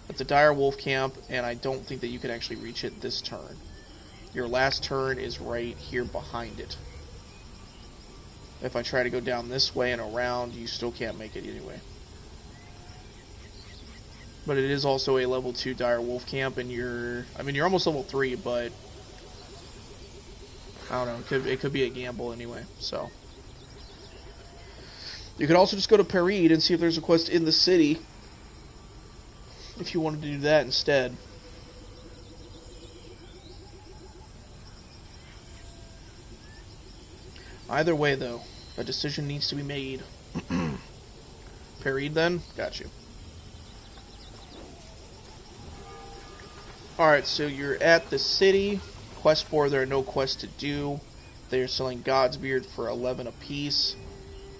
It's a dire wolf camp, and I don't think that you could actually reach it this turn. Your last turn is right here behind it. If I try to go down this way and around, you still can't make it anyway. But it is also a level 2 dire wolf camp, and you're almost level 3, but I don't know, it could be a gamble anyway, so. You could also just go to Parade and see if there's a quest in the city, if you wanted to do that instead. Either way, though, a decision needs to be made. Parade, then? Got you. Alright, so you're at the city. Quest board, there are no quests to do. They're selling Godsbeard for 11 apiece.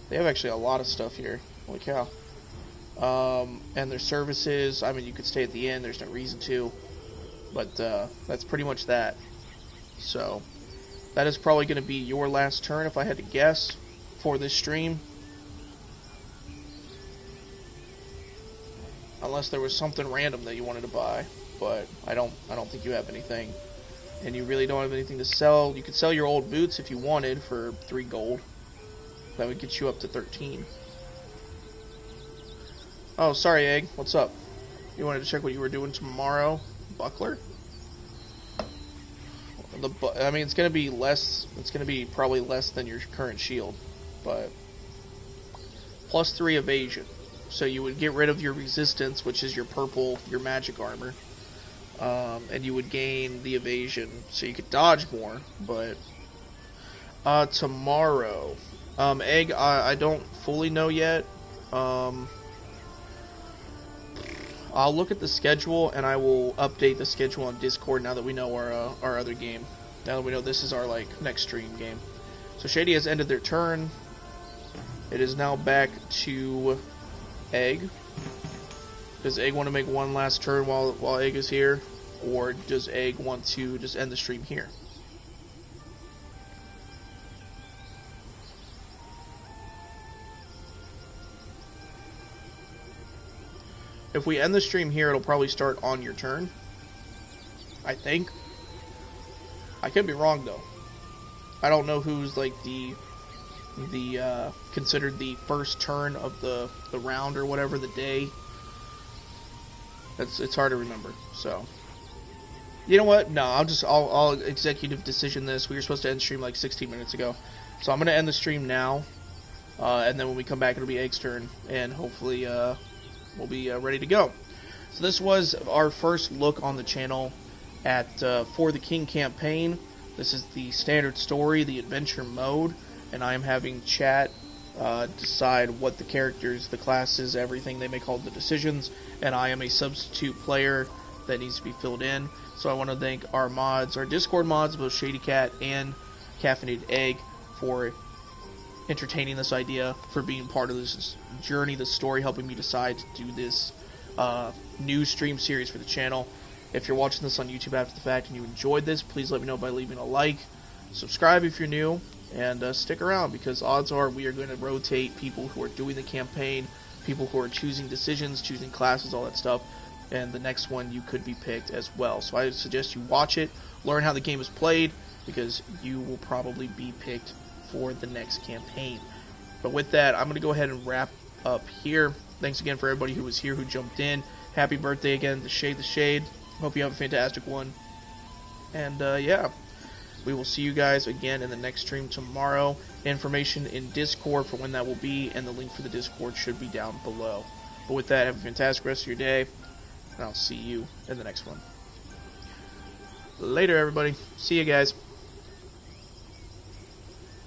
They have actually a lot of stuff here. Holy cow. And their services, I mean, you could stay at the inn, there's no reason to. But that's pretty much that. So, that is probably going to be your last turn, if I had to guess, for this stream. Unless there was something random that you wanted to buy. But I don't think you have anything. And you really don't have anything to sell. You could sell your old boots if you wanted for 3 gold. That would get you up to 13. Oh, sorry, Egg. What's up? You wanted to check what you were doing tomorrow? Buckler? I mean, it's going to be less. It's going to be probably less than your current shield. But plus 3 evasion. So you would get rid of your resistance, which is your purple, your magic armor. And you would gain the evasion, so you could dodge more. But tomorrow, Egg, I don't fully know yet. I'll look at the schedule and I will update the schedule on Discord now that we know our other game. Now that we know this is our next stream game. So Shady has ended their turn. It is now back to Egg. Does Egg want to make one last turn while Egg is here? Or does Egg want to just end the stream here? If we end the stream here, it'll probably start on your turn. I think. I could be wrong though. I don't know who's like the considered the first turn of the round or whatever, the day. It's hard to remember. So, you know what? No, I'll executive decision this. We were supposed to end the stream like 16 minutes ago, so I'm gonna end the stream now, and then when we come back, it'll be Egg's turn, and hopefully we'll be ready to go. So this was our first look on the channel at for the King campaign. This is the standard story, the adventure mode, and I am having chat decide what the characters, the classes, everything they make all the decisions, and I am a substitute player that needs to be filled in. So I want to thank our mods, our Discord mods, both Shady Cat and Caffeinated Egg, for entertaining this idea, for being part of this journey, this story, helping me decide to do this new stream series for the channel. If you're watching this on YouTube after the fact and you enjoyed this, please let me know by leaving a like, subscribe if you're new, and stick around, because odds are we are going to rotate people who are doing the campaign, people who are choosing decisions, choosing classes, all that stuff, and the next one you could be picked as well. So I suggest you watch it, learn how the game is played, because you will probably be picked for the next campaign. But with that, I'm going to go ahead and wrap up here. Thanks again for everybody who was here, who jumped in. Happy birthday again to Shade the Shade. Hope you have a fantastic one. And yeah, we will see you guys again in the next stream tomorrow. Information in Discord for when that will be, and the link for the Discord should be down below. But with that, have a fantastic rest of your day, and I'll see you in the next one. Later, everybody. See you guys.